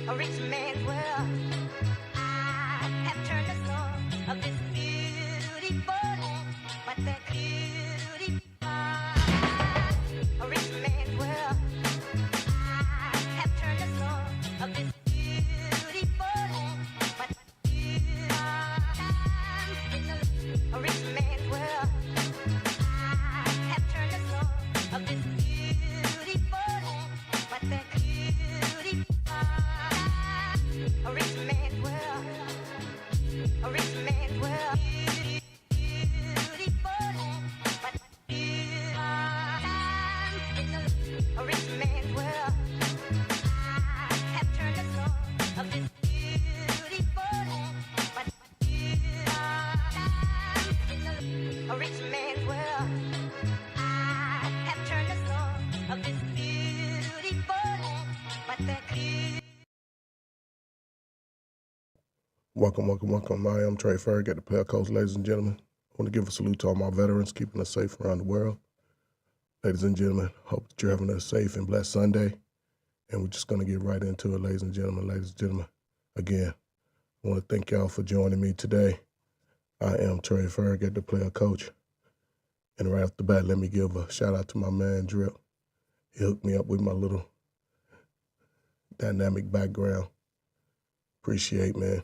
a rich man's world. I have turned the soul of this beautiful land, but that beautiful, a rich man's world. I have turned the soul of this beautiful land, but a rich man's world. I have turned the soul of this beautiful land, but that beautiful, a rich man's world. A rich man's world, beautiful land, but a rich man's world. I have turned the soul of this beautiful land, but a rich man's world. I have turned the soul of this beautiful land, but that Welcome. I am Trey Ferg at the Player Coach, ladies and gentlemen. I want to give a salute to all my veterans, keeping us safe around the world. Ladies and gentlemen, hope that you're having a safe and blessed Sunday. And we're just going to get right into it, ladies and gentlemen. Again, I want to thank y'all for joining me today. I am Trey Ferg at the Player Coach. And right off the bat, let me give a shout out to my man, Drip. He hooked me up with my little dynamic background. Appreciate, man.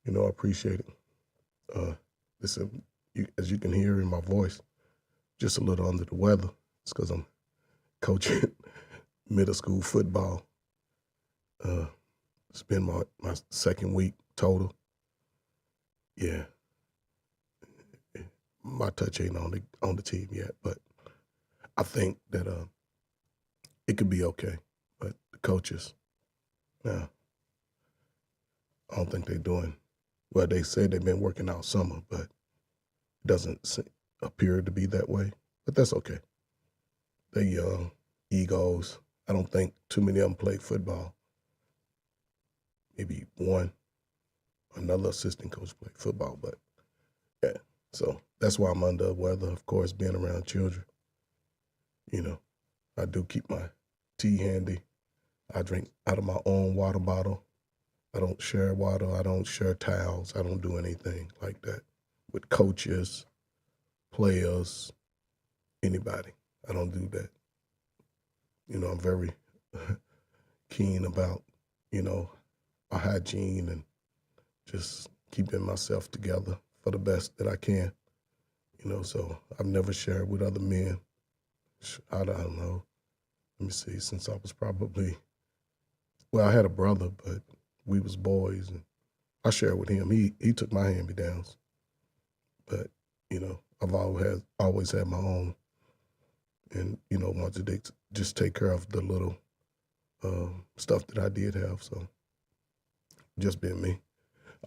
I appreciate it. Listen, as you can hear in my voice, just a little under the weather. It's because I'm coaching middle school football. It's been my second week total. Yeah. My touch ain't on the team yet, but I think that it could be okay. But the coaches, now, I don't think they're doing. Well, they said they've been working out summer, but it doesn't appear to be that way. But that's okay. They're young, egos. I don't think too many of them play football. Maybe another assistant coach played football, but yeah. So that's why I'm under the weather, of course, being around children. I do keep my tea handy. I drink out of my own water bottle. I don't share water. I don't share towels. I don't do anything like that with coaches, players, anybody. I don't do that. I'm very keen about, my hygiene and just keeping myself together for the best that I can. So I've never shared with other men. I don't know. Let me see, since I was I had a brother, but we was boys, and I shared with him. He took my hand-me-downs, but I've always had my own, and wanted to just take care of the little stuff that I did have. So just being me.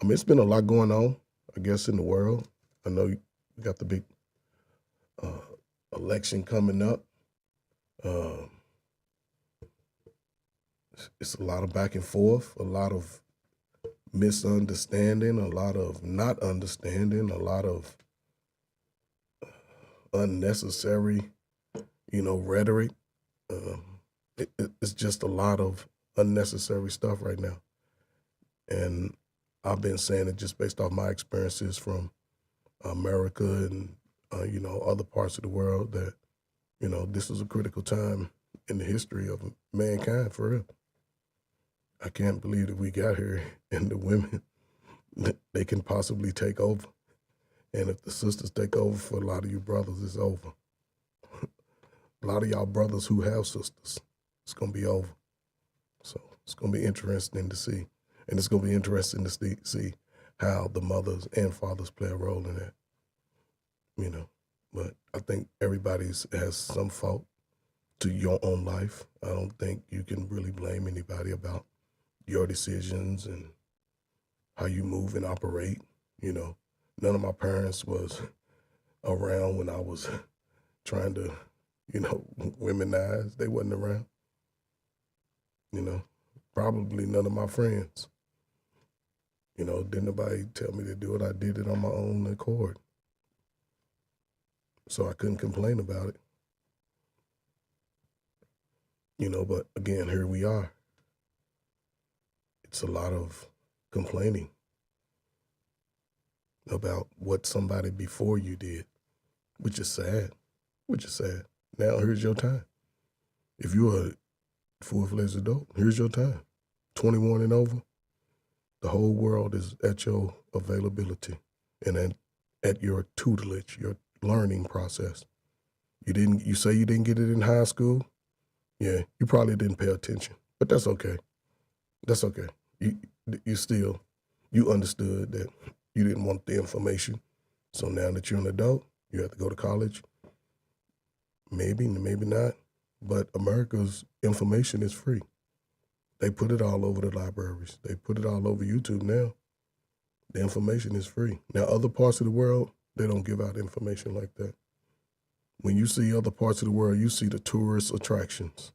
It's been a lot going on, I guess, in the world. I know we got the big election coming up. It's a lot of back and forth, a lot of misunderstanding, a lot of not understanding, a lot of unnecessary, rhetoric. It's just a lot of unnecessary stuff right now. And I've been saying it just based off my experiences from America and, other parts of the world that, this is a critical time in the history of mankind, for real. I can't believe that we got here and the women, they can possibly take over. And if the sisters take over for a lot of you brothers, it's over. A lot of y'all brothers who have sisters, it's going to be over. So it's going to be interesting to see. And it's going to be interesting to see how the mothers and fathers play a role in that. But I think everybody has some fault to your own life. I don't think you can really blame anybody about your decisions and how you move and operate. None of my parents was around when I was trying to, womanize. They wasn't around. Probably none of my friends. Didn't nobody tell me to do it. I did it on my own accord. So I couldn't complain about it. But again, here we are. it's a lot of complaining about what somebody before you did, which is sad. Now here's your time. If you're a full-fledged adult, here's your time. 21 and over, the whole world is at your availability and at your tutelage, your learning process. You say you didn't get it in high school? Yeah, you probably didn't pay attention, but that's okay. That's okay. You understood that you didn't want the information. So now that you're an adult, you have to go to college. Maybe not. But America's information is free. They put it all over the libraries. They put it all over YouTube now. The information is free. Now, other parts of the world, they don't give out information like that. When you see other parts of the world, you see the tourist attractions.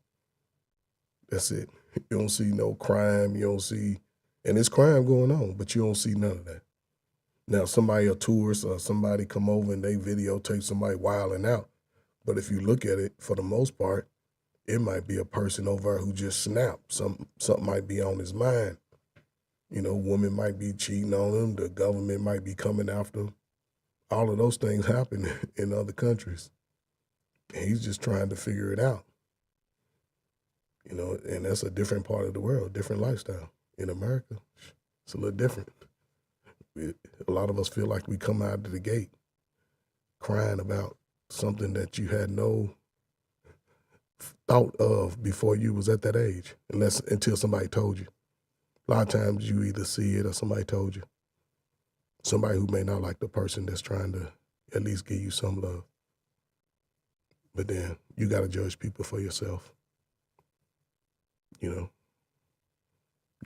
That's it. You don't see no crime. You don't see, and there's crime going on, but you don't see none of that. Now, a tourist or somebody come over and they videotape somebody wilding out. But if you look at it, for the most part, it might be a person over who just snapped. Something might be on his mind. Women might be cheating on him. The government might be coming after him. All of those things happen in other countries. And he's just trying to figure it out. And that's a different part of the world, different lifestyle. In America, it's a little different. A lot of us feel like we come out of the gate crying about something that you had no thought of before you was at that age, until somebody told you. A lot of times you either see it or somebody told you. Somebody who may not like the person that's trying to at least give you some love. But then you got to judge people for yourself. You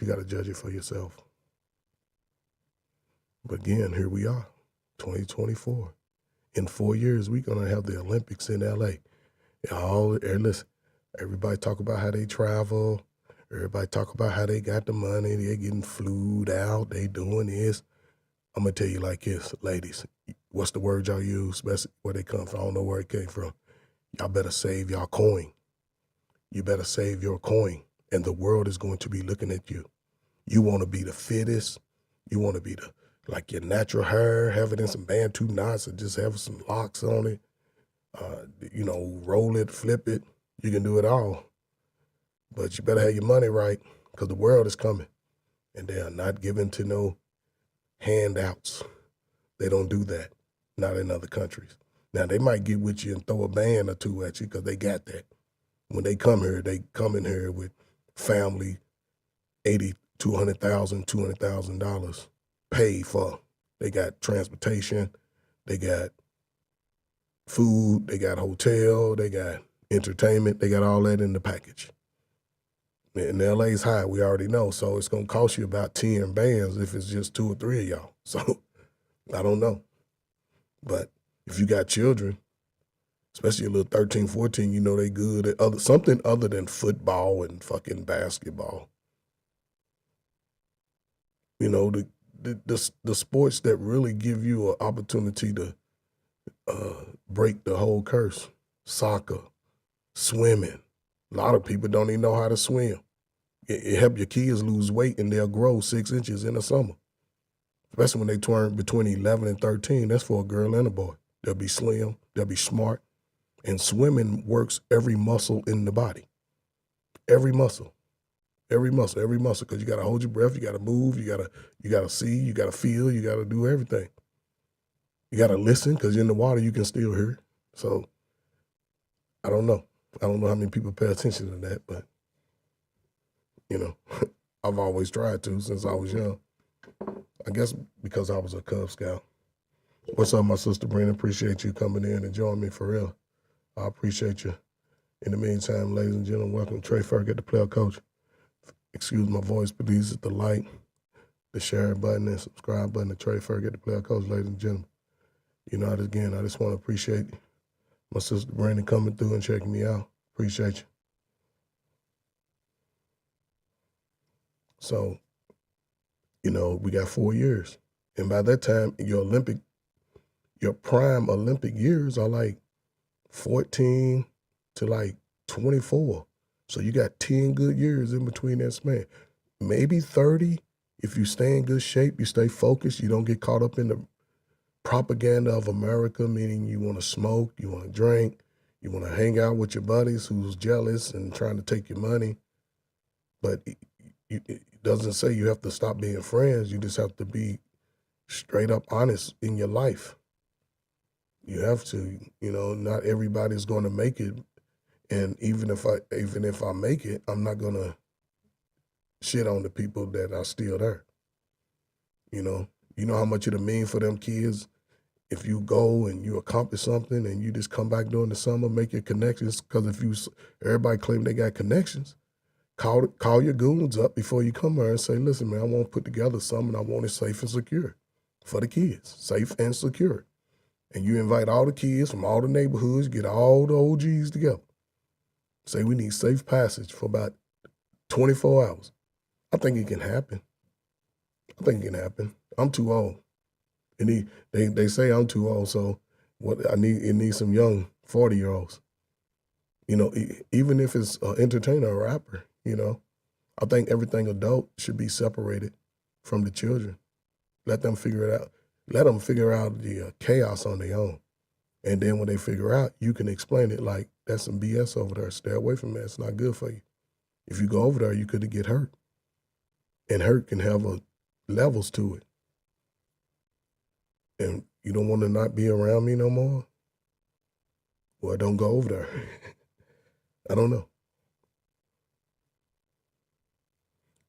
got to judge it for yourself. But again, here we are, 2024. In 4 years, we're going to have the Olympics in L.A. Listen, everybody talk about how they travel. Everybody talk about how they got the money. They're getting flued out. They doing this. I'm going to tell you like this, ladies. What's the word y'all use? Especially where they come from. I don't know where it came from. Y'all better save y'all coin. You better save your coin. And the world is going to be looking at you. You want to be the fittest. You want to be like your natural hair, have it in some Bantu knots or just have some locks on it. Roll it, flip it. You can do it all. But you better have your money right because the world is coming. And they are not given to no handouts. They don't do that. Not in other countries. Now, they might get with you and throw a band or two at you because they got that. When they come here, they come in here with family, $80,000 to $200,000 paid for. They got transportation, they got food, they got hotel, they got entertainment, they got all that in the package. And LA's high, we already know, so it's going to cost you about 10 bands if it's just 2 or 3 of y'all. So, I don't know. But if you got children, especially a little 13, 14, they good at something other than football and fucking basketball. The sports that really give you an opportunity to break the whole curse. Soccer, swimming. A lot of people don't even know how to swim. It help your kids lose weight and they'll grow 6 inches in the summer. Especially when they turn between 11 and 13. That's for a girl and a boy. They'll be slim. They'll be smart. And swimming works every muscle in the body. Every muscle, because you got to hold your breath, you got to move, you got to see, you got to feel, you got to do everything. You got to listen because in the water you can still hear it. So I don't know. I don't know how many people pay attention to that, but I've always tried to since I was young. I guess because I was a Cub Scout. What's up, my sister Brenda? Appreciate you coming in and joining me for real. I appreciate you. In the meantime, ladies and gentlemen, welcome Trey Ferguson, the player coach. Excuse my voice, but these are the like, the share button, and subscribe button to Trey Ferguson, the player coach, ladies and gentlemen. I just want to appreciate my sister Brandon coming through and checking me out. Appreciate you. So, we got 4 years. And by that time, your prime Olympic years are like 14 to like 24. So you got 10 good years in between that span. maybe 30. If you stay in good shape, you stay focused, you don't get caught up in the propaganda of America, meaning you want to smoke, you want to drink, you want to hang out with your buddies who's jealous and trying to take your money. But it doesn't say you have to stop being friends. You just have to be straight up honest in your life. You have to, not everybody's going to make it. And even if I make it, I'm not going to shit on the people that are still there. You know how much it'll mean for them kids if you go and you accomplish something and you just come back during the summer, make your connections. Because everybody claim they got connections, call your goons up before you come there and say, listen, man, I want to put together something. I want it safe and secure for the kids, safe and secure. And you invite all the kids from all the neighborhoods, get all the OGs together. Say we need safe passage for about 24 hours. I think it can happen. I'm too old. And they say I'm too old, so it needs some young 40-year-olds. Even if it's an entertainer or rapper, I think everything adult should be separated from the children. Let them figure it out. Let them figure out the chaos on their own. And then when they figure out, you can explain it like, that's some BS over there. Stay away from that. It's not good for you. If you go over there, you could get hurt. And hurt can have levels to it. And you don't want to not be around me no more? Well, don't go over there. I don't know.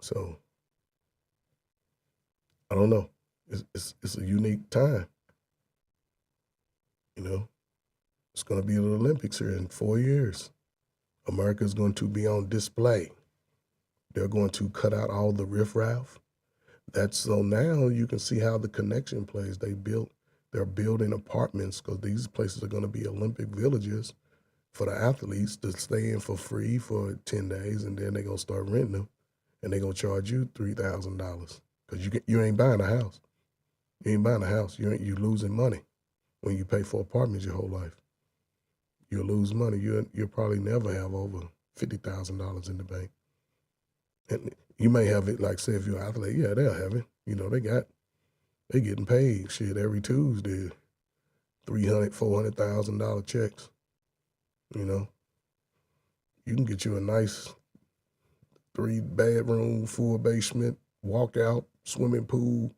So, I don't know. It's a unique time. It's going to be the Olympics here in 4 years. America's going to be on display. They're going to cut out all the riffraff. So now you can see how the connection plays. They're building apartments because these places are going to be Olympic villages for the athletes to stay in for free for 10 days, and then they're going to start renting them, and they're going to charge you $3,000 because you ain't buying a house. You ain't buying a house. You're losing money when you pay for apartments your whole life. You'll lose money. You'll probably never have over $50,000 in the bank. And you may have it, like, say, if you're an athlete, yeah, they'll have it. They getting paid shit every Tuesday, $300,000, $400,000 checks. You can get you a nice 3-bedroom, full basement, walkout, swimming pool,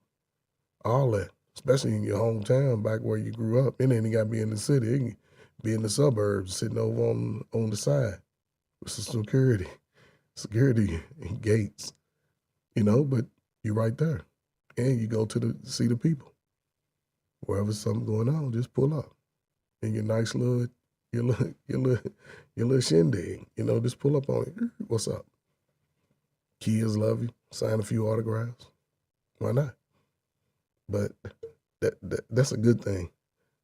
all that, especially in your hometown, back where you grew up. And then you got to be in the city. It can be in the suburbs, sitting over on the side with some security gates, but you're right there. And you go to see the people. Wherever something going on, just pull up. And your nice little shindig, just pull up on it. What's up? Kids love you. Sign a few autographs. Why not? But that's a good thing.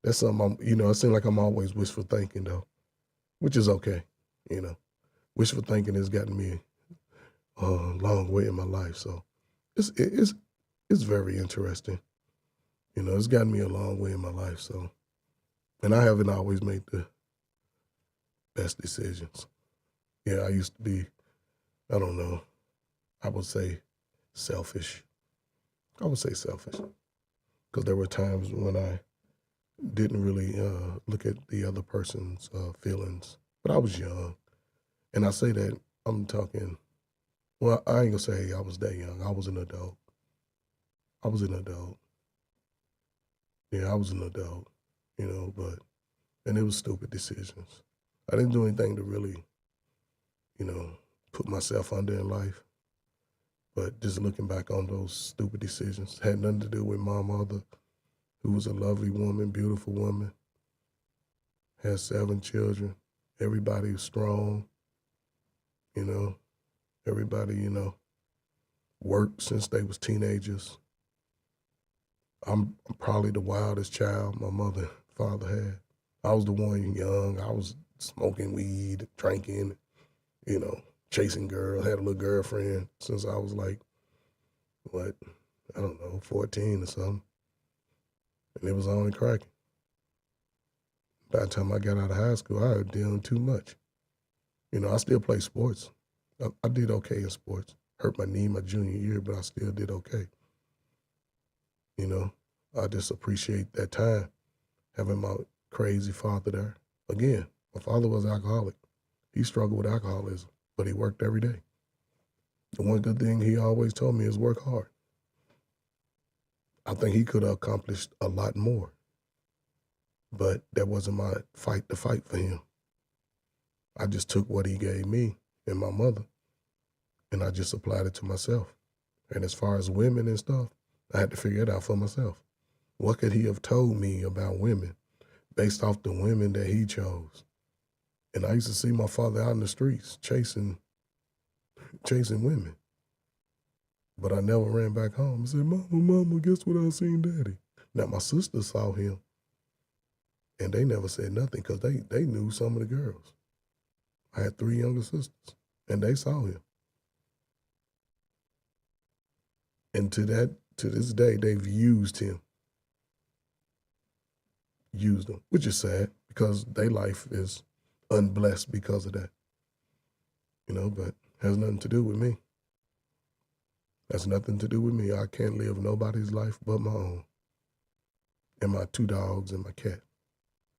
That's something it seems like I'm always wishful thinking though, which is okay. Wishful thinking has gotten me a long way in my life. So it's very interesting. It's gotten me a long way in my life. So, and I haven't always made the best decisions. Yeah, I used to be, I don't know, I would say selfish. Because there were times when I didn't really look at the other person's feelings. But I was young. And I say that, I'm talking, well, I ain't gonna say I was that young. I was an adult. Yeah, I was an adult, and it was stupid decisions. I didn't do anything to really, put myself under in life. But just looking back on those stupid decisions, had nothing to do with my mother, who was a lovely woman, beautiful woman, had 7 children. Everybody was strong, everybody, worked since they was teenagers. I'm probably the wildest child my mother and father had. I was the one young. I was smoking weed, drinking, chasing girls, had a little girlfriend since I was like, 14 or something. And it was on and cracking. By the time I got out of high school, I had done too much. I still play sports. I did okay in sports. hurt my knee my junior year, but I still did okay. You know, I just appreciate that time having my crazy father there. Again, my father was alcoholic. He struggled with alcoholism, but he worked every day. The one good thing he always told me is work hard. I think he could have accomplished a lot more, but that wasn't my fight to fight for him. I just took what he gave me and my mother, and I just applied it to myself. And as far as women and stuff, I had to figure it out for myself. What could he have told me about women based off the women that he chose? And I used to see my father out in the streets chasing women. But I never ran back home and said, Mama, guess what I seen Daddy? Now, my sisters saw him, and they never said nothing because they knew some of the girls. I had 3 younger sisters, and they saw him. And to this day, they've used him. Used him, which is sad because their life is unblessed because of that. But has nothing to do with me. That's nothing to do with me. I can't live nobody's life but my own. And my 2 dogs and my cat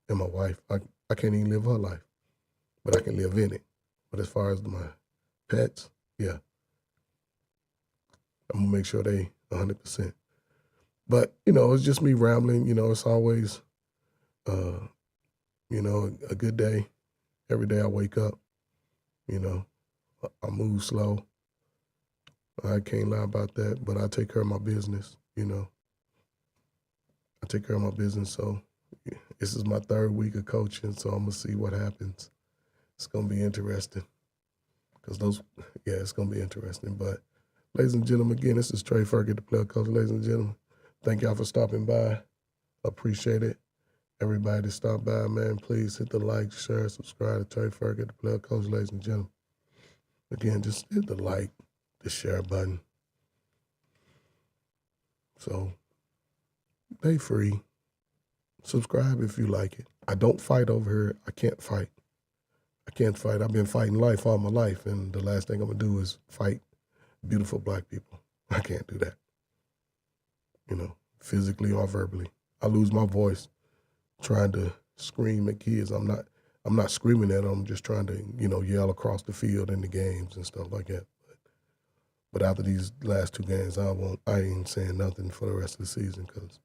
and my wife. I can't even live her life, but I can live in it. But as far as my pets, yeah, I'm going to make sure they 100%. But, it's just me rambling. It's always, a good day. Every day I wake up, I move slow. I can't lie about that, but I take care of my business, I take care of my business. So this is my 3rd week of coaching, so I'm going to see what happens. It's going to be interesting because it's going to be interesting. But ladies and gentlemen, again, this is Trey Ferguson, the player coach. Ladies and gentlemen, thank y'all for stopping by. Appreciate it. Everybody that stopped by, man, please hit the like, share, subscribe to Trey Ferguson, the player coach. Ladies and gentlemen, again, just hit the like, the share button. So, pay free. Subscribe if you like it. I don't fight over here. I can't fight. I've been fighting life all my life, and the last thing I'm going to do is fight beautiful black people. I can't do that, physically or verbally. I lose my voice trying to scream at kids. I'm not screaming at them. I'm just trying to, yell across the field in the games and stuff like that. But after these last 2 games, I ain't saying nothing for the rest of the season because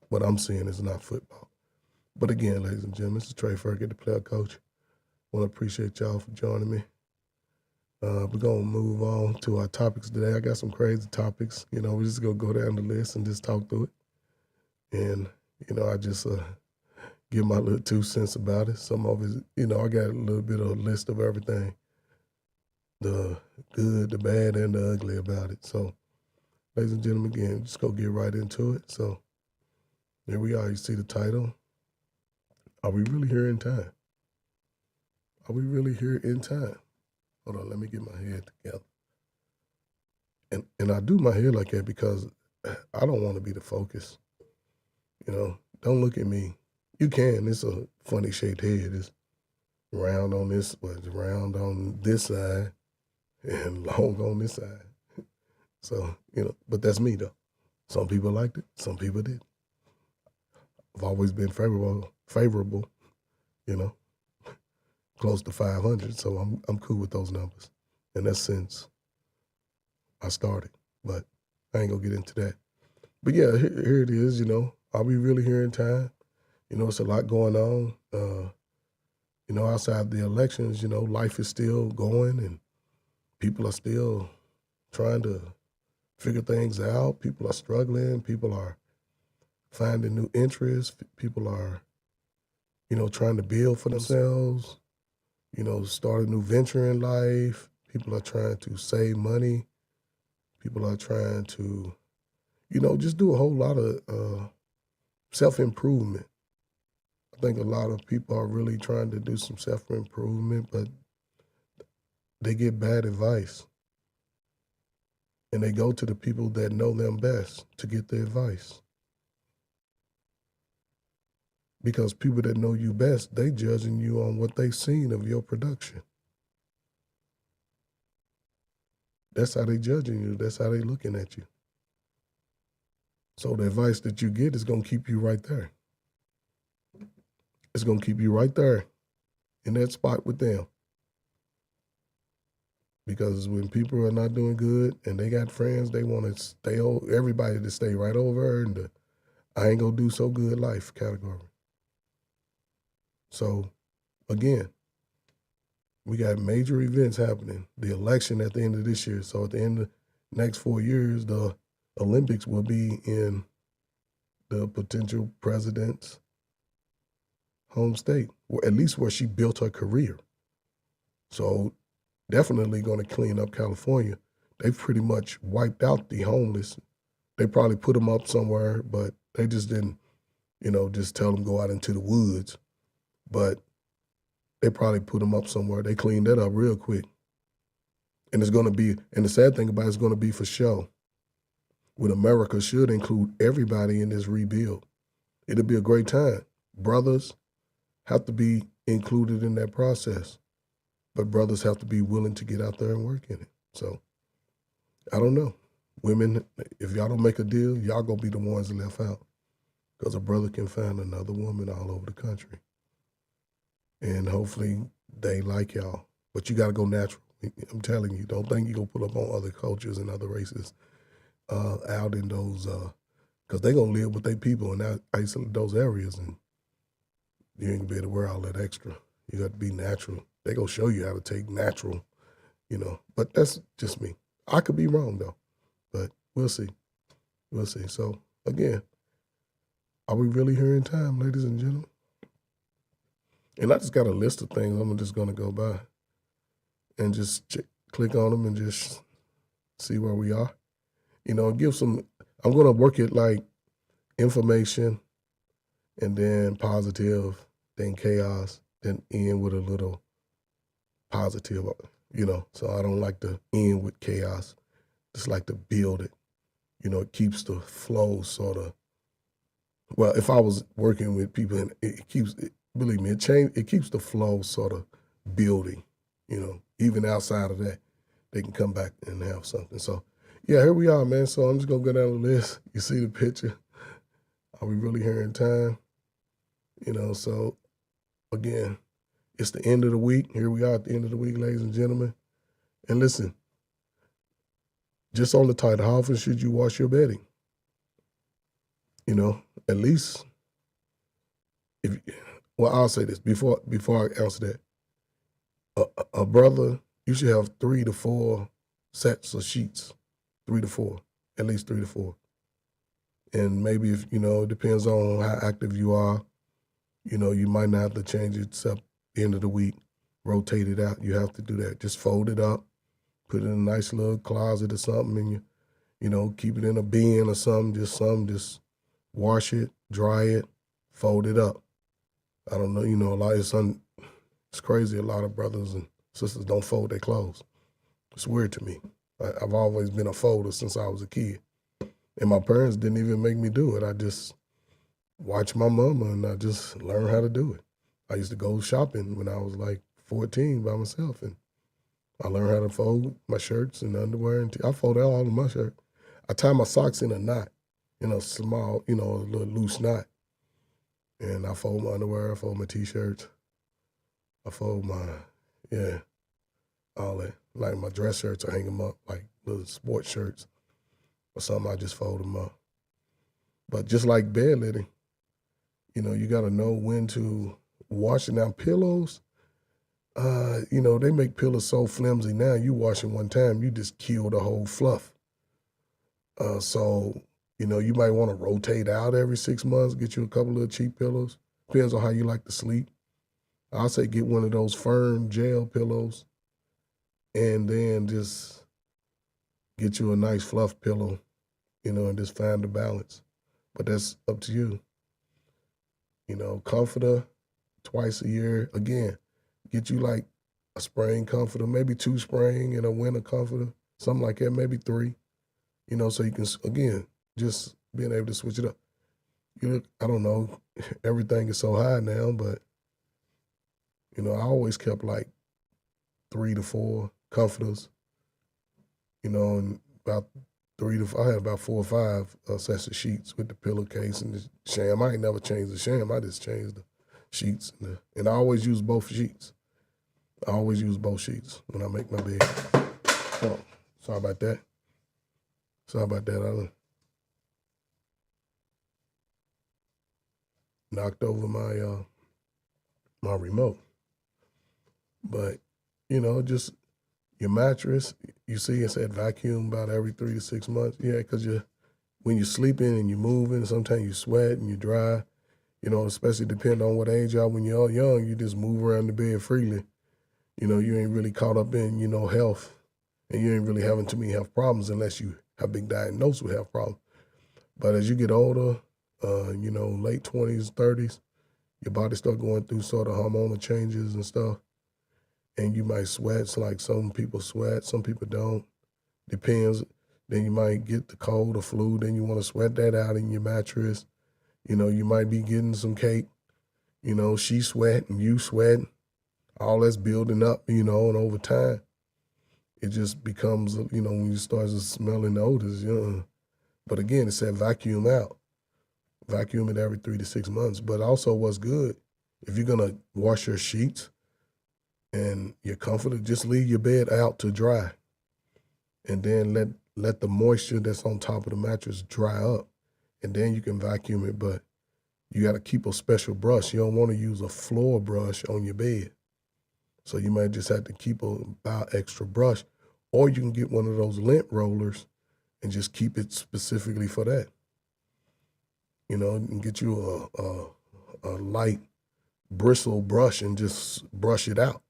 what I'm seeing is not football. But again, ladies and gentlemen, this is Trey Ferguson, the player coach. I want to appreciate y'all for joining me. We're going to move on to our topics today. I got some crazy topics. We're just going to go down the list and just talk through it. And, I just give my little 2 cents about it. Some of it, I got a little bit of a list of everything. The good, the bad, and the ugly about it. So, ladies and gentlemen, again, just go get right into it. So, there we are. You see the title. Are we really here in time? Are we really here in time? Hold on, let me get my head together. And I do my hair like that because I don't want to be the focus. Don't look at me. You can. It's a funny shaped head. It's round on this, it's round on this side and long on this side. So, but that's me though. Some people liked it, some people didn't. I've always been favorable, close to 500. So I'm cool with those numbers. And that's since I started, but I ain't gonna get into that. But yeah, here it is, are we really here in time? It's a lot going on. Outside the elections, life is still going and people are still trying to figure things out. People are struggling. People are finding new interests. People are, trying to build for themselves, start a new venture in life. People are trying to save money. People are trying to, just do a whole lot of self-improvement. I think a lot of people are really trying to do some self-improvement, but they get bad advice. And they go to the people that know them best to get the advice. Because people that know you best, they judging you on what they've seen of your production. That's how they judging you. That's how they looking at you. So the advice that you get is going to keep you right there. It's going to keep you right there in that spot with them. Because when people are not doing good and they got friends, they want to stay everybody to stay right over in the I ain't going to do so good life category. So, again, we got major events happening. The election at the end of this year. So at the end of the next 4 years, the Olympics will be in the potential president's home state, or at least where she built her career. So definitely going to clean up California. They've pretty much wiped out the homeless. They probably put them up somewhere, but they just didn't, just tell them go out into the woods. But they probably put them up somewhere. They cleaned that up real quick. And it's going to be, and the sad thing about it, it's going to be for show. When America should include everybody in this rebuild. It'll be a great time. Brothers have to be included in that process. But brothers have to be willing to get out there and work in it. So, I don't know. Women, if y'all don't make a deal, y'all going to be the ones left out. Because a brother can find another woman all over the country. And hopefully they like y'all. But you got to go natural. I'm telling you, don't think you're going to put up on other cultures and other races out in those, because they're going to live with their people in those areas. And you ain't going to be able to wear all that extra. You got to be natural. They're going to show you how to take natural, But that's just me. I could be wrong, though. But we'll see. We'll see. So, again, are we really here in time, ladies and gentlemen? And I just got a list of things I'm just going to go by and just click on them and just see where we are. Give some, I'm going to work it like information and then positive, then chaos, then end with a little positive, So I don't like to end with chaos. Just like to build it. It keeps the flow sort of, well, if I was working with people, and it keeps, believe me, it keeps the flow sort of building, even outside of that, they can come back and have something. So, yeah, here we are, man. So I'm just going to go down the list. You see the picture. Are we really here in time? So, again, it's the end of the week. Here we are at the end of the week, ladies and gentlemen. And listen, just on the title, how often should you wash your bedding? At least, I'll say this before I answer that. A brother, you should have 3 to 4 sets of sheets, 3 to 4, at least 3 to 4. And maybe if, it depends on how active you are, you might not have to change it except the end of the week, rotate it out. You have to do that. Just fold it up, put it in a nice little closet or something, and keep it in a bin or something, just wash it, dry it, fold it up. I don't know, a lot of it's crazy. A lot of brothers and sisters don't fold their clothes. It's weird to me. I've always been a folder since I was a kid. And my parents didn't even make me do it. I just watched my mama and I just learned how to do it. I used to go shopping when I was like 14 by myself, and I learned how to fold my shirts and underwear. And I fold out all of my shirts. I tie my socks in a knot, small, a little loose knot. And I fold my underwear, I fold my T-shirts, I fold all that. Like my dress shirts, I hang them up like little sports shirts or something, I just fold them up. But just like bed linen, you got to know when to wash it. Now pillows, they make pillows so flimsy now, you wash them one time, you just kill the whole fluff. So, you might want to rotate out every 6 months, get you a couple of cheap pillows. Depends on how you like to sleep. I'll say get one of those firm gel pillows and then just get you a nice fluff pillow, and just find the balance. But that's up to you. Comforter twice a year. Again, get you like a spring comforter, maybe 2 spring and a winter comforter, something like that, maybe 3, so you can, again, just being able to switch it up. I don't know, everything is so high now, but, I always kept like 3 to 4 comforters, and about I had about 4 or 5 sets of sheets with the pillowcase and the sham. I ain't never changed the sham. I just changed the sheets. And I always use both sheets. I always use both sheets when I make my bed. Oh, sorry about that. I knocked over my remote. But, just your mattress, you see it said vacuum about every 3 to 6 months. Yeah, because when you're sleeping and you're moving, sometimes you sweat and you dry, especially depending on what age you are. When you're young, you just move around the bed freely. You ain't really caught up in, health, and you ain't really having too many health problems unless you have been diagnosed with health problems. But as you get older, late 20s, 30s, your body start going through sort of hormonal changes and stuff. And you might sweat. So like some people sweat, some people don't. Depends. Then you might get the cold or flu. Then you want to sweat that out in your mattress. You might be getting some cake. She sweat and you sweat. All that's building up, and over time, it just becomes, when you start smelling the odors, But again, it said vacuum out. Vacuum it every 3 to 6 months. But also what's good, if you're going to wash your sheets and your comforter, just leave your bed out to dry. And then let the moisture that's on top of the mattress dry up. And then you can vacuum it, but you got to keep a special brush. You don't want to use a floor brush on your bed. So you might just have to keep a extra brush, or you can get one of those lint rollers and just keep it specifically for that. And get you a light bristle brush and just brush it out.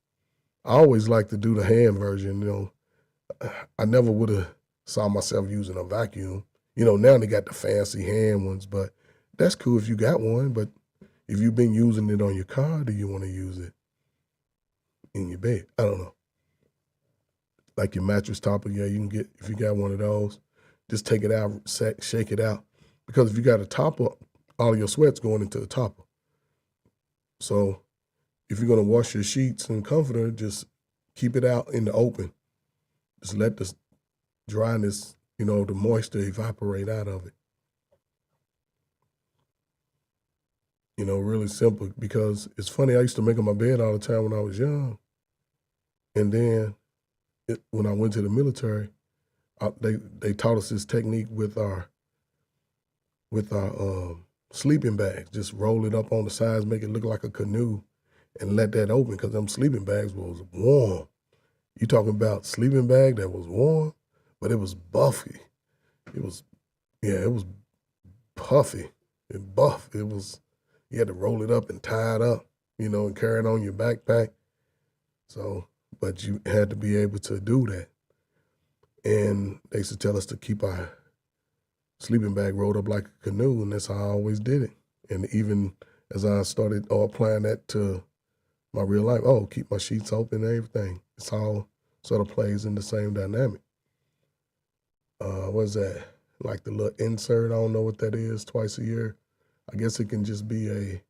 I always like to do the hand version. I never would have saw myself using a vacuum. Now they got the fancy hand ones, but that's cool if you got one. But if you've been using it on your car, do you want to use it in your bed? I don't know. Like your mattress topper, yeah, you can get, if you got one of those, just take it out, shake it out. Because if you got a topper, all of your sweat's going into the topper. So if you're going to wash your sheets and comforter, just keep it out in the open. Just let the dryness, the moisture evaporate out of it. Really simple, because it's funny, I used to make my bed all the time when I was young. And then when I went to the military, they taught us this technique with our sleeping bags. Just roll it up on the sides, make it look like a canoe, and let that open, because them sleeping bags was warm. You talking about sleeping bag that was warm, but it was buffy. It was puffy and buff. You had to roll it up and tie it up, and carry it on your backpack. So, but you had to be able to do that. And they used to tell us to keep our sleeping bag rolled up like a canoe, and that's how I always did it. And even as I started applying that to my real life, keep my sheets open and everything. It's all sort of plays in the same dynamic. What's that? Like the little insert, I don't know what that is, twice a year. I guess it can just be a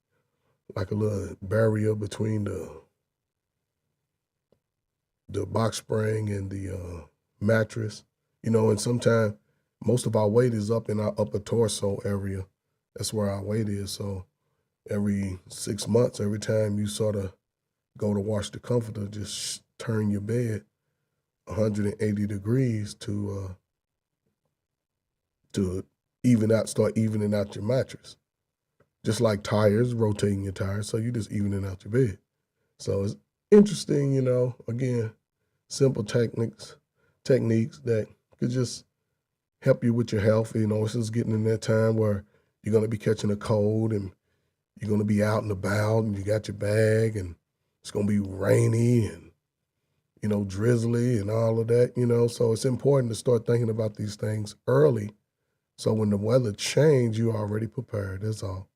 little barrier between the box spring and the mattress, and sometimes most of our weight is up in our upper torso area. That's where our weight is. So every 6 months, every time you sort of go to wash the comforter, just turn your bed 180 degrees to start evening out your mattress. Just like tires, rotating your tires, so you just evening out your bed. So it's interesting, again, simple techniques that could just help you with your health. It's just getting in that time where you're going to be catching a cold and you're going to be out and about and you got your bag and it's going to be rainy and, drizzly and all of that, So it's important to start thinking about these things early. So when the weather changes, you're already prepared. That's all.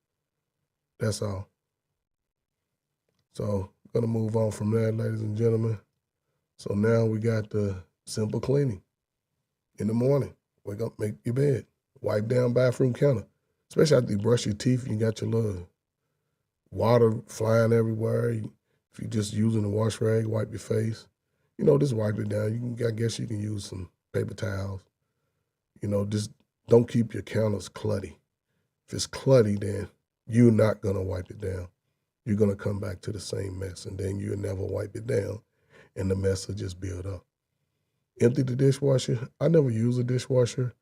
So going to move on from there, ladies and gentlemen. So now we got the simple cleaning. In the morning, wake up, make your bed, wipe down bathroom counter, especially after you brush your teeth and you got your little water flying everywhere. If you're just using a wash rag, wipe your face. Just wipe it down. I guess you can use some paper towels. Just don't keep your counters clutty. If it's clutty, then you're not gonna wipe it down. You're gonna come back to the same mess, and then you'll never wipe it down, and the mess will just build up. Empty the dishwasher. I never use a dishwasher.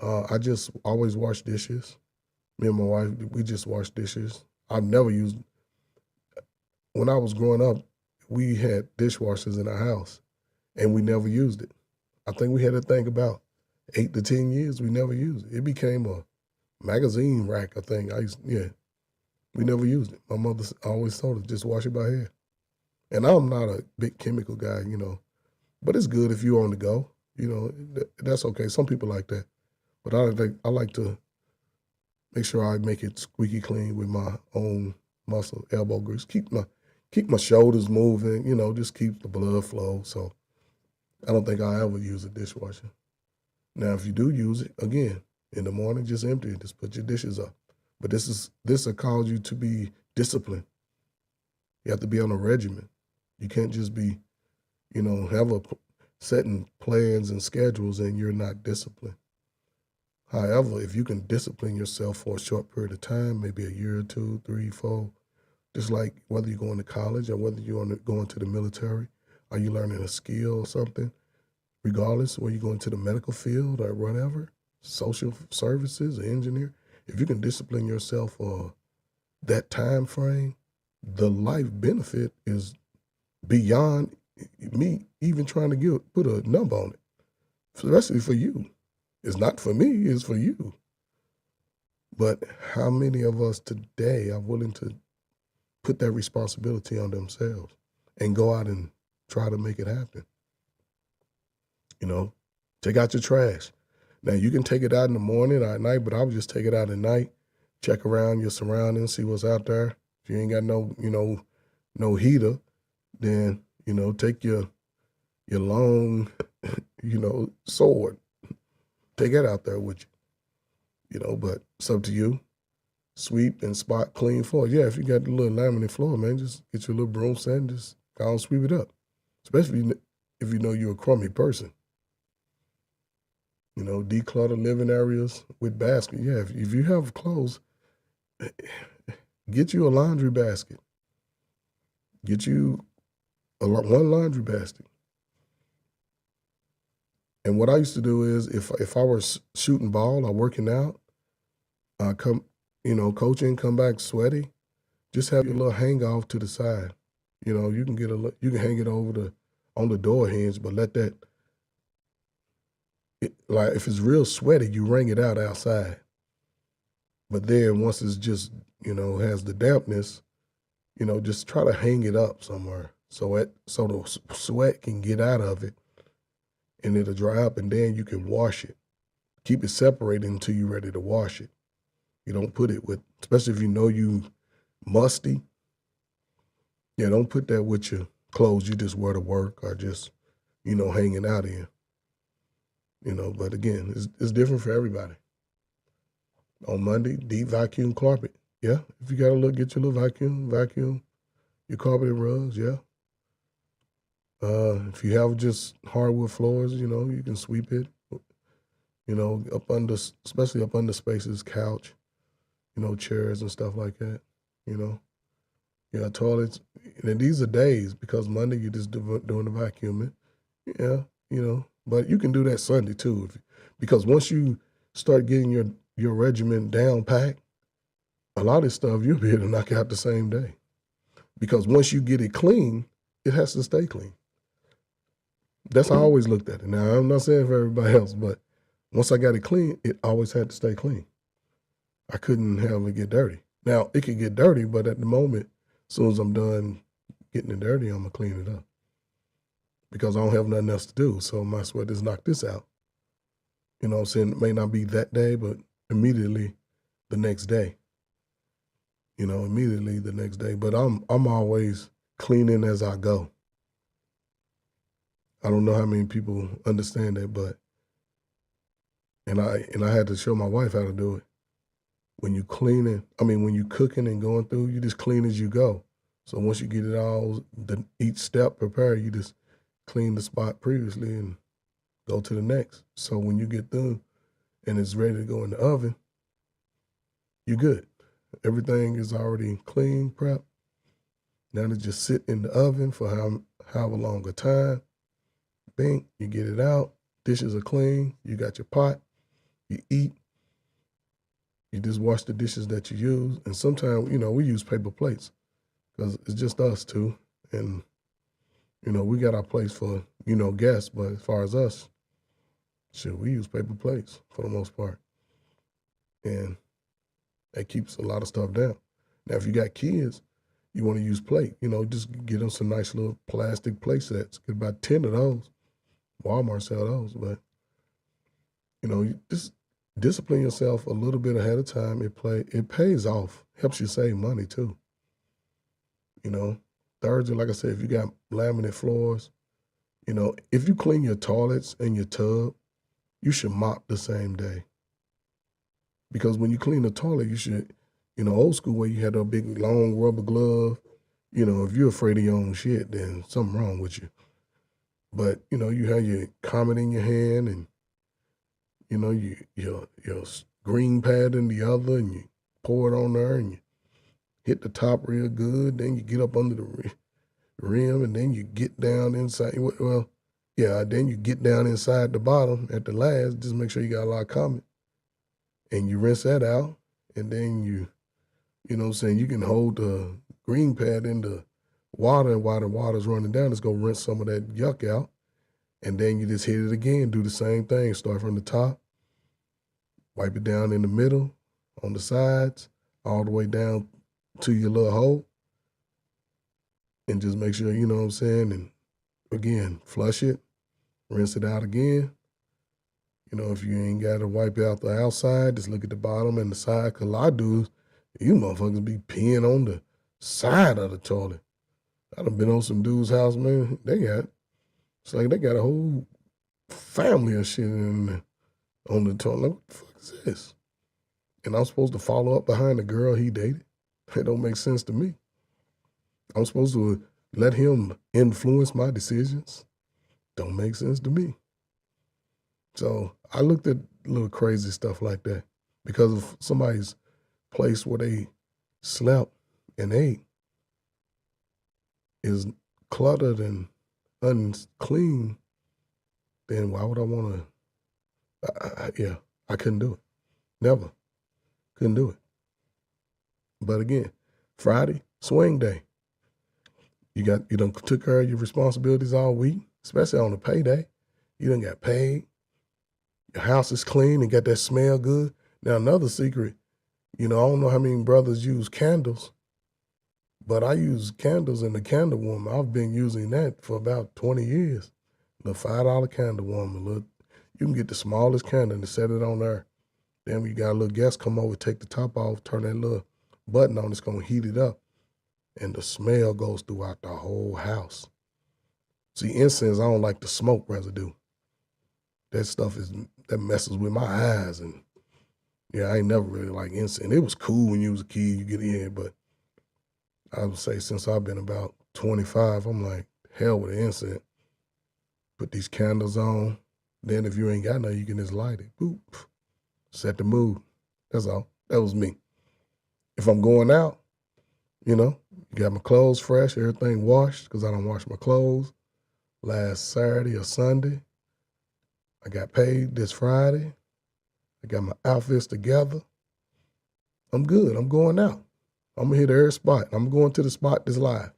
I just always wash dishes. Me and my wife, we just wash dishes. I've never used. When I was growing up, we had dishwashers in our house, and we never used it. I think we had to think about 8 to 10 years. We never used it. It became a magazine rack, I think. We never used it. My mother always told us, just wash it by hand. And I'm not a big chemical guy, but it's good if you're on the go. That's okay. Some people like that. But I like to make sure I make it squeaky clean with my own muscle, elbow grease. Keep my shoulders moving, just keep the blood flow. So I don't think I'll ever use a dishwasher. Now, if you do use it, again, in the morning, just empty it. Just put your dishes up. But this will cause you to be disciplined. You have to be on a regimen. You can't just be, setting plans and schedules and you're not disciplined. However, if you can discipline yourself for a short period of time, maybe a year or 2, 3, 4, just like whether you're going to college or whether you're going to the military, are you learning a skill or something, regardless, whether you're going to the medical field or whatever, social services, or engineer, if you can discipline yourself for that time frame, the life benefit is beyond me even trying to put a number on it, especially for you. It's not for me, it's for you. But how many of us today are willing to put that responsibility on themselves and go out and try to make it happen? Take out your trash. Now, you can take it out in the morning or at night, but I would just take it out at night, check around your surroundings, see what's out there. If you ain't got no heater, then, take your long, sword. Take that out there with you. But it's up to you. Sweep and spot clean floor. Yeah, if you got the little laminate floor, man, just get your little broom set and just go and sweep it up. Especially if you know you're a crummy person. Declutter living areas with basket. Yeah, if you have clothes, get you a laundry basket. Get you one laundry basket. And what I used to do is if I was shooting ball or working out, coaching, come back sweaty, just have your little hang off to the side. You can hang it on the door hinge, but let that, like if it's real sweaty, you wring it out outside. But then once it's just, has the dampness, just try to hang it up somewhere so the sweat can get out of it and it'll dry up, and then you can wash it. Keep it separated until you're ready to wash it. You don't put it with, especially if you musty. Yeah, don't put that with your clothes you just wear to work or just, hanging out in. But again, it's different for everybody. On Monday, deep vacuum carpet. Yeah, if you got get your little vacuum your carpeted rugs, yeah. If you have just hardwood floors, you can sweep it, especially up under spaces, couch, chairs and stuff like that, Yeah, toilets. And these are days because Monday you're just doing the vacuuming. Yeah, but you can do that Sunday too. Because once you start getting your regimen down packed, a lot of this stuff you'll be able to knock out the same day. Because once you get it clean, it has to stay clean. That's how I always looked at it. Now, I'm not saying for everybody else, but once I got it clean, it always had to stay clean. I couldn't have it get dirty. Now, it could get dirty, but at the moment, as soon as I'm done getting it dirty, I'm going to clean it up. Because I don't have nothing else to do, so I might as well just knock this out. I'm saying? It may not be that day, but immediately the next day. Immediately the next day. But I'm always cleaning as I go. I don't know how many people understand that, but and I had to show my wife how to do it. When you cooking and going through, you just clean as you go. So once you get it all, each step prepared, you just clean the spot previously and Go to the next. So when you get through and it's ready to go in the oven, you're good. Everything is already clean, prep. Now to just sit in the oven for however long a time. Bing, you get it out. Dishes are clean. You got your pot. You eat. You just wash the dishes that you use. And sometimes, we use paper plates because it's just us two. And, we got our plates for, guests. But as far as us, shit, we use paper plates for the most part. And that keeps a lot of stuff down. Now, if you got kids, you want to use plate, just get them some nice little plastic plate sets. Get about 10 of those. Walmart sell those. But, you just discipline yourself a little bit ahead of time. It pays off. Helps you save money too. Thirdly, like I said, if you got laminate floors, if you clean your toilets and your tub, you should mop the same day. Because when you clean the toilet, you should, old school way, you had a big long rubber glove. If you're afraid of your own shit, then something wrong with you. But, you have your Comet in your hand and, your green pad in the other, and you pour it on there and you hit the top real good. Then you get up under the rim and then you get down inside. Then you get down inside the bottom at the last. Just make sure you got a lot of Comet. And you rinse that out. And then you can hold the green pad in the water, and while the water's running down, it's going to rinse some of that yuck out. And then you just hit it again, do the same thing. Start from the top, wipe it down in the middle, on the sides, all the way down to your little hole. And just make sure, and again, flush it, rinse it out again. If you ain't got to wipe out the outside, just look at the bottom and the side. Because a lot of dudes, you motherfuckers be peeing on the side of the toilet. I done been on some dude's house, man. It's like they got a whole family of shit on the toilet. Like, what the fuck is this? And I'm supposed to follow up behind the girl he dated? It don't make sense to me. I'm supposed to let him influence my decisions? Don't make sense to me. So I looked at little crazy stuff like that because of somebody's place where they slept and ate is cluttered and unclean. Then why would I want to? I couldn't do it. Never. Couldn't do it. But again, Friday, swing day. You done took care of your responsibilities all week, especially on a payday. You done got paid. Your house is clean and got that smell good. Now, another secret, I don't know how many brothers use candles, but I use candles in the candle warmer. I've been using that for about 20 years. Little $5 candle warmer. You can get the smallest candle and set it on there. Then when you got a little guest come over, take the top off, turn that little button on, it's going to heat it up. And the smell goes throughout the whole house. See, incense, I don't like the smoke residue. That messes with my eyes. And I ain't never really liked incense. It was cool when you was a kid, you get in, but I would say since I've been about 25, I'm like, hell with the incense. Put these candles on. Then if you ain't got none, you can just light it. Boop. Set the mood. That's all. That was me. If I'm going out, got my clothes fresh, everything washed, because I don't wash my clothes. Last Saturday or Sunday, I got paid this Friday. I got my outfits together. I'm good. I'm going out. I'm going to hit every spot. I'm going to the spot that's live.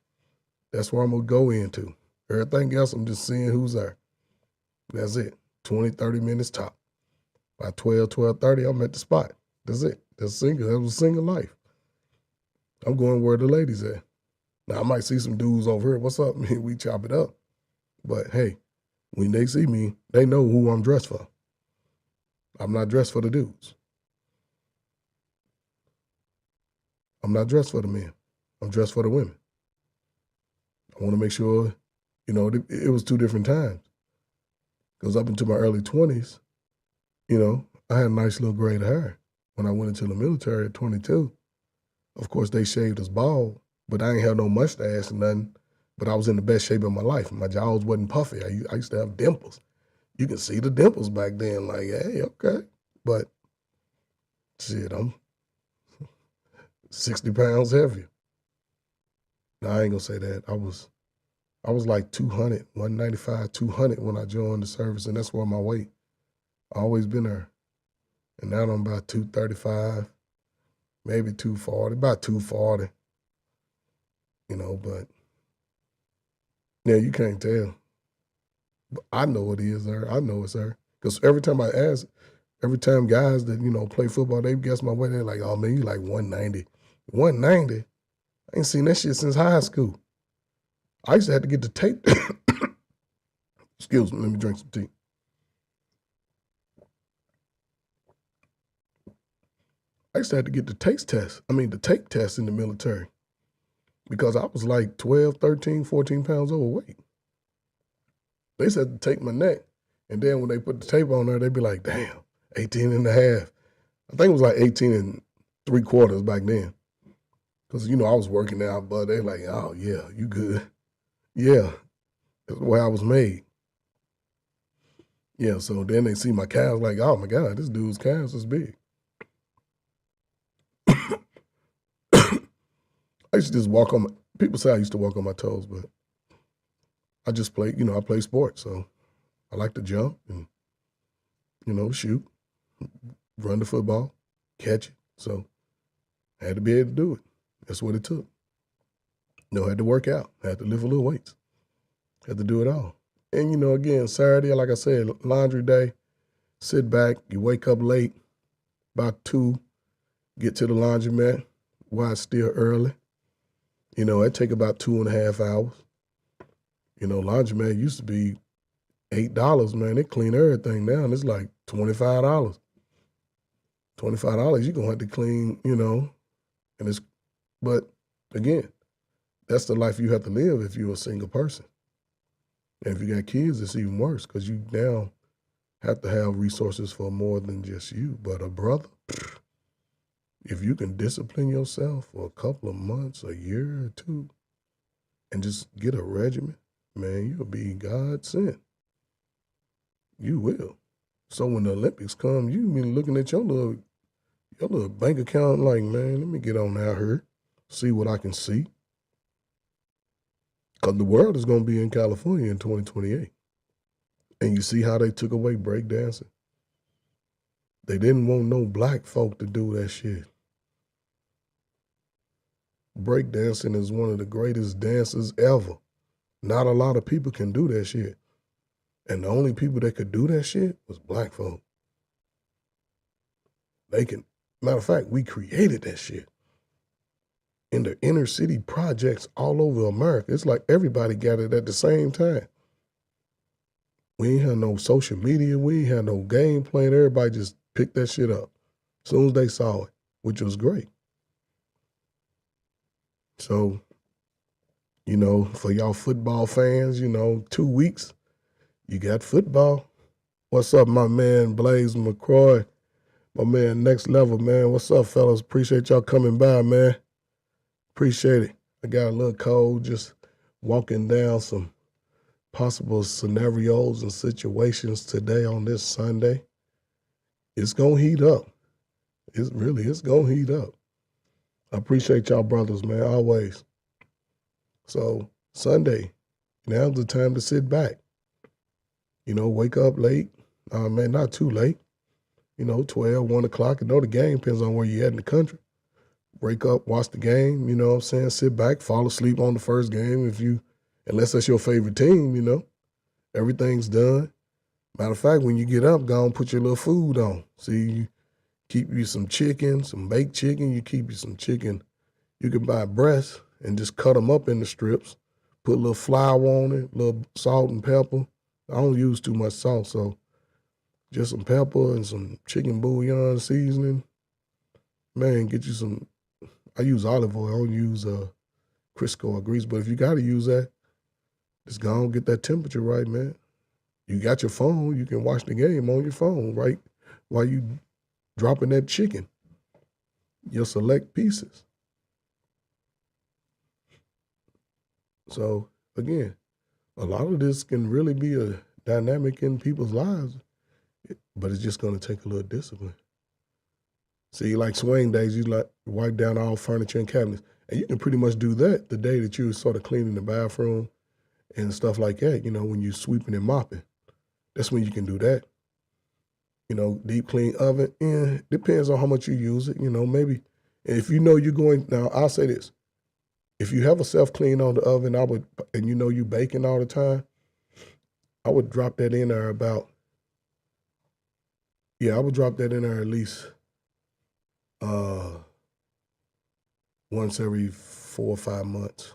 That's where I'm going to go into. Everything else, I'm just seeing who's there. That's it. 20, 30 minutes top. By 12:30, I'm at the spot. That's it. That's single. That was single life. I'm going where the ladies at. Now, I might see some dudes over here. What's up? We chop it up. But, hey, when they see me, they know who I'm dressed for. I'm not dressed for the dudes. I'm not dressed for the men. I'm dressed for the women. I want to make sure, it was two different times. Because up into my early 20s, I had a nice little gray hair. When I went into the military at 22, of course, they shaved us bald, but I ain't had no mustache or nothing. But I was in the best shape of my life. My jaws wasn't puffy. I used to have dimples. You can see the dimples back then, like, hey, okay. But shit, I'm 60 pounds heavier. No, I ain't gonna say that. I was like 200, 195, 200 when I joined the service, and that's where my weight. Always been there. And now I'm about 235, maybe 240, about 240, but yeah, you can't tell. But I know it is her. I know it's her. Because every time I ask, every time guys that, play football, they guess my weight, they're like, oh man, you like 190. 190? I ain't seen that shit since high school. I used to have to get the tape. Excuse me, let me drink some tea. I used to have to get the tape test in the military because I was like 12, 13, 14 pounds overweight. They used to have to take my neck, and then when they put the tape on there, they'd be like, damn, 18 and a half. I think it was like 18 and 3/4 back then. Because, I was working out, but they're like, oh, yeah, you good. Yeah, that's the way I was made. Yeah, so then they see my calves like, oh, my God, this dude's calves is big. I used to just people say I used to walk on my toes, but I just play, I play sports. So I like to jump and, shoot, run the football, catch it. So I had to be able to do it. That's what it took. I had to work out. I had to lift a little weights. Had to do it all. And, again, Saturday, like I said, laundry day, sit back, you wake up late, about 2, get to the laundromat while it's still early. It take about 2.5 hours. Laundromat used to be $8, man. They clean everything now, and it's like $25. $25, you're going to have to clean, but again, that's the life you have to live if you're a single person. And if you got kids, it's even worse because you now have to have resources for more than just you. But a brother, if you can discipline yourself for a couple of months, a year or 2, and just get a regimen, man, you'll be God sent. You will. So when the Olympics come, you be looking at your little bank account like, man, let me get on out here, see what I can see. Because the world is going to be in California in 2028. And you see how they took away breakdancing? They didn't want no black folk to do that shit. Breakdancing is one of the greatest dances ever. Not a lot of people can do that shit. And the only people that could do that shit was black folk. Matter of fact, we created that shit. In the inner city projects all over America, it's like everybody gathered at the same time. We ain't had no social media. We ain't had no game plan. Everybody just picked that shit up as soon as they saw it, which was great. So, for y'all football fans, 2 weeks, you got football. What's up, my man, Blaze McCroy? My man, Next Level, man. What's up, fellas? Appreciate y'all coming by, man. Appreciate it. I got a little cold just walking down some possible scenarios and situations today on this Sunday. It's going to heat up. It's going to heat up. I appreciate y'all brothers, man, always. So Sunday, now's the time to sit back. Wake up late. Man, not too late. 12, 1 o'clock. I know the game depends on where you're at in the country. Wake up, watch the game, you know what I'm saying? Sit back, fall asleep on the first game unless that's your favorite team, everything's done. Matter of fact, when you get up, go and put your little food on. See, you keep you some chicken, some baked chicken. You keep you some chicken. You can buy breasts and just cut them up into strips. Put a little flour on it, a little salt and pepper. I don't use too much salt, so just some pepper and some chicken bouillon seasoning. Man, get you some. I use olive oil. I don't use Crisco or grease, but if you got to use that, just go and get that temperature right, man. You got your phone. You can watch the game on your phone, right, while you dropping that chicken, your select pieces. So, again, a lot of this can really be a dynamic in people's lives, but it's just going to take a little discipline. See, like swing days, you like wipe down all furniture and cabinets. And you can pretty much do that the day that you sort of cleaning the bathroom and stuff like that, when you're sweeping and mopping. That's when you can do that. Deep clean oven, depends on how much you use it, maybe. And if you're going, now I'll say this. If you have a self-clean on the oven, and you baking all the time, I would drop that in there at least once every 4 or 5 months.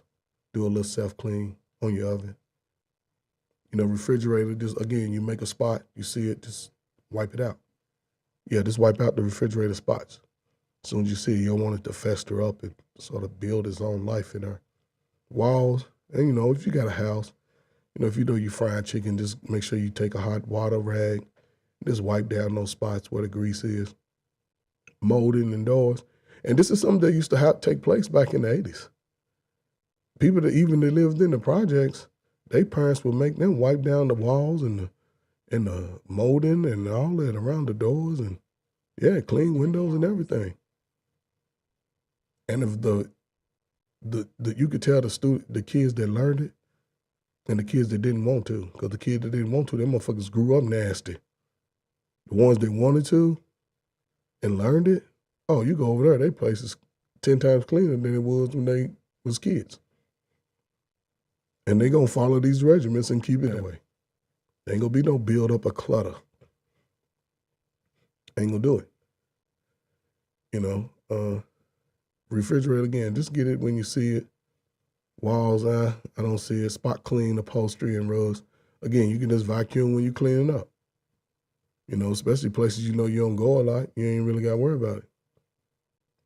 Do a little self-clean on your oven. Refrigerator, just again, you make a spot, you see it, just wipe it out. Yeah, just wipe out the refrigerator spots. As soon as you see it, you don't want it to fester up and sort of build its own life in there. Walls, and if you got a house, if you frying chicken, just make sure you take a hot water rag, just wipe down those spots where the grease is. Molding indoors. And this is something that used to take place back in the 80s. People that lived in the projects, their parents would make them wipe down the walls and the molding and all that around the doors and, clean windows and everything. And if you could tell the kids that learned it and the kids that didn't want to, because the kids that didn't want to, them motherfuckers grew up nasty. The ones that wanted to and learned it, oh, you go over there, their place is 10 times cleaner than it was when they was kids. And they gonna follow these regiments and keep it that way. Ain't gonna be no build up of clutter. Ain't gonna do it. Refrigerator again, just get it when you see it. Walls, I don't see it. Spot clean, upholstery and rugs. Again, you can just vacuum when you cleaning up. Especially places you don't go a lot, you ain't really got to worry about it.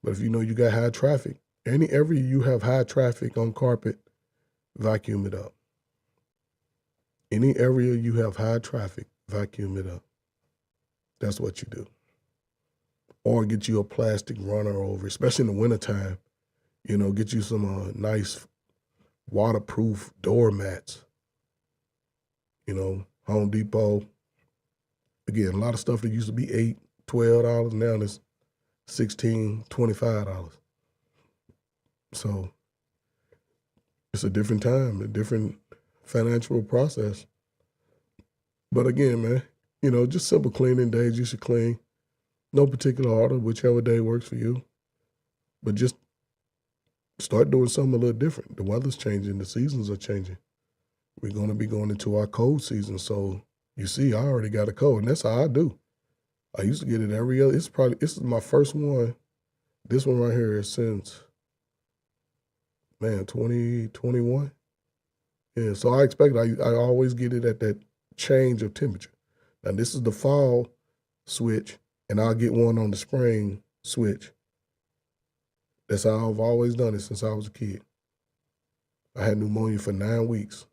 But if you got high traffic, every you have high traffic on carpet, vacuum it up. Any area you have high traffic, vacuum it up. That's what you do. Or get you a plastic runner over, especially in the wintertime. Get you some nice waterproof doormats. Home Depot. Again, a lot of stuff that used to be $8, $12, now it's $16, $25. So it's a different time, a different financial process. But again, man, just simple cleaning days you should clean. No particular order, whichever day works for you. But just start doing something a little different. The weather's changing, the seasons are changing. We're going to be going into our cold season, so you see, I already got a cold, and that's how I do. I used to get it every other. This is my first one. This one right here is since, 2021. Yeah, so I expect I always get it at that change of temperature. Now this is the fall switch, and I'll get one on the spring switch. That's how I've always done it since I was a kid. I had pneumonia for 9 weeks.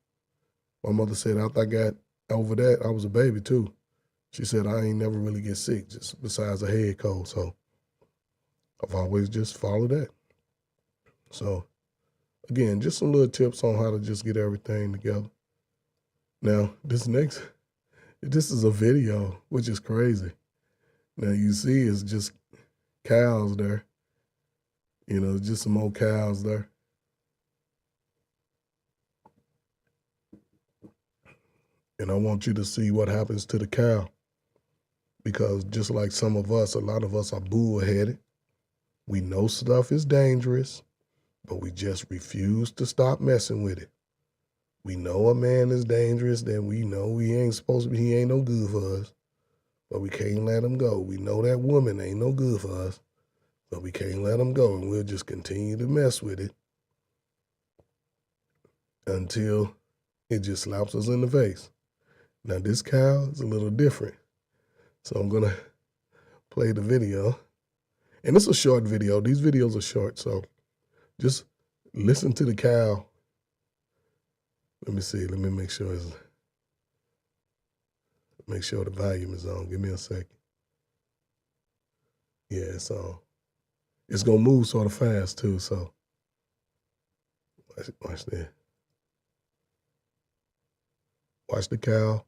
My mother said after I got over that, I was a baby too. She said I ain't never really get sick, just besides a head cold. So I've always just followed that. So again, just some little tips on how to just get everything together. Now, this is a video, which is crazy. Now you see it's just cows there. Just some old cows there. And I want you to see what happens to the cow. Because just like some of us, a lot of us are bullheaded. We know stuff is dangerous, but we just refuse to stop messing with it. We know a man is dangerous, then we know he ain't no good for us, but we can't let him go. We know that woman ain't no good for us, but we can't let him go, and we'll just continue to mess with it until it just slaps us in the face. Now this cow is a little different, so I'm gonna play the video, and it's a short video. These videos are short, so just listen to the cow. Let me see. Let me make sure the volume is on. Give me a second. Yeah, it's on. It's gonna move sort of fast too, so watch that. Watch the cow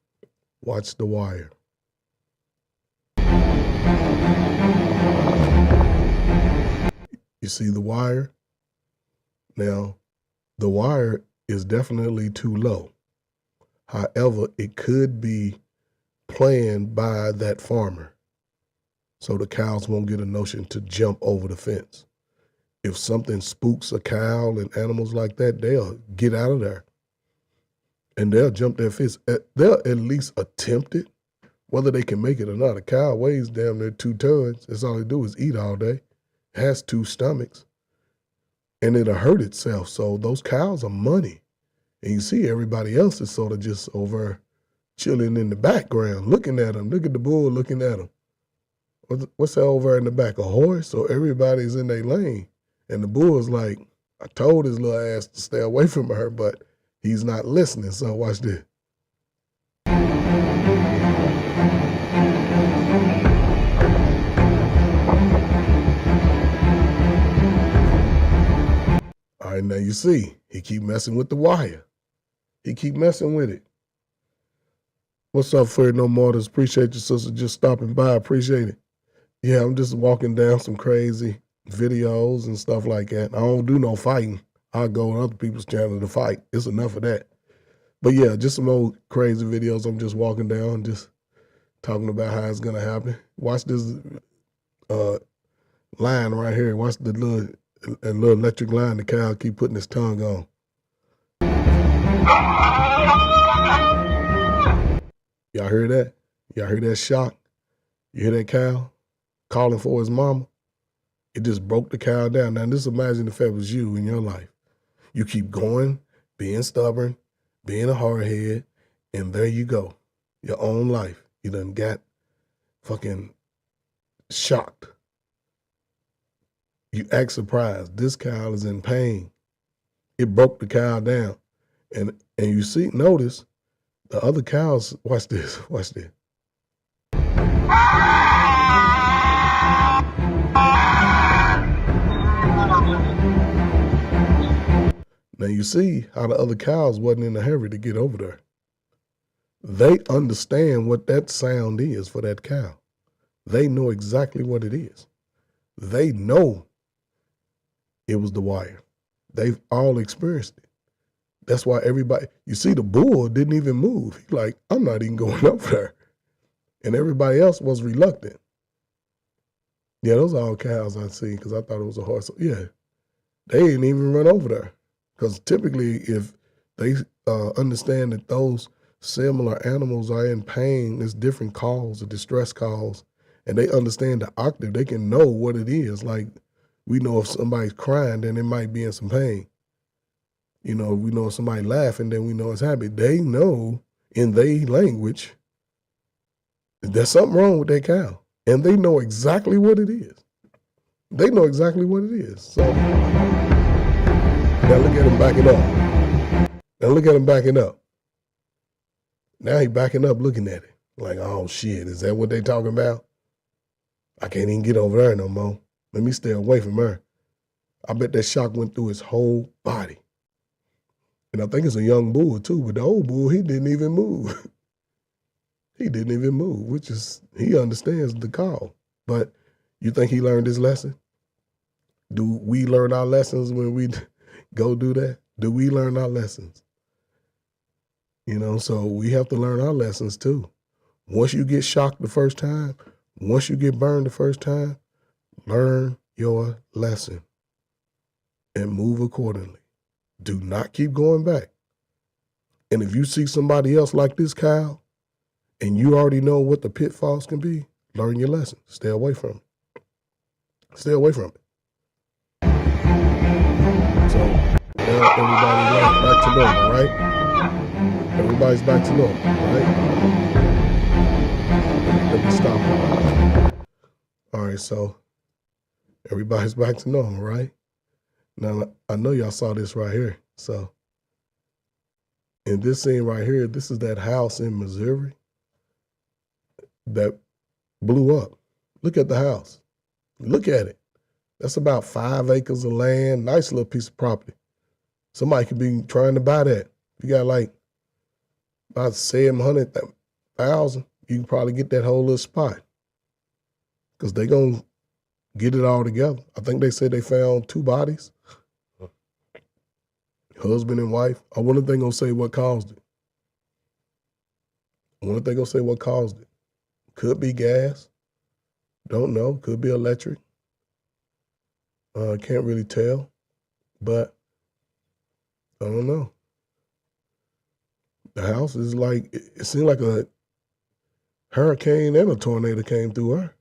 Watch The Wire. You see The Wire? Now, The Wire is definitely too low. However, it could be planned by that farmer so the cows won't get a notion to jump over the fence. If something spooks a cow and animals like that, they'll get out of there and they'll jump that fence. They'll at least attempt it. Whether they can make it or not, a cow weighs damn near 2 tons. That's all they do is eat all day. It has 2 stomachs. And it'll hurt itself. So those cows are money. And you see everybody else is sort of just over chilling in the background, looking at them. Look at the bull looking at them. What's that over in the back? A horse? So everybody's in their lane. And the bull's like, I told his little ass to stay away from her, but he's not listening. So watch this. All right, now you see, he keep messing with the wire. He keep messing with it. What's up, Fred No Mortars? Appreciate you, sister, just stopping by. Appreciate it. Yeah, I'm just walking down some crazy videos and stuff like that. I don't do no fighting. I go on other people's channel to fight. It's enough of that. But yeah, just some old crazy videos. I'm just walking down, just talking about how it's gonna happen. Watch this line right here. Watch the little electric line the cow keep putting his tongue on. Y'all hear that? Y'all hear that shock? You hear that cow calling for his mama? It just broke the cow down. Now just imagine if that was you in your life. You keep going, being stubborn, being a hardhead, and there you go. Your own life. You done got fucking shocked. You act surprised. This cow is in pain. It broke the cow down. And you see, notice, the other cows, watch this. Now you see how the other cows wasn't in a hurry to get over there. They understand what that sound is for that cow. They know exactly what it is. They know it was the wire. They've all experienced it. That's why everybody, you see the bull didn't even move. He's like, I'm not even going over there. And everybody else was reluctant. Yeah, those are all cows I see because I thought it was a horse. Yeah, they didn't even run over there. Because typically if they understand that those similar animals are in pain, there's different calls, the distress calls, and they understand the octave, they can know what it is. Like we know if somebody's crying, then it might be in some pain. You know, we know if somebody laughing, then we know it's happy. They know in their language there's something wrong with that cow. And they know exactly what it is. They know exactly what it is. So now look at him backing up. Now he backing up looking at it. Like, oh shit, is that what they talking about? I can't even get over there no more. Let me stay away from her. I bet that shock went through his whole body. And I think it's a young bull too, but the old bull, he didn't even move. He didn't even move, which is, he understands the call. But you think he learned his lesson? Do we learn our lessons when we go do that? Do we learn our lessons? You know, so we have to learn our lessons too. Once you get shocked the first time, once you get burned the first time, learn your lesson and move accordingly. Do not keep going back. And if you see somebody else like this cow, and you already know what the pitfalls can be, learn your lesson. Stay away from it. Stay away from it. So now everybody's back to normal, right? Everybody's back to normal, right? Let me stop. All right, so everybody's back to normal, right? Now, I know y'all saw this right here. So in this scene right here, this is that house in Missouri that blew up. Look at the house. Look at it. That's about 5 acres of land, nice little piece of property. Somebody could be trying to buy that. You got like about 700, 1,000, you can probably get that whole little spot because they going to get it all together. I think they said they found 2 bodies, husband and wife. I wonder if they're going to say what caused it. I wonder if they're going to say what caused it. Could be gas. Don't know. Could be electric. Can't really tell. But I don't know. The house is like, it seemed like a hurricane and a tornado came through her.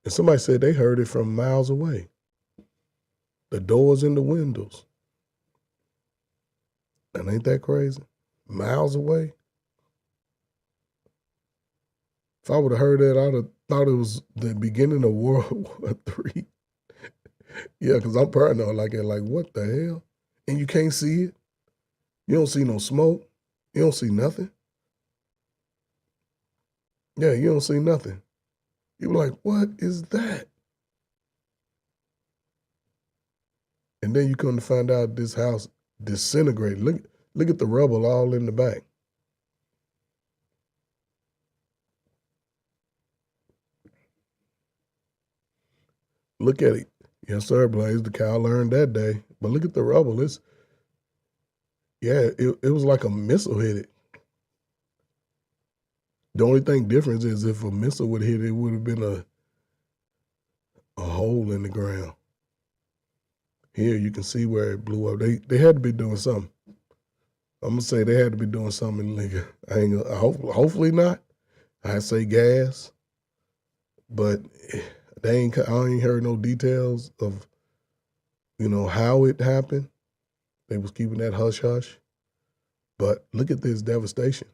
And somebody said they heard it from miles away. The doors and the windows. And ain't that crazy? Miles away. If I would have heard that, I would have thought it was the beginning of World War III. Yeah, because I'm paranoid like that. Like, what the hell? And you can't see it. You don't see no smoke. You don't see nothing. Yeah, you don't see nothing. You're like, what is that? And then you come to find out this house disintegrated. Look at the rubble all in the back. Look at it. Yes, sir, Blaze. The cow learned that day. But look at the rubble. It was like a missile hit it. The only thing difference is if a missile would hit it, it would have been a hole in the ground. Here you can see where it blew up. They had to be doing something. I'm gonna say they had to be doing something illegal. Hopefully not. I say gas, but I ain't heard no details of how it happened. They was keeping that hush hush. But look at this devastation.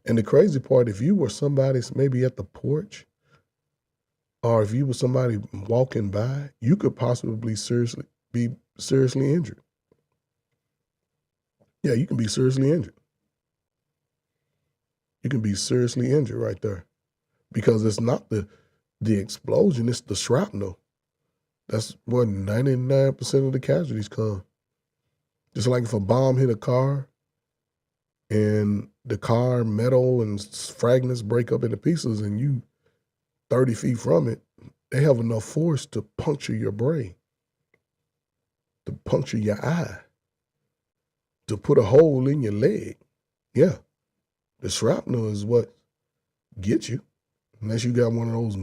And the crazy part, if you were somebody maybe at the porch, or if you were somebody walking by, you could possibly be seriously injured. Yeah, you can be seriously injured. You can be seriously injured right there. Because it's not the explosion, it's the shrapnel. That's where 99% of the casualties come. Just like if a bomb hit a car and the car metal and fragments break up into pieces and you 30 feet from it, they have enough force to puncture your brain, to puncture your eye, to put a hole in your leg. Yeah, the shrapnel is what gets you, unless you got one of those,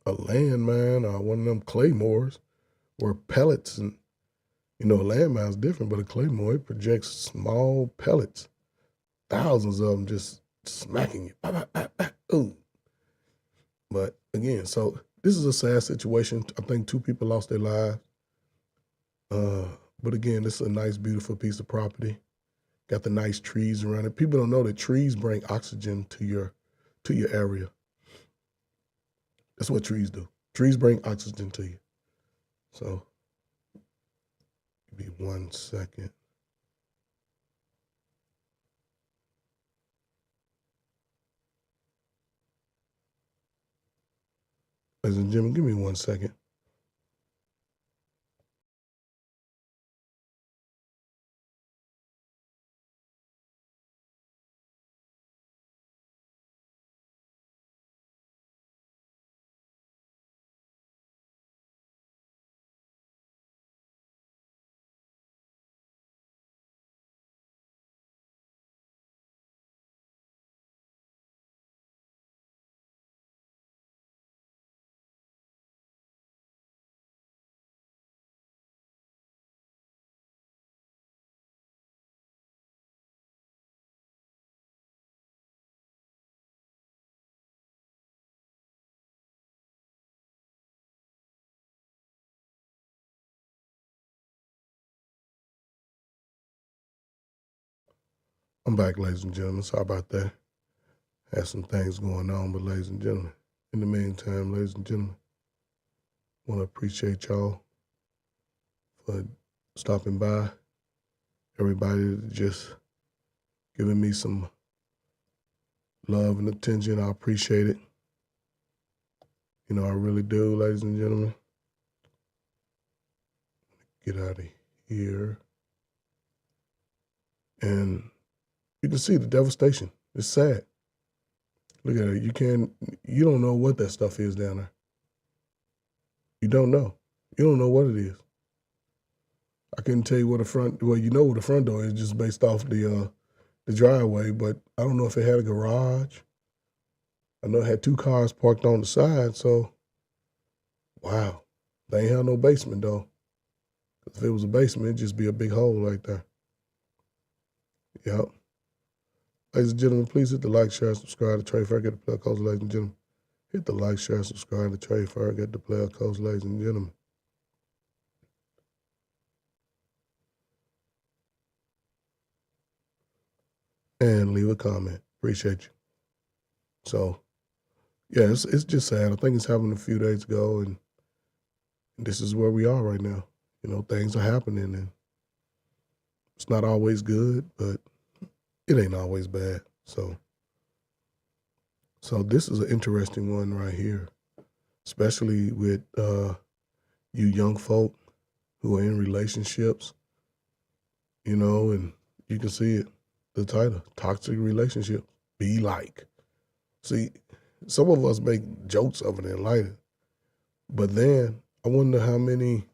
a landmine or one of them claymores where pellets and, a landmine's different, but a claymore, it projects small pellets, thousands of them just smacking you. Bah, bah, bah, bah. Ooh. But again, so this is a sad situation. I think 2 people lost their lives. But again, this is a nice, beautiful piece of property. Got the nice trees around it. People don't know that trees bring oxygen to your area. That's what trees do. Trees bring oxygen to you. So, give me 1 second. Ladies and gentlemen, give me 1 second. I'm back, ladies and gentlemen. Sorry about that. Had some things going on, but ladies and gentlemen, in the meantime, ladies and gentlemen, want to appreciate y'all for stopping by. Everybody just giving me some love and attention. I appreciate it. I really do, ladies and gentlemen. Get out of here. And you can see the devastation. It's sad. Look at it. You don't know what that stuff is down there. You don't know. You don't know what it is. I couldn't tell you where you know where the front door is just based off the driveway, but I don't know if it had a garage. I know it had 2 cars parked on the side, so wow. They ain't have no basement though. If it was a basement, it'd just be a big hole right there. Yep. Ladies and gentlemen, please hit the like, share, subscribe to Trey Ferg at the Player Coach, ladies and gentlemen. Hit the like, share, subscribe to Trey Ferg at the Player Coach, ladies and gentlemen. And leave a comment. Appreciate you. So, yeah, it's just sad. I think it's happened a few days ago, and this is where we are right now. You know, things are happening, and it's not always good, but it ain't always bad. So this is an interesting one right here, especially with you young folk who are in relationships, you know, and you can see it, the title, Toxic Relationships, Be Like. See, some of us make jokes of it and light it, but then I wonder how many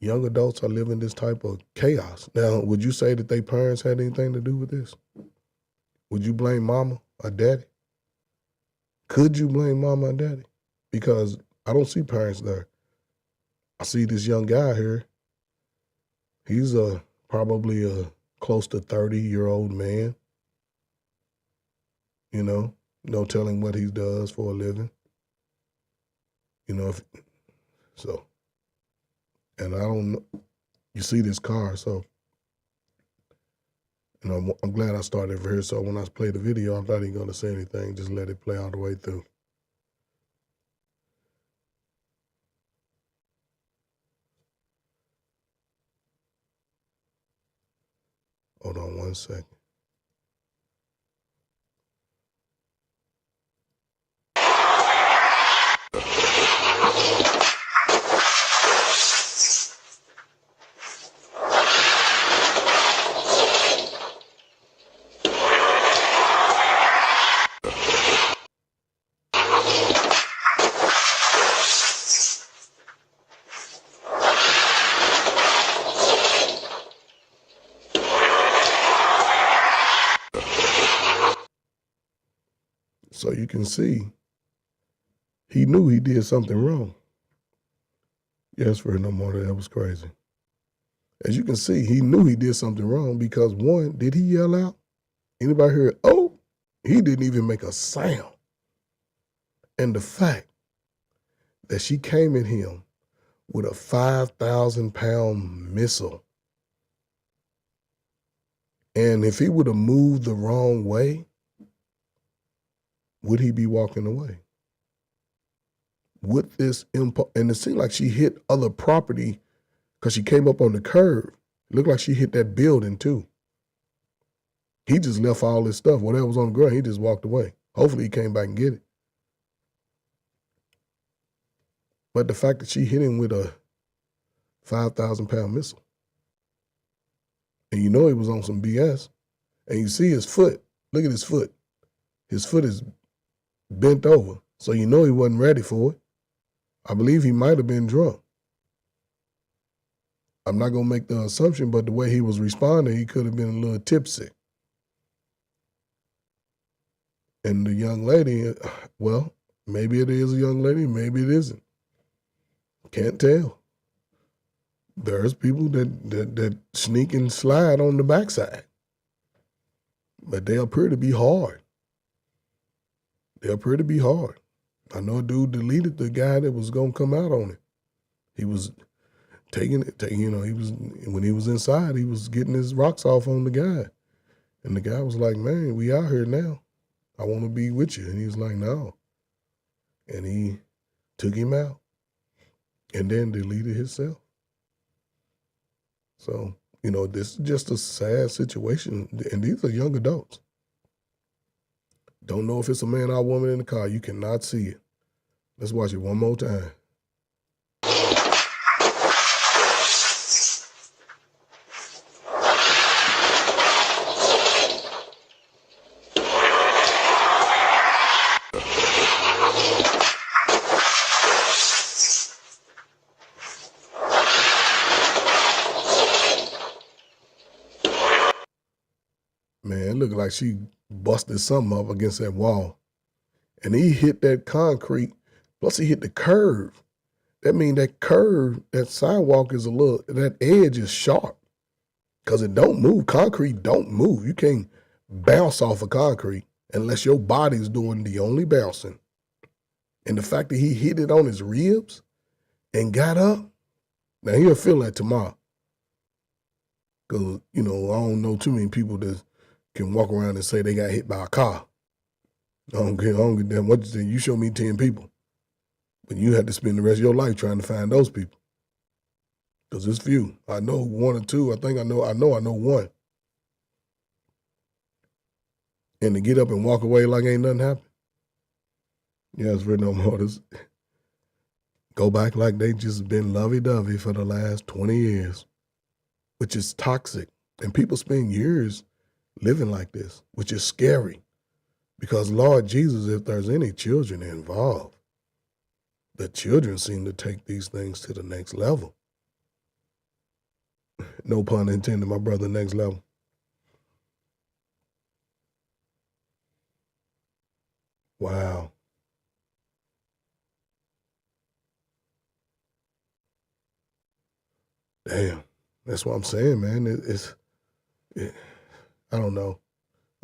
young adults are living this type of chaos. Now, would you say that their parents had anything to do with this? Would you blame mama or daddy? Could you blame mama or daddy? Because I don't see parents there. I see this young guy here. He's probably a close to 30-year-old man. You know, no telling what he does for a living. You know, and I don't know. You see this car, so you know, I'm glad I started over here. So when I play the video, I'm not even going to say anything. Just let it play all the way through. Hold on 1 second. So you can see he knew he did something wrong. Yes, for no more. That was crazy. As you can see, he knew he did something wrong because one, did he yell out? Anybody hear, oh? He didn't even make a sound. And the fact that she came at him with a 5,000-pound missile, and if he would have moved the wrong way, would he be walking away? With this impulse, and it seemed like she hit other property because she came up on the curb. It looked like she hit that building too. He just left all his stuff. Whatever was on the ground, he just walked away. Hopefully he came back and get it. But the fact that she hit him with a 5,000-pound missile, and you know he was on some BS, and you see his foot. Look at his foot. His foot is bent over, so you know he wasn't ready for it. I believe he might have been drunk. I'm not going to make the assumption, but the way he was responding, he could have been a little tipsy. And the young lady, well, maybe it is a young lady, maybe it isn't. Can't tell. There's people that sneak and slide on the backside, but they appear to be hard. They appear to be hard. I know a dude deleted the guy that was going to come out on it. He was taking, you know, when he was inside, he was getting his rocks off on the guy. And the guy was like, man, we out here now. I want to be with you. And he was like, no. And he took him out and then deleted himself. So, you know, this is just a sad situation. And these are young adults. Don't know if it's a man or a woman in the car. You cannot see it. Let's watch it one more time. Man, it looked like she busted something up against that wall. And he hit that concrete, plus he hit the curve. That means that curve, that sidewalk is that edge is sharp. Because it don't move. Concrete don't move. You can't bounce off of concrete unless your body's doing the only bouncing. And the fact that he hit it on his ribs and got up, now he'll feel that tomorrow. Because, I don't know too many people that can walk around and say they got hit by a car. I don't give a damn what you say. You show me 10 people. But you have to spend the rest of your life trying to find those people. Because it's few. I know one or two. I think I know one. And to get up and walk away like ain't nothing happened. Yeah, it's written on orders. Go back like they just been lovey-dovey for the last 20 years, which is toxic. And people spend years living like this, which is scary. Because, Lord Jesus, if there's any children involved, the children seem to take these things to the next level. No pun intended, my brother, next level. Wow. Damn. That's what I'm saying, man. I don't know.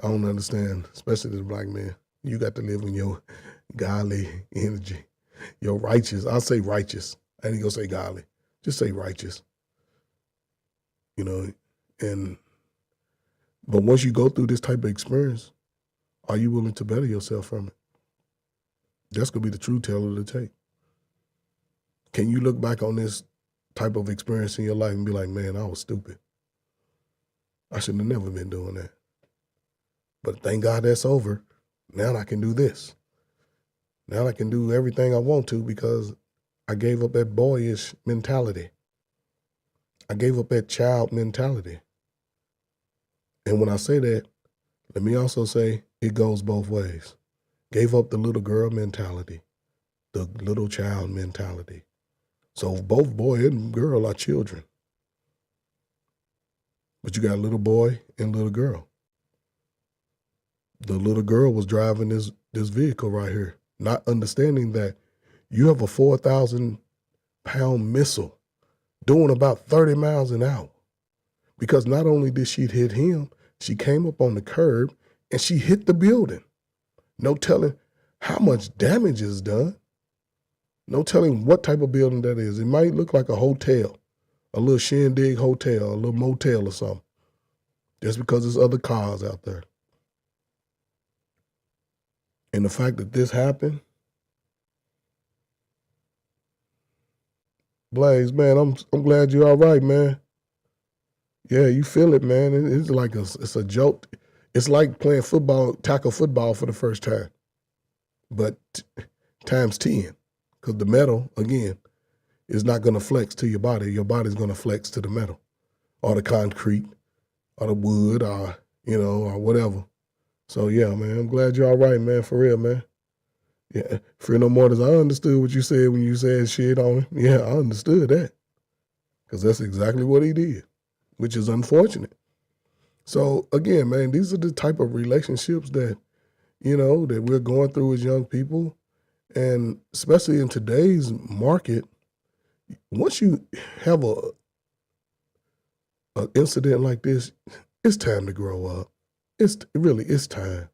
I don't understand, especially the black man. You got to live in your godly energy, your righteous. I'll say righteous. I ain't gonna say godly. Just say righteous. But once you go through this type of experience, are you willing to better yourself from it? That's gonna be the true tale of the tape. Can you look back on this type of experience in your life and be like, man, I was stupid. I should have never been doing that. But thank God that's over. Now I can do this. Now I can do everything I want to because I gave up that boyish mentality. I gave up that child mentality. And when I say that, let me also say it goes both ways. Gave up the little girl mentality, the little child mentality. So both boy and girl are children. But you got a little boy and little girl. The little girl was driving this vehicle right here, not understanding that you have a 4,000-pound missile doing about 30 miles an hour. Because not only did she hit him, she came up on the curb and she hit the building. No telling how much damage is done. No telling what type of building that is. It might look like a hotel, a little shindig hotel, a little motel or something. Just because there's other cars out there. And the fact that this happened, Blaze, man, I'm glad you're all right, man. Yeah, you feel it, man. It's like it's a joke. It's like playing football, tackle football for the first time, but times 10, because the metal again is not going to flex to your body. Your body's going to flex to the metal, or the concrete, or the wood, or or whatever. So yeah, man, I'm glad you're all right, man. For real, man. Yeah, Fear No Mortals, I understood what you said when you said shit on him. Yeah, I understood that. Because that's exactly what he did, which is unfortunate. So again, man, these are the type of relationships that, that we're going through as young people. And especially in today's market, once you have an incident like this, it's time to grow up. It's time.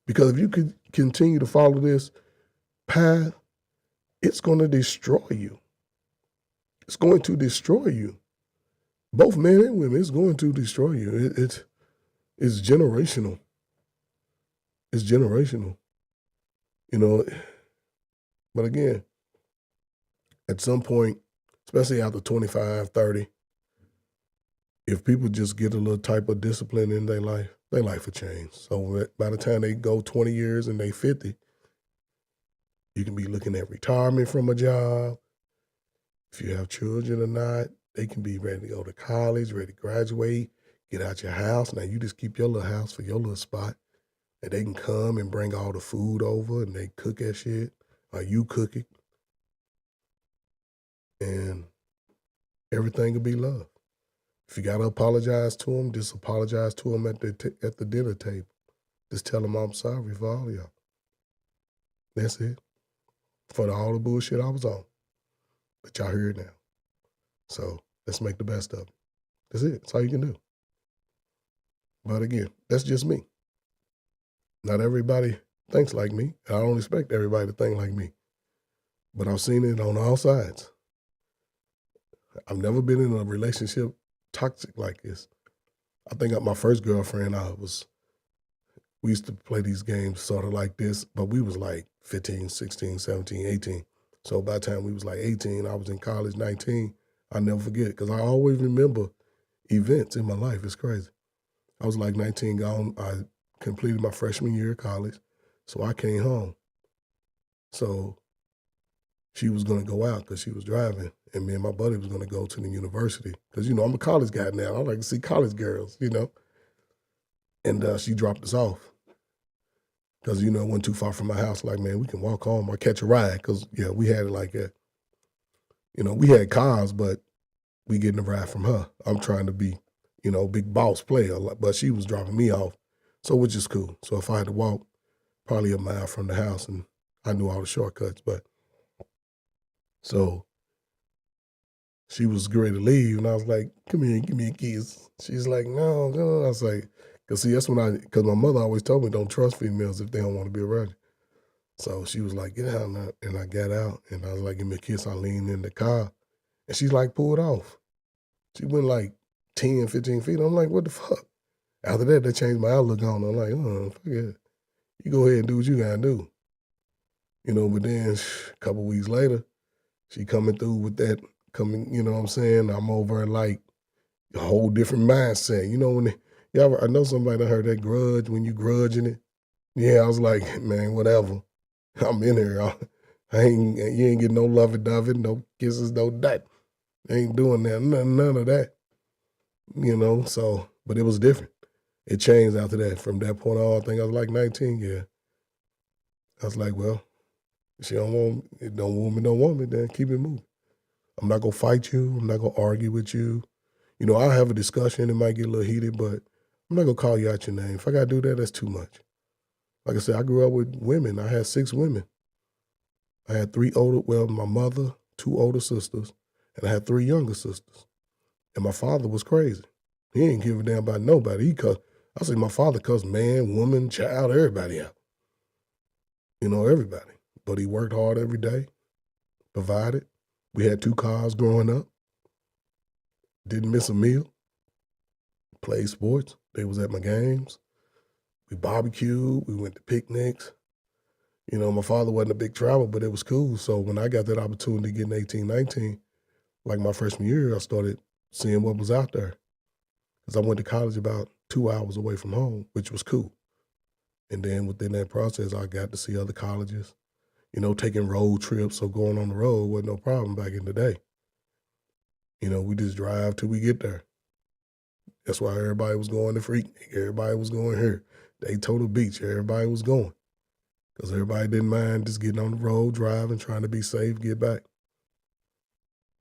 Because if you could continue to follow this path, it's going to destroy you. It's going to destroy you. Both men and women, it's going to destroy you. It's generational. It's generational. But again, at some point, especially after 25, 30, if people just get a little type of discipline in their life will change. So by the time they go 20 years and they 50, you can be looking at retirement from a job. If you have children or not, they can be ready to go to college, ready to graduate, get out your house. Now you just keep your little house for your little spot, and they can come and bring all the food over and they cook that shit, or you cook it, and everything will be love. If you gotta apologize to them, just apologize to them at the dinner table. Just tell them I'm sorry for all of y'all. That's it. For all the bullshit I was on. But y'all hear it now. So let's make the best of it. That's it. That's all you can do. But again, that's just me. Not everybody thinks like me. I don't expect everybody to think like me. But I've seen it on all sides. I've never been in a relationship toxic like this. I think my first girlfriend, we used to play these games sort of like this, but we was like 15, 16, 17, 18. So by the time we was like 18, I was in college, 19. I'll never forget it because I always remember events in my life. It's crazy. I was like 19 gone. I completed my freshman year of college, so I came home. So she was going to go out because she was driving, and me and my buddy was going to go to the university because, you know, I'm a college guy now. I like to see college girls, you know. And she dropped us off because, you know, it wasn't too far from my house. Like, man, we can walk home or catch a ride because, yeah, we had it like that. You know, we had cars, but we getting a ride from her. I'm trying to be, you know, big boss player, but she was dropping me off, so which is cool. So if I had to walk probably a mile from the house, and I knew all the shortcuts, but so she was ready to leave, and I was like, come here, give me a kiss. She's like, no, no. I was like, because see, that's because my mother always told me don't trust females if they don't want to be around you. So she was like, get out, and I got out, and I was like, give me a kiss. I leaned in the car, and she's like, pulled off. She went like 10, 15 feet. I'm like, what the fuck? After that, they changed my outlook on her. I'm like, oh, fuck it. You go ahead and do what you gotta do. You know, but then a couple weeks later, she coming through with that, you know what I'm saying? I'm over like a whole different mindset. You know, I know somebody that heard that grudge when you grudging it. Yeah, I was like, man, whatever. I'm in here. You ain't getting no lovey-dovey, no kisses, no that. Ain't doing that, none of that. You know, so, but it was different. It changed after that. From that point on, I think I was like 19, yeah. I was like, well, she don't want me, then keep it moving. I'm not gonna fight you. I'm not gonna argue with you. You know, I'll have a discussion. It might get a little heated, but I'm not gonna call you out your name. If I gotta do that, that's too much. Like I said, I grew up with women. I had 6 women. I had my mother, 2 older sisters, and I had 3 younger sisters. And my father was crazy. He ain't give a damn about nobody. I say my father cussed man, woman, child, everybody out. You know, everybody. But he worked hard every day, provided. We had 2 cars growing up. Didn't miss a meal. Played sports. They was at my games. We barbecued. We went to picnics. You know, my father wasn't a big traveler, but it was cool. So when I got that opportunity to get in 18, 19, like my freshman year, I started seeing what was out there. Because I went to college about 2 hours away from home, which was cool. And then within that process, I got to see other colleges, you know, taking road trips. So going on the road wasn't no problem back in the day. You know, we just drive till we get there. That's why everybody was going to Freaknik. Everybody was going here. Daytona Beach, everybody was going. Because everybody didn't mind just getting on the road, driving, trying to be safe, get back.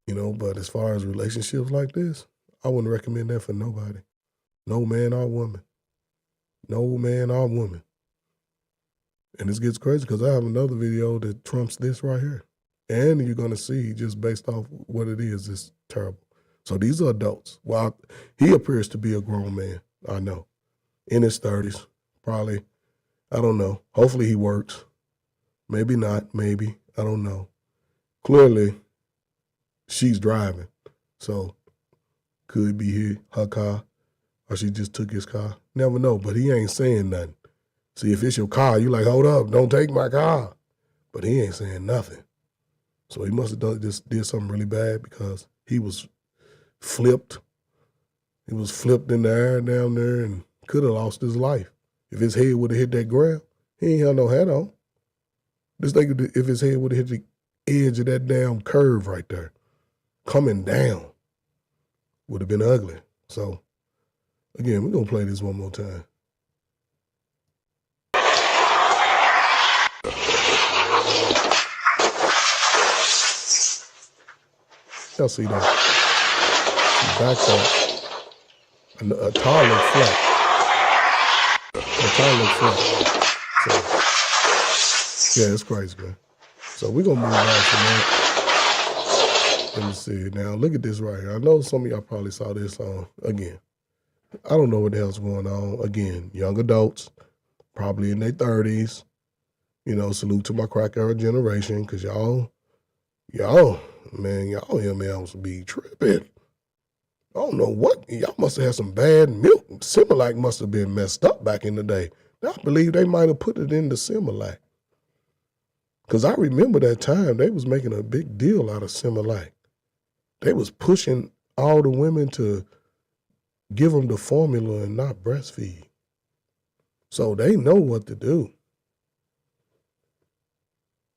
You know, but as far as relationships like this, I wouldn't recommend that for nobody. No man or woman. No man or woman. And this gets crazy because I have another video that trumps this right here. And you're going to see just based off what it is, it's terrible. So these are adults. Well, he appears to be a grown man, I know. In his 30s, probably. I don't know. Hopefully he works. Maybe not, maybe. I don't know. Clearly, she's driving. So could be her car, or she just took his car. Never know, but he ain't saying nothing. See, if it's your car, you like, hold up, don't take my car. But he ain't saying nothing. So he must have did something really bad because he was flipped. He was flipped in the air down there and could have lost his life. If his head would have hit that ground, he ain't had no hat on. Just think if his head would have hit the edge of that damn curve right there, coming down, would have been ugly. So, again, we're going to play this one more time. Y'all see that? She backed up. A tire look flat. A tire look flat. So, yeah, it's crazy, man. So we're going to move on from that. Let me see. Now, look at this right here. I know some of y'all probably saw this again. I don't know what the hell's going on. Again, young adults, probably in their 30s. You know, salute to my crack era generation, because y'all MLs be tripping. I don't know what. Y'all must have had some bad milk. Similac must have been messed up back in the day. I believe they might have put it in the Similac. Because I remember that time they was making a big deal out of Similac. They was pushing all the women to give them the formula and not breastfeed. So they know what to do.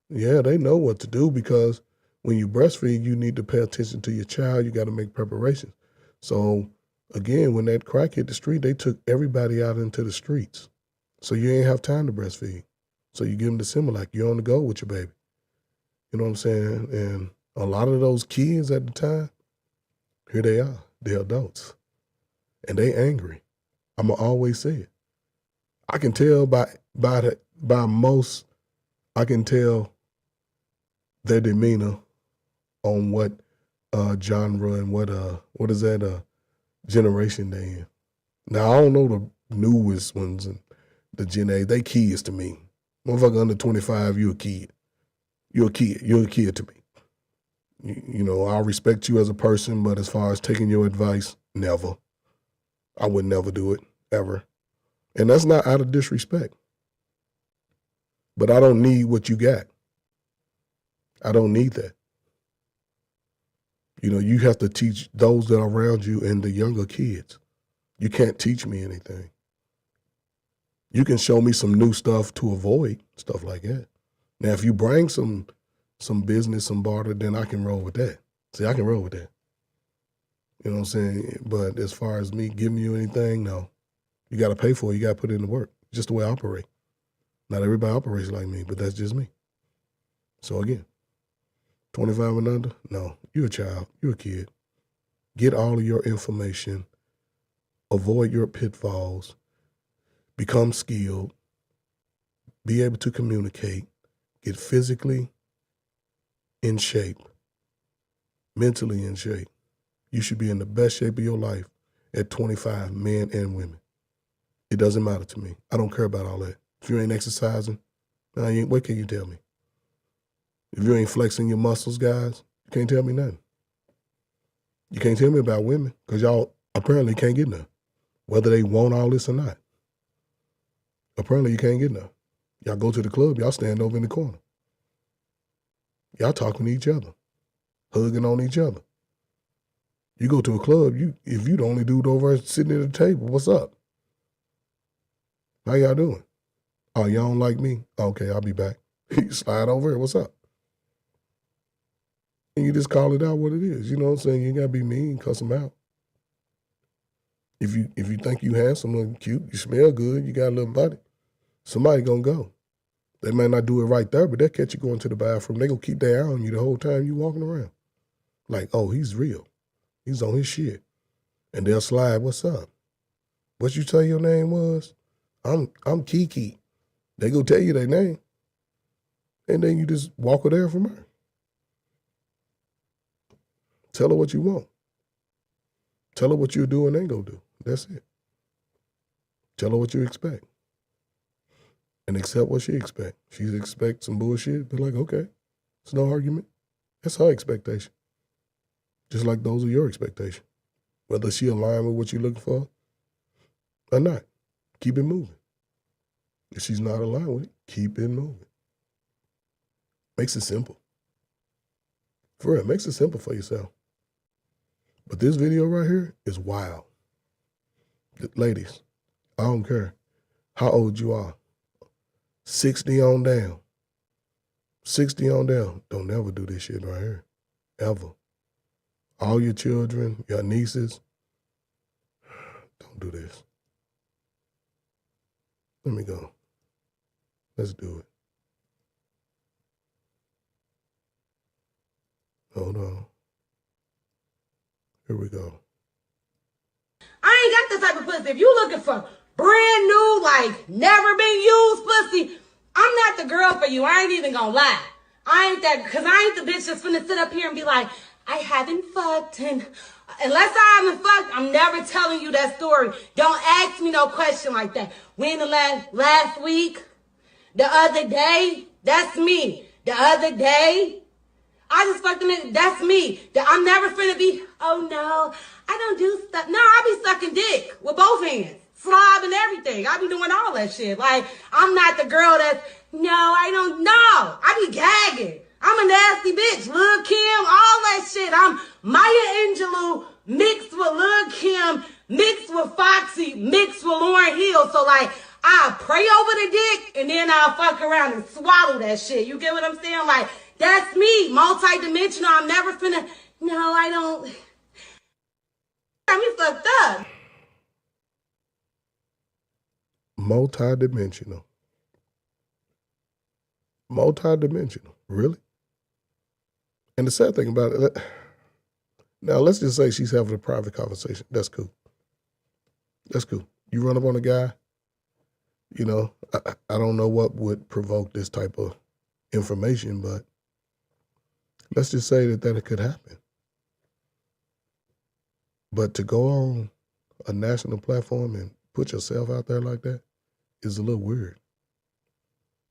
Yeah, they know what to do, because when you breastfeed, you need to pay attention to your child. You got to make preparations. So again, when that crack hit the street, they took everybody out into the streets. So you ain't have time to breastfeed. So you give them the Similac. You're on the go with your baby. You know what I'm saying? And a lot of those kids at the time, here they are. They're adults. And they angry. I'm going to always say it. I can tell by most, I can tell their demeanor on what genre and what is that generation they in. Now, I don't know the newest ones and the Gen A. They kids to me. Motherfucker under 25, you a kid. You're a kid. You're a kid to me. You know, I'll respect you as a person, but as far as taking your advice, never. I would never do it, ever. And that's not out of disrespect. But I don't need what you got. I don't need that. You know, you have to teach those that are around you and the younger kids. You can't teach me anything. You can show me some new stuff to avoid, stuff like that. Now, if you bring some business, some barter, then I can roll with that. See, I can roll with that. You know what I'm saying? But as far as me giving you anything, no. You got to pay for it. You got to put it in the work. Just the way I operate. Not everybody operates like me, but that's just me. So again, 25 and under, no. You're a child. You're a kid. Get all of your information. Avoid your pitfalls. Become skilled. Be able to communicate. Get physically in shape. Mentally in shape. You should be in the best shape of your life at 25, men and women. It doesn't matter to me. I don't care about all that. If you ain't exercising, what can you tell me? If you ain't flexing your muscles, guys, you can't tell me nothing. You can't tell me about women, because y'all apparently can't get none, whether they want all this or not. Apparently you can't get none. Y'all go to the club, y'all stand over in the corner. Y'all talking to each other, hugging on each other. You go to a club, if you the only dude over sitting at the table, what's up? How y'all doing? Oh, y'all don't like me? Okay, I'll be back. You slide over here, what's up? And you just call it out what it is. You know what I'm saying? You ain't gotta be mean, cuss them out. If you think you handsome and cute, you smell good, you got a little body, somebody gonna go. They might not do it right there, but they'll catch you going to the bathroom. They gonna keep their eye on you the whole time you walking around. Like, oh, he's real. He's on his shit. And they'll slide, what's up? What you say your name was? I'm Kiki. They go tell you their name. And then you just walk her there from her. Tell her what you want. Tell her what you'll do and then go do. That's it. Tell her what you expect. And accept what she expects. She expects some bullshit, be like, okay, it's no argument. That's her expectation. Just like those are your expectations. Whether she align with what you're looking for or not, keep it moving. If she's not aligned with it, keep it moving. Makes it simple. For real, makes it simple for yourself. But this video right here is wild. Ladies, I don't care how old you are. 60 on down. 60 on down. Don't never do this shit right here. Ever. All your children, your nieces, don't do this. Let me go. Let's do it. Hold on. Here we go. I ain't got the type of pussy. If you looking for brand new, like never been used pussy, I'm not the girl for you. I ain't even gonna lie. I ain't that, cause I ain't the bitch that's finna sit up here and be like, I haven't fucked, and unless I haven't fucked, I'm never telling you that story. Don't ask me no question like that. When the last week, the other day, that's me. The other day, I just fucked a nigga, that's me. I'm never finna be, oh no, I don't do stuff. No, I be sucking dick with both hands. Slob and everything. I be doing all that shit. Like, I'm not the girl that's, no, I don't know. I be gagging. I'm a nasty bitch. Lil' Kim, all that shit. I'm Maya Angelou mixed with Lil' Kim, mixed with Foxy, mixed with Lauryn Hill. So, like, I'll pray over the dick, and then I'll fuck around and swallow that shit. You get what I'm saying? Like, that's me. Multi-dimensional. I'm never finna, no, I don't. Got me fucked up. Multi-dimensional. Multi-dimensional. Really? And the sad thing about it, now let's just say she's having a private conversation. That's cool. That's cool. You run up on a guy, you know, I don't know what would provoke this type of information, but let's just say that it could happen. But to go on a national platform and put yourself out there like that is a little weird.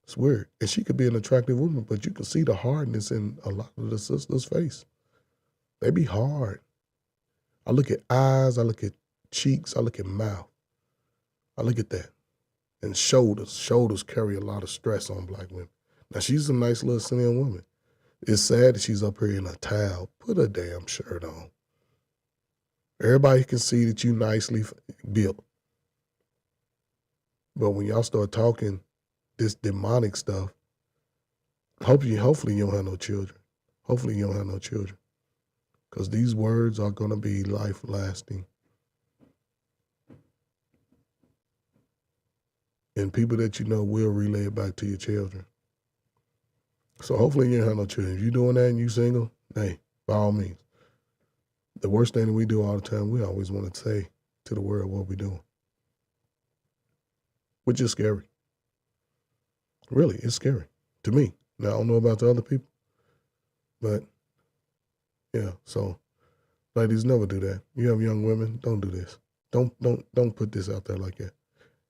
It's weird. And she could be an attractive woman, but you can see the hardness in a lot of the sisters' face. They be hard. I look at eyes, I look at cheeks, I look at mouth. I look at that. And shoulders. Shoulders carry a lot of stress on black women. Now, she's a nice little slim woman. It's sad that she's up here in a towel. Put a damn shirt on. Everybody can see that you nicely built. But when y'all start talking this demonic stuff, hopefully you don't have no children. Hopefully you don't have no children. Because these words are going to be life-lasting. And people that you know will relay it back to your children. So hopefully you don't have no children. If you're doing that and you single, hey, by all means. The worst thing that we do all the time, we always want to say to the world what we're doing. Which is scary. Really, it's scary to me. Now, I don't know about the other people, but yeah, so ladies, never do that. You have young women, don't do this. Don't put this out there like that.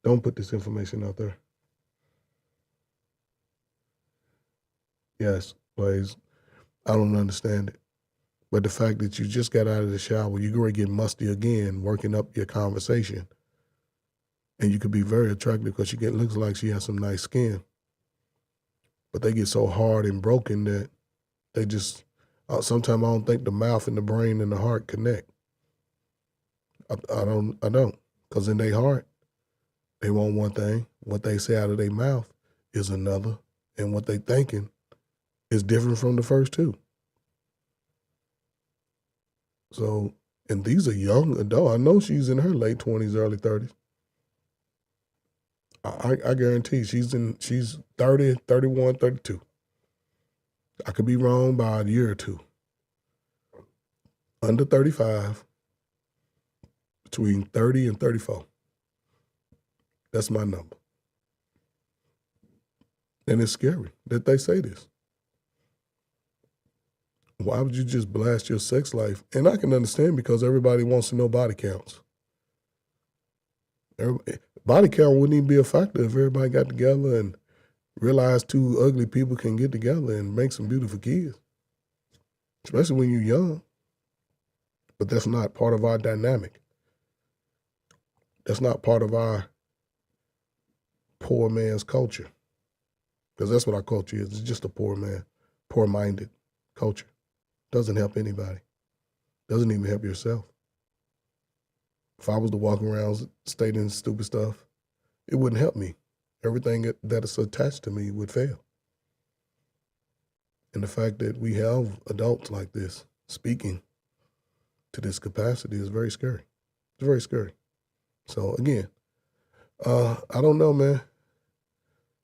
Don't put this information out there. Yes, ladies, I don't understand it. But the fact that you just got out of the shower, you're going to get musty again, working up your conversation. And you could be very attractive because looks like she has some nice skin. But they get so hard and broken that they just, sometimes I don't think the mouth and the brain and the heart connect. I don't. Because in their heart, they want one thing. What they say out of their mouth is another. And what they thinking is different from the first two. So, and these are young adults. I know she's in her late 20s, early 30s. I guarantee she's 30, 31, 32. I could be wrong by a year or two. Under 35, between 30 and 34. That's my number. And it's scary that they say this. Why would you just blast your sex life? And I can understand because everybody wants to know body counts. Body count wouldn't even be a factor if everybody got together and realized two ugly people can get together and make some beautiful kids, especially when you're young. But that's not part of our dynamic. That's not part of our poor man's culture, because that's what our culture is. It's just a poor man, poor-minded culture. Doesn't help anybody. Doesn't even help yourself. If I was to walk around stating stupid stuff, it wouldn't help me. Everything that is attached to me would fail. And the fact that we have adults like this speaking to this capacity is very scary. It's very scary. So again, I don't know, man.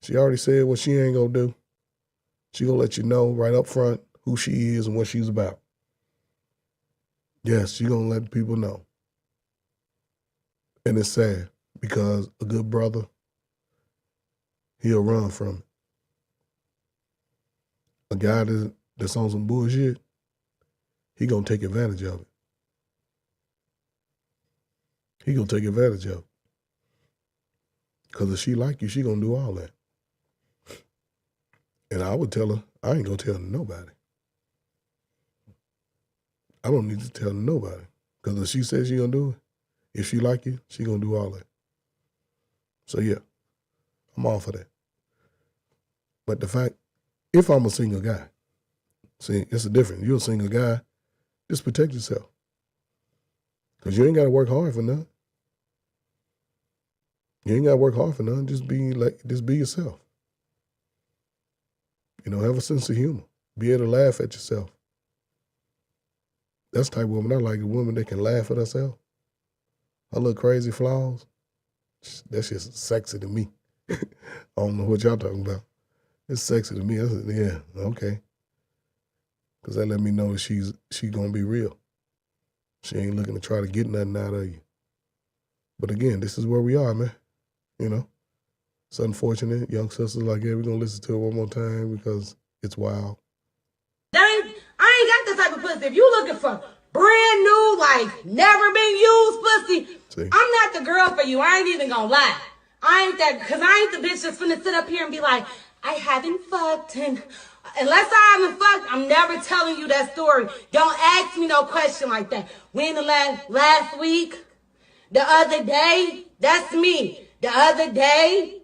She already said what she ain't gonna do. She gonna let you know right up front who she is and what she's about. Yes, she gonna let people know. And it's sad because a good brother, he'll run from it. A guy that's on some bullshit, he gonna take advantage of it. He gonna take advantage of it. Because if she like you, she gonna do all that. And I would tell her, I ain't gonna tell nobody. I don't need to tell nobody. Because if she says she gonna do it, if she like you, she gonna do all that. So yeah, I'm all for that. But the fact, if I'm a single guy, see, it's a difference. You're a single guy, just protect yourself. Because you ain't got to work hard for nothing. You ain't got to work hard for nothing. Just be yourself. You know, have a sense of humor. Be able to laugh at yourself. That's the type of woman I like, a woman that can laugh at herself. Her little crazy flaws, that's just sexy to me. I don't know what y'all talking about. It's sexy to me. I said, yeah, okay. Because that let me know she's going to be real. She ain't looking to try to get nothing out of you. But again, this is where we are, man. You know, it's unfortunate. Young sisters like, yeah, we're going to listen to it one more time because it's wild. I ain't got that type of pussy. If you looking for brand new, like never been used pussy, See? I'm not the girl for you. I ain't even gonna lie. I ain't that, because I ain't the bitch that's finna sit up here and be like, I haven't fucked, and unless I haven't fucked, I'm never telling you that story. Don't ask me no question like that. When the last week, the other day, that's me. The other day,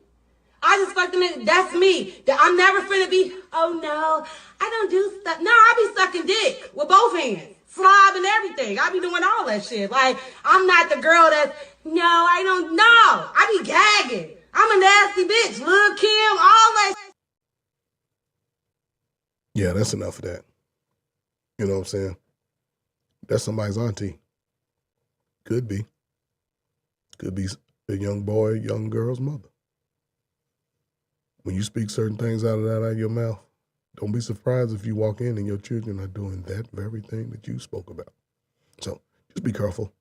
I just fucked a nigga, that's me. I'm never finna be, oh no, I don't do stuff. No, I be sucking dick with both hands, slob and everything. I be doing all that shit. Like, I'm not the girl that's, no, I don't know. I be gagging. I'm a nasty bitch. Lil' Kim, all that shit. Yeah, that's enough of that. You know what I'm saying? That's somebody's auntie. Could be. Could be a young boy, young girl's mother. When you speak certain things out of your mouth, don't be surprised if you walk in and your children are doing that very thing that you spoke about. So just be careful.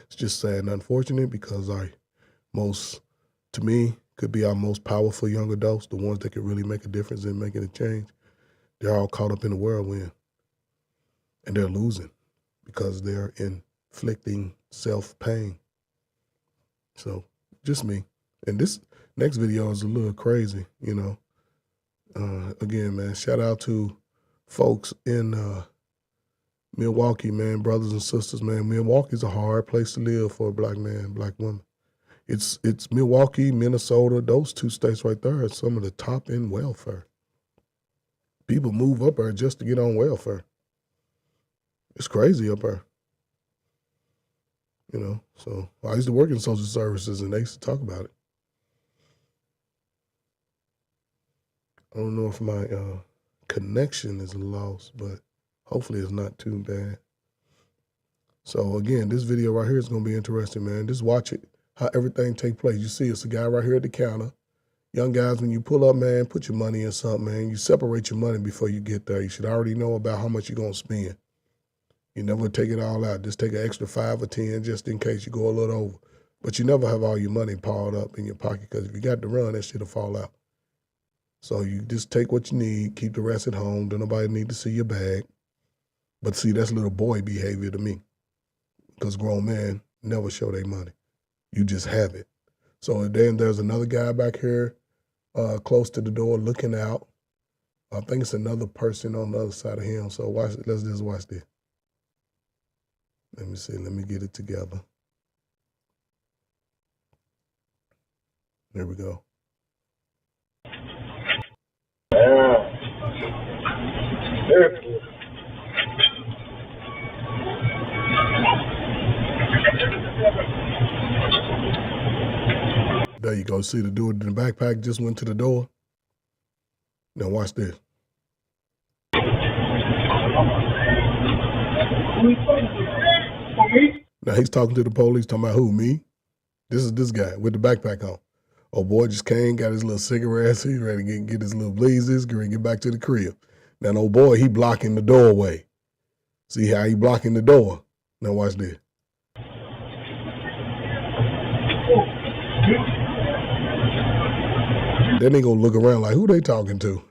It's just sad and unfortunate because to me, could be our most powerful young adults, the ones that could really make a difference in making a change. They're all caught up in the whirlwind. And they're losing because they're inflicting self-pain. So just me. And this next video is a little crazy, you know. Again, man, shout out to folks in Milwaukee, man, brothers and sisters, man. Milwaukee's a hard place to live for a black man, black woman. It's Milwaukee, Minnesota, those two states right there are some of the top in welfare. People move up there just to get on welfare. It's crazy up there. You know, so I used to work in social services and they used to talk about it. I don't know if my connection is lost, but hopefully it's not too bad. So again, this video right here is going to be interesting, man. Just watch it, how everything take place. You see, it's a guy right here at the counter. Young guys, when you pull up, man, put your money in something, man. You separate your money before you get there. You should already know about how much you're going to spend. You never take it all out. Just take an extra 5 or 10 just in case you go a little over. But you never have all your money piled up in your pocket because if you got to run, that shit'll fall out. So you just take what you need, keep the rest at home. Don't nobody need to see your bag. But see, that's little boy behavior to me because grown men never show their money. You just have it. So then there's another guy back here close to the door looking out. I think it's another person on the other side of him. So let's just watch this. Let me see. Let me get it together. There we go. There you go. See the dude in the backpack just went to the door. Now watch this. Now he's talking to the police, talking about who, me? This is this guy with the backpack on. Oh boy just came, got his little cigarettes, he's ready to get his little bleezes, get back to the crib. Now old boy, he blocking the doorway. See how he blocking the door? Now watch this. Then they gonna look around like, who they talking to?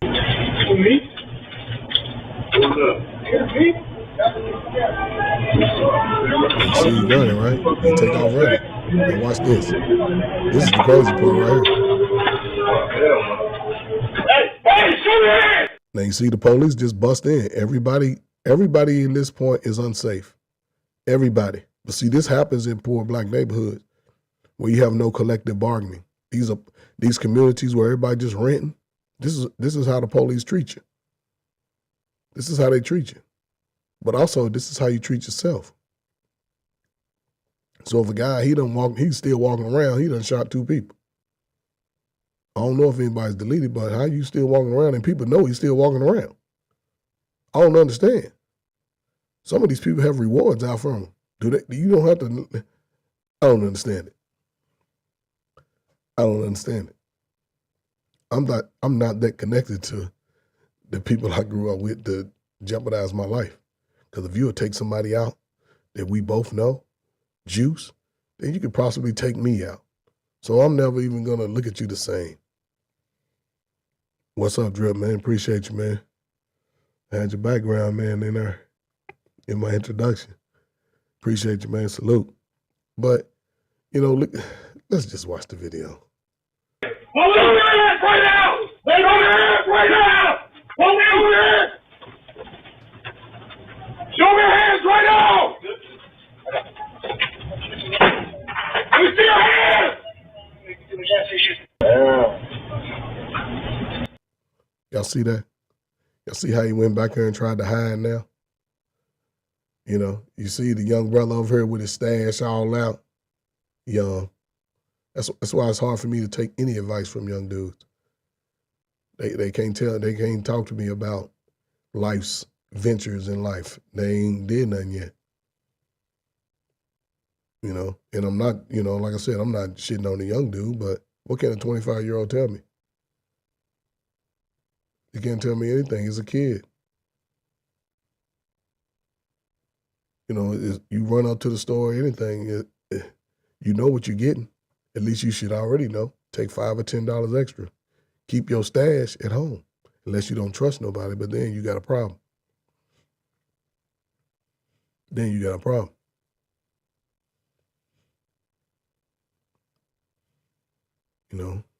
Me? What's up? See you running, right? You take off running. Now watch this. This is the crazy part right here. Hey, show your hand! Now you see the police just bust in. Everybody in this point is unsafe. Everybody. But see, this happens in poor black neighborhoods where you have no collective bargaining. These communities where everybody just renting. This is how the police treat you. This is how they treat you. But also, this is how you treat yourself. So if a guy, he's still walking around, he done shot 2 people. I don't know if anybody's deleted, but how you still walking around and people know he's still walking around? I don't understand. Some of these people have rewards out for them. You don't have to, I don't understand it. I don't understand it. I'm not that connected to the people I grew up with to jeopardize my life. Because if you would take somebody out that we both know, Juice, then you could possibly take me out. So I'm never even gonna look at you the same. What's up, Drip, man? Appreciate you, man. I had your background, man, in my introduction. Appreciate you, man. Salute. But, look, let's just watch the video. Hold your hands right now! Hold your hands right now! Hold your hands! Show your hands right now! Let me see your hands! Y'all see that? Y'all see how he went back here and tried to hide now? You see the young brother over here with his stash all out. Young. That's why it's hard for me to take any advice from young dudes. They can't talk to me about life's ventures in life. They ain't did nothing yet. And I'm not, like I said, I'm not shitting on the young dude, but what can a 25-year-old tell me? He can't tell me anything. He's a kid. You run up to the store or anything, you know what you're getting. At least you should already know. Take $5 or $10 extra. Keep your stash at home, unless you don't trust nobody, but then you got a problem.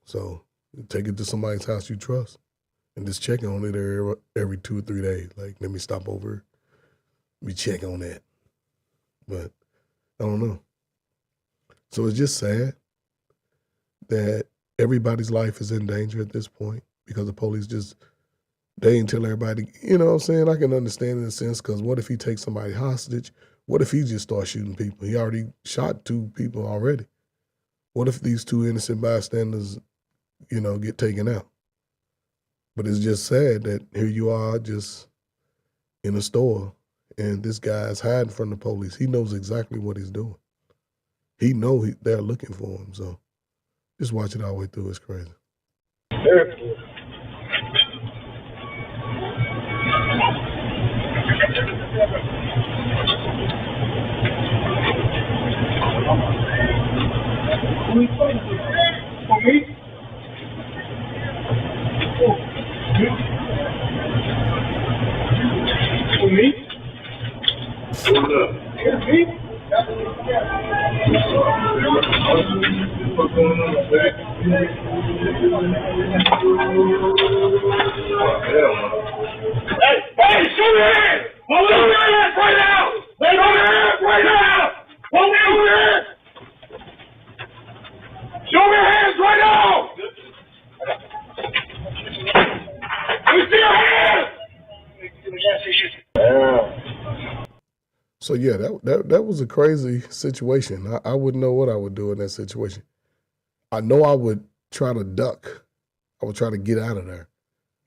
So take it to somebody's house you trust and just check on it every 2 or 3 days. Like, let me stop over, let me check on that. But I don't know. So it's just sad that everybody's life is in danger at this point because the police they ain't tell everybody, you know what I'm saying? I can understand in a sense, because what if he takes somebody hostage? What if he just starts shooting people? He already shot 2 people already. What if these 2 innocent bystanders, get taken out? But it's just sad that here you are just in a store and this guy's hiding from the police. He knows exactly what he's doing. He know they're looking for him. So just watch it all the way through. It's crazy. Hey, show your hands! Hold your hands right now! Hold your hands right now! Hold your hands! Show your hands right now! Let me see your hands! So yeah, that was a crazy situation. I wouldn't know what I would do in that situation. I know I would try to duck. I would try to get out of there.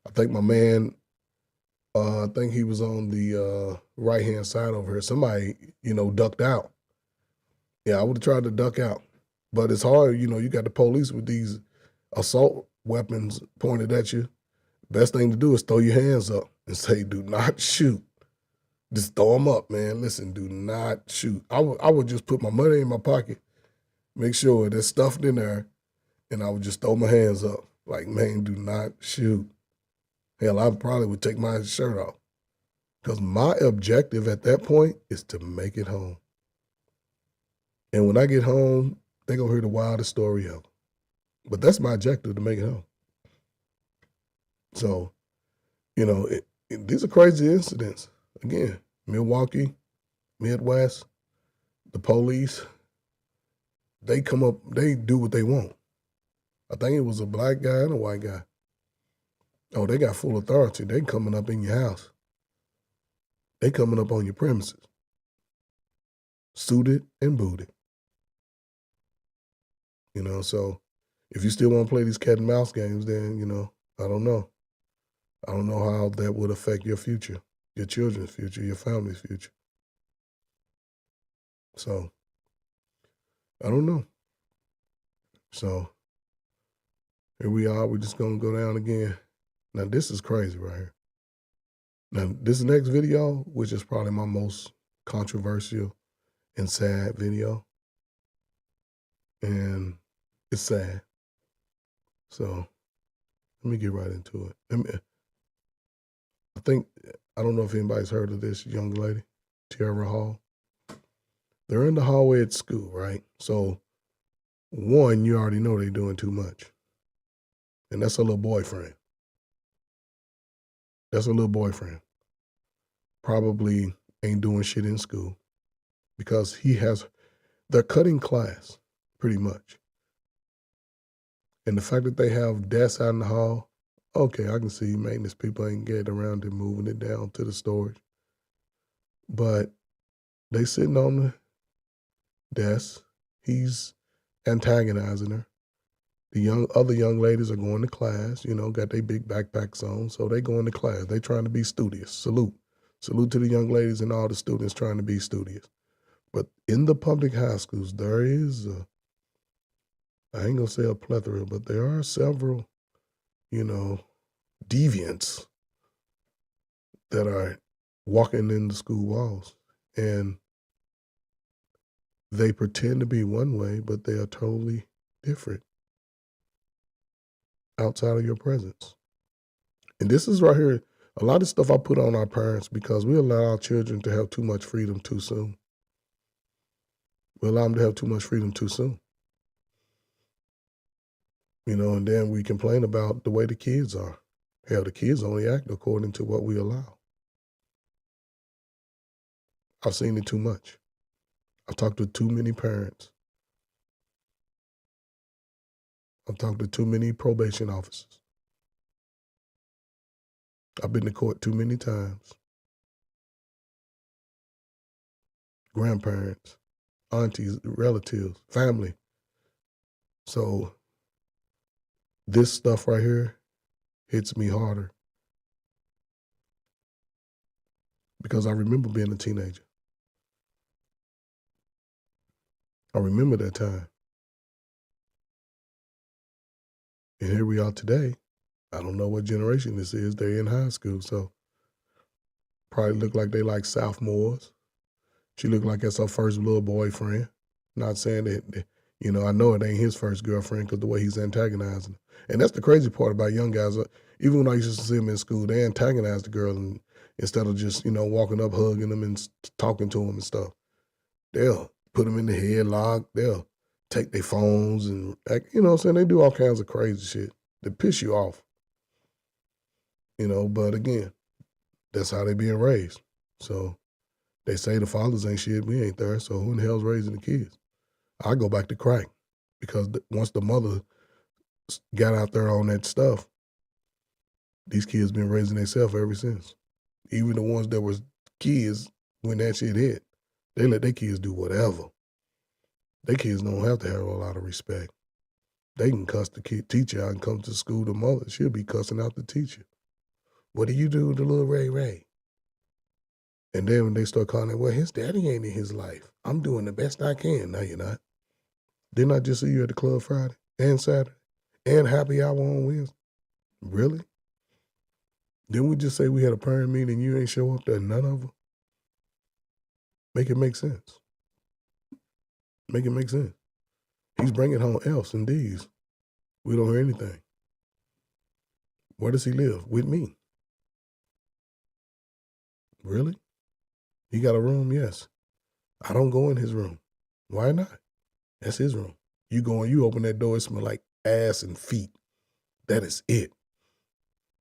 I think my man, I think he was on the right-hand side over here. Somebody, ducked out. Yeah, I would have tried to duck out. But it's hard, you got the police with these assault weapons pointed at you. Best thing to do is throw your hands up and say, do not shoot. Just throw them up, man. Listen, do not shoot. I would just put my money in my pocket, make sure they're stuffed in there, and I would just throw my hands up Like, man, do not shoot. Hell, I probably would take my shirt off. Because my objective at that point is to make it home. And when I get home, they're going to hear the wildest story ever. But that's my objective, to make it home. So, these are crazy incidents. Again, Milwaukee, Midwest, the police, they come up, they do what they want. I think it was a black guy and a white guy. Oh, they got full authority. They coming up in your house. They coming up on your premises. Suited and booted. So if you still want to play these cat and mouse games, then, I don't know. I don't know how that would affect your future, your children's future, your family's future. So, I don't know. So, here we are. We're just going to go down again. Now, this is crazy right here. Now, this next video, which is probably my most controversial and sad video. And it's sad. So, let me get right into it. I don't know if anybody's heard of this young lady, Tierra Hall. They're in the hallway at school, right? So, one, you already know they're doing too much. And that's a little boyfriend. That's a little boyfriend. Probably ain't doing shit in school because they're cutting class pretty much. And the fact that they have desks out in the hall, okay, I can see maintenance people ain't getting around to moving it down to the storage. But they sitting on the desk. He's antagonizing her. The other young ladies are going to class, got their big backpacks on, so they going to class. They trying to be studious. Salute to the young ladies and all the students trying to be studious. But in the public high schools, there is I ain't gonna say a plethora, but there are several, deviants that are walking in the school walls, and they pretend to be one way, but they are totally different outside of your presence. And this is right here, a lot of stuff I put on our parents because we allow our children to have too much freedom too soon. We allow them to have too much freedom too soon. And then we complain about the way the kids are. Hell, the kids only act according to what we allow. I've seen it too much. I've talked to too many parents. I've talked to too many probation officers. I've been to court too many times. Grandparents, aunties, relatives, family. So this stuff right here hits me harder because I remember being a teenager. I remember that time. And here we are today. I don't know what generation this is. They're in high school, so probably look like they like sophomores. She looked like that's her first little boyfriend. Not saying that, I know it ain't his first girlfriend because the way he's antagonizing her. And that's the crazy part about young guys. Even when I used to see them in school, they antagonize the girl instead of just, walking up, hugging them and talking to them and stuff. They'll put them in the headlock. They'll take their phones and, they do all kinds of crazy shit that piss you off. But again, that's how they being raised. So they say the fathers ain't shit, we ain't there, so who in the hell's raising the kids? I go back to crack because once the mother got out there on that stuff, these kids been raising themselves ever since. Even the ones that was kids when that shit hit, they let their kids do whatever. Their kids don't have to have a lot of respect. They can cuss the teacher out and come to school. The mother, she'll be cussing out the teacher. What do you do to little Ray Ray? And then when they start calling it, well, his daddy ain't in his life. I'm doing the best I can. No, you're not. Didn't I just see you at the club Friday and Saturday and happy hour on Wednesday? Really? Didn't we just say we had a parent meeting and you ain't show up there, none of them? Make it make sense. Make it make sense. He's bringing home F's and D's. We don't hear anything. Where does he live? With me. Really? He got a room? Yes. I don't go in his room. Why not? That's his room. You go in, you open that door, it smell like ass and feet. That is it.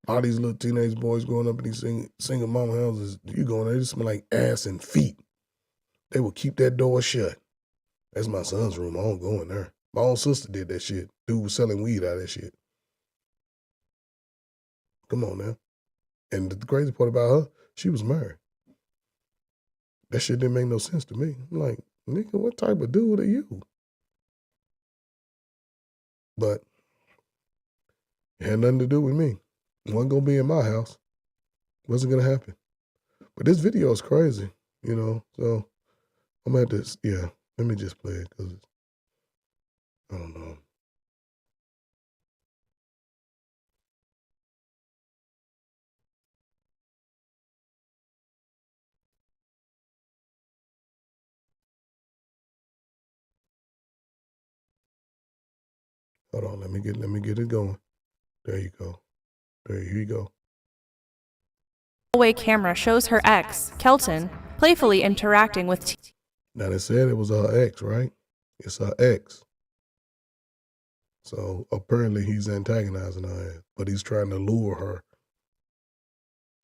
All these little teenage boys growing up in these single mom houses, you go in there, it smell like ass and feet. They will keep that door shut. That's my son's room. I don't go in there. My own sister did that shit. Dude was selling weed out of that shit. Come on now. And the crazy part about her, she was married. That shit didn't make no sense to me. I'm like, nigga, what type of dude are you? But it had nothing to do with me. It wasn't going to be in my house. It wasn't going to happen. But this video is crazy, you know, so I'm going to have to, yeah, let me just play it because I don't know. Hold on, let me get it going. There you go. Here you go. Hallway camera shows her ex, Kelton, playfully interacting with Now they said it was her ex, right? It's her ex. So apparently he's antagonizing her ass, but he's trying to lure her.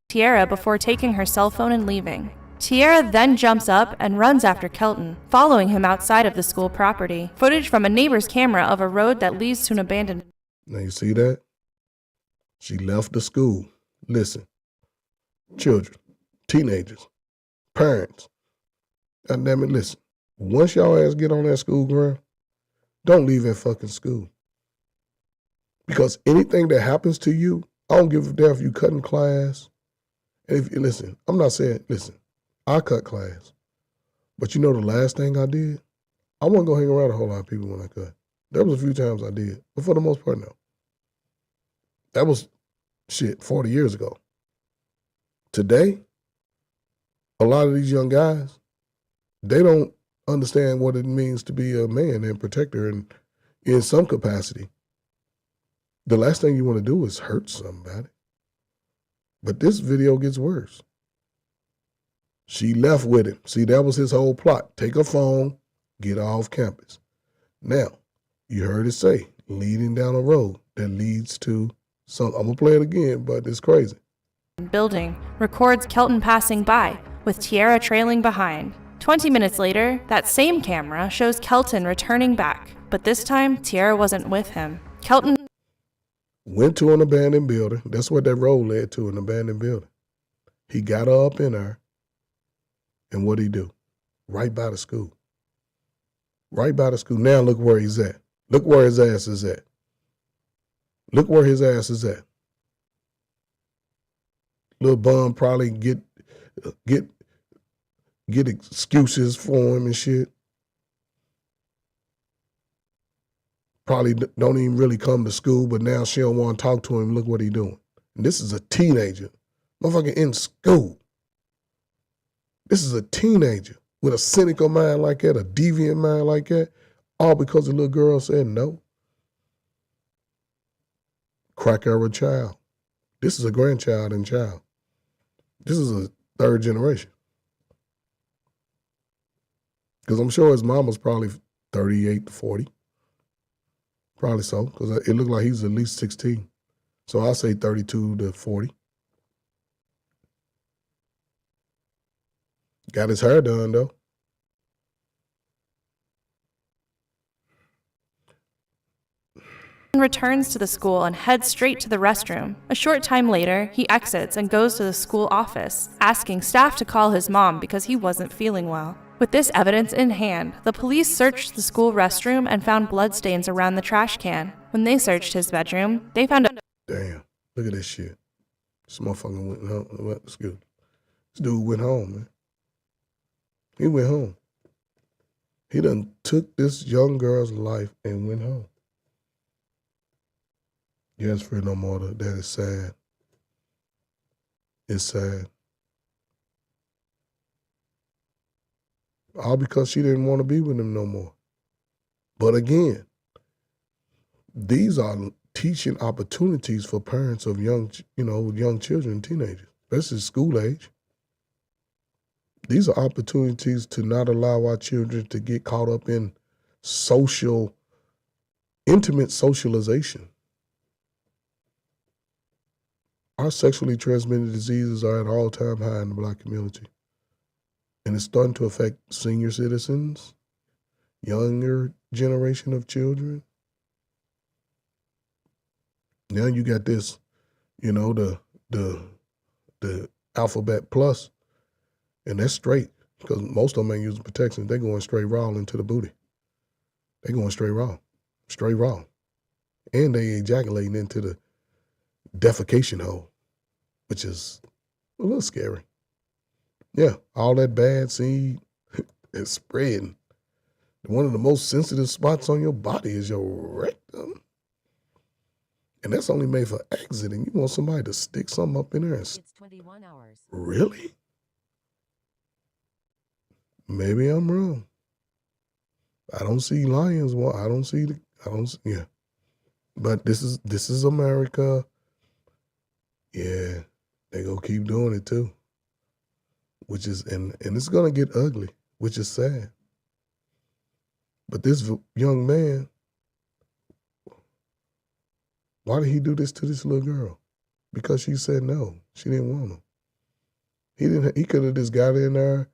Tiara before taking her cell phone and leaving. Tiara then jumps up and runs after Kelton, following him outside of the school property. Footage from a neighbor's camera of a road that leads to an abandoned. Now you see that? She left the school. Listen, children, teenagers, parents. God damn it, listen. Once y'all ass get on that school ground, don't leave that fucking school. Because anything that happens to you, I don't give a damn if you cutting class. And if you listen, I'm not saying, listen, I cut class. But you know the last thing I did? I wasn't going to hang around a whole lot of people when I cut. There was a few times I did, but for the most part, no. That was, 40 years ago. Today, a lot of these young guys, they don't understand what it means to be a man and protector and in some capacity. The last thing you want to do is hurt somebody. But this video gets worse. She left with him. See, that was his whole plot. Take her phone, get off campus. Now, you heard it say, leading down a road that leads to some, I'm going to play it again, but it's crazy. Building records Kelton passing by, with Tiara trailing behind. 20 minutes later, that same camera shows Kelton returning back, but this time Tiara wasn't with him. Kelton went to an abandoned building. That's what that road led to, an abandoned building. He got her up in there, and what'd he do? Right by the school. Right by the school. Now look where he's at. Look where his ass is at. Look where his ass is at. Little bum probably get excuses for him and shit. Probably don't even really come to school, but now she don't want to talk to him. Look what he doing. And this is a teenager. Motherfucker in school. This is a teenager with a cynical mind like that, a deviant mind like that, all because the little girl said no. Crack era child. This is a grandchild and child. This is a third generation. Because I'm sure his mom was probably 38 to 40. Probably so, because it looked like he was at least 16. So I'll say 32 to 40. Got his hair done, though. returns to the school and heads straight to the restroom. A short time later, he exits and goes to the school office, asking staff to call his mom because he wasn't feeling well. With this evidence in hand, the police searched the school restroom and found bloodstains around the trash can. When they searched his bedroom, they found a... Damn, look at this shit. This motherfucker went home. Excuse me. This dude went home, man. He went home. He done took this young girl's life and went home. Yes, for no more. That is sad. It's sad. All because she didn't want to be with him no more. But again, these are teaching opportunities for parents of young children, teenagers, especially school age. These are opportunities to not allow our children to get caught up in intimate socialization. Our sexually transmitted diseases are at all-time high in the Black community. And it's starting to affect senior citizens, younger generation of children. Now you got this, the Alphabet Plus, and that's straight, because most of them ain't using protection. They're going straight raw into the booty. They're going straight raw. And they ejaculating into the defecation hole, which is a little scary. Yeah, all that bad seed is spreading. One of the most sensitive spots on your body is your rectum. And that's only made for exiting. You want somebody to stick something up in there? It's 21 hours. Really? Maybe I'm wrong. I don't see lions. Yeah. But this is America. Yeah, they gonna keep doing it too. Which is, and it's gonna get ugly, which is sad. But this young man, why did he do this to this little girl? Because she said no. She didn't want him. He could have just got in there,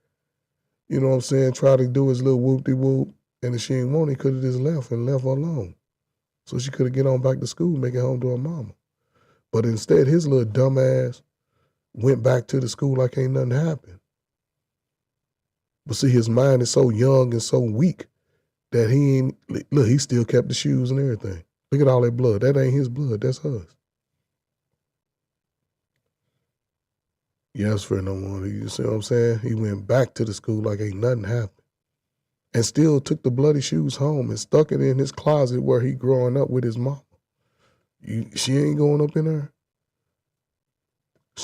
you know what I'm saying, try to do his little whoop-de-whoop, and if she didn't want it, he could have just left her alone. So she could have get on back to school, make it home to her mama. But instead, his little dumb ass went back to the school like ain't nothing happened. But see, his mind is so young and so weak that he still kept the shoes and everything. Look at all that blood. That ain't his blood, that's hers. Yes, for no one. You see what I'm saying? He went back to the school like ain't nothing happened. And still took the bloody shoes home and stuck it in his closet where he growing up with his mama. She ain't going up in there.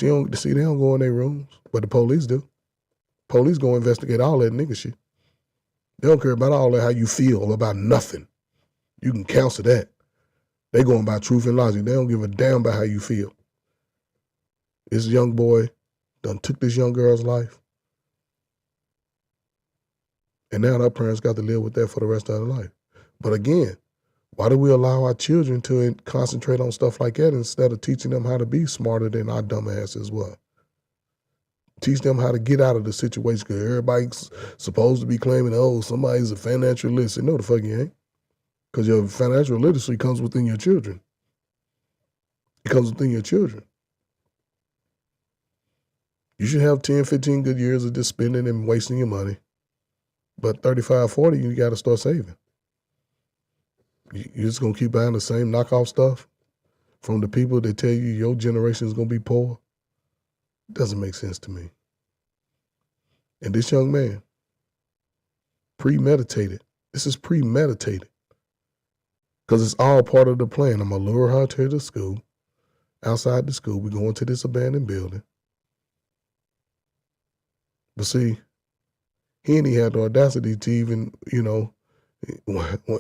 They don't go in their rooms, but the police do. Police go investigate all that nigga shit. They don't care about all that, how you feel about nothing. You can counsel that. They going by truth and logic. They don't give a damn about how you feel. This young boy done took this young girl's life. And now our parents got to live with that for the rest of their life. But again, why do we allow our children to concentrate on stuff like that instead of teaching them how to be smarter than our dumb asses were? Teach them how to get out of the situation, because everybody's supposed to be claiming, oh, somebody's a financial literacy. No, the fuck you ain't. Because your financial literacy comes within your children. It comes within your children. You should have 10, 15 good years of just spending and wasting your money. But 35, 40, you got to start saving. You're just going to keep buying the same knockoff stuff from the people that tell you your generation is going to be poor? It doesn't make sense to me. And this young man, premeditated. This is premeditated. Because it's all part of the plan. I'm going to lure her to the school. Outside the school, we're going to this abandoned building. But see, he ain't had the audacity to even,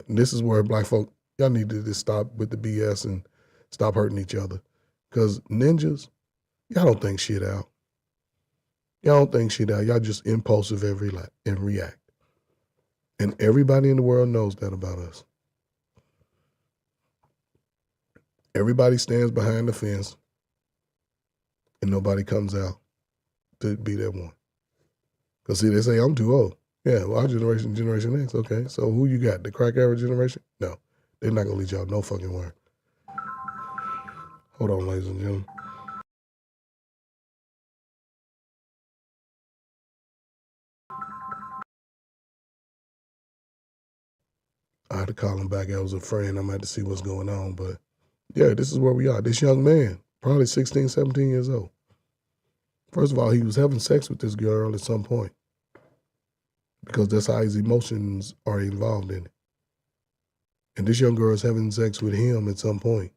this is where black folk, y'all need to just stop with the BS and stop hurting each other. Because ninjas, y'all don't think shit out. Y'all just impulsive and react. And everybody in the world knows that about us. Everybody stands behind the fence and nobody comes out to be that one. Because see, they say, I'm too old. Yeah, well, our Generation X, okay. So who you got? The crack era generation? No, they're not going to lead y'all no fucking word. Hold on, ladies and gentlemen. I had to call him back. I was a friend. I'm going to have to see what's going on. But yeah, this is where we are. This young man, probably 16, 17 years old. First of all, he was having sex with this girl at some point because that's how his emotions are involved in it. And this young girl is having sex with him at some point.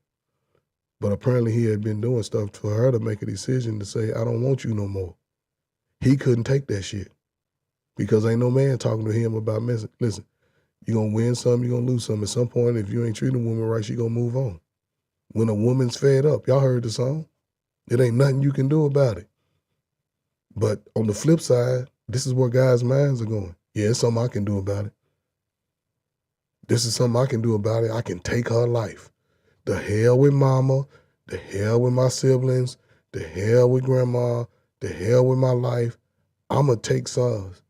But apparently he had been doing stuff for her to make a decision to say, I don't want you no more. He couldn't take that shit because ain't no man talking to him about, listen, you're going to win some, you're going to lose some. At some point, if you ain't treating a woman right, she going to move on. When a woman's fed up, y'all heard the song? It ain't nothing you can do about it. But on the flip side, this is where guys' minds are going. Yeah, it's something I can do about it. This is something I can do about it. I can take her life. The hell with mama, the hell with my siblings, the hell with grandma, the hell with my life. I'ma take sons.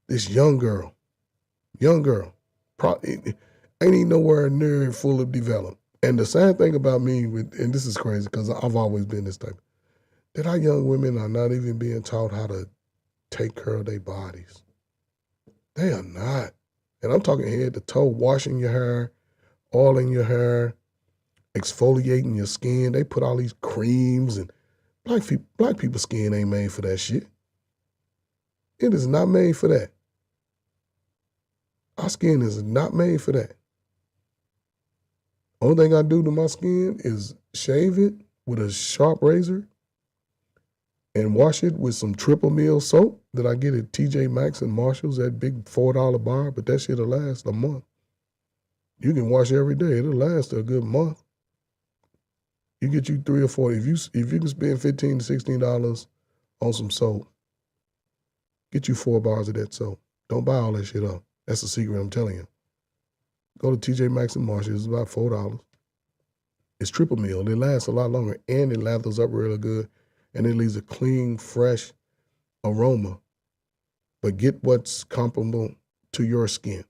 This young girl, probably ain't even nowhere near fully developed. And the sad thing about me, and this is crazy because I've always been this type, that our young women are not even being taught how to take care of their bodies. They are not. And I'm talking head to toe, washing your hair, oiling your hair, exfoliating your skin. They put all these creams, and black people's skin ain't made for that shit. It is not made for that. Our skin is not made for that. Only thing I do to my skin is shave it with a sharp razor and wash it with some Triple Meal soap that I get at TJ Maxx and Marshall's, that big $4 bar, but that shit'll last a month. You can wash every day. It'll last a good month. You get you 3 or 4. If you can spend $15 to $16 on some soap, get you 4 bars of that soap. Don't buy all that shit up. That's the secret I'm telling you. Go to TJ Maxx and Marshall's. It's about $4. It's Triple Meal. It lasts a lot longer, and it lathers up really good, and it leaves a clean, fresh aroma. But get what's comparable to your skin.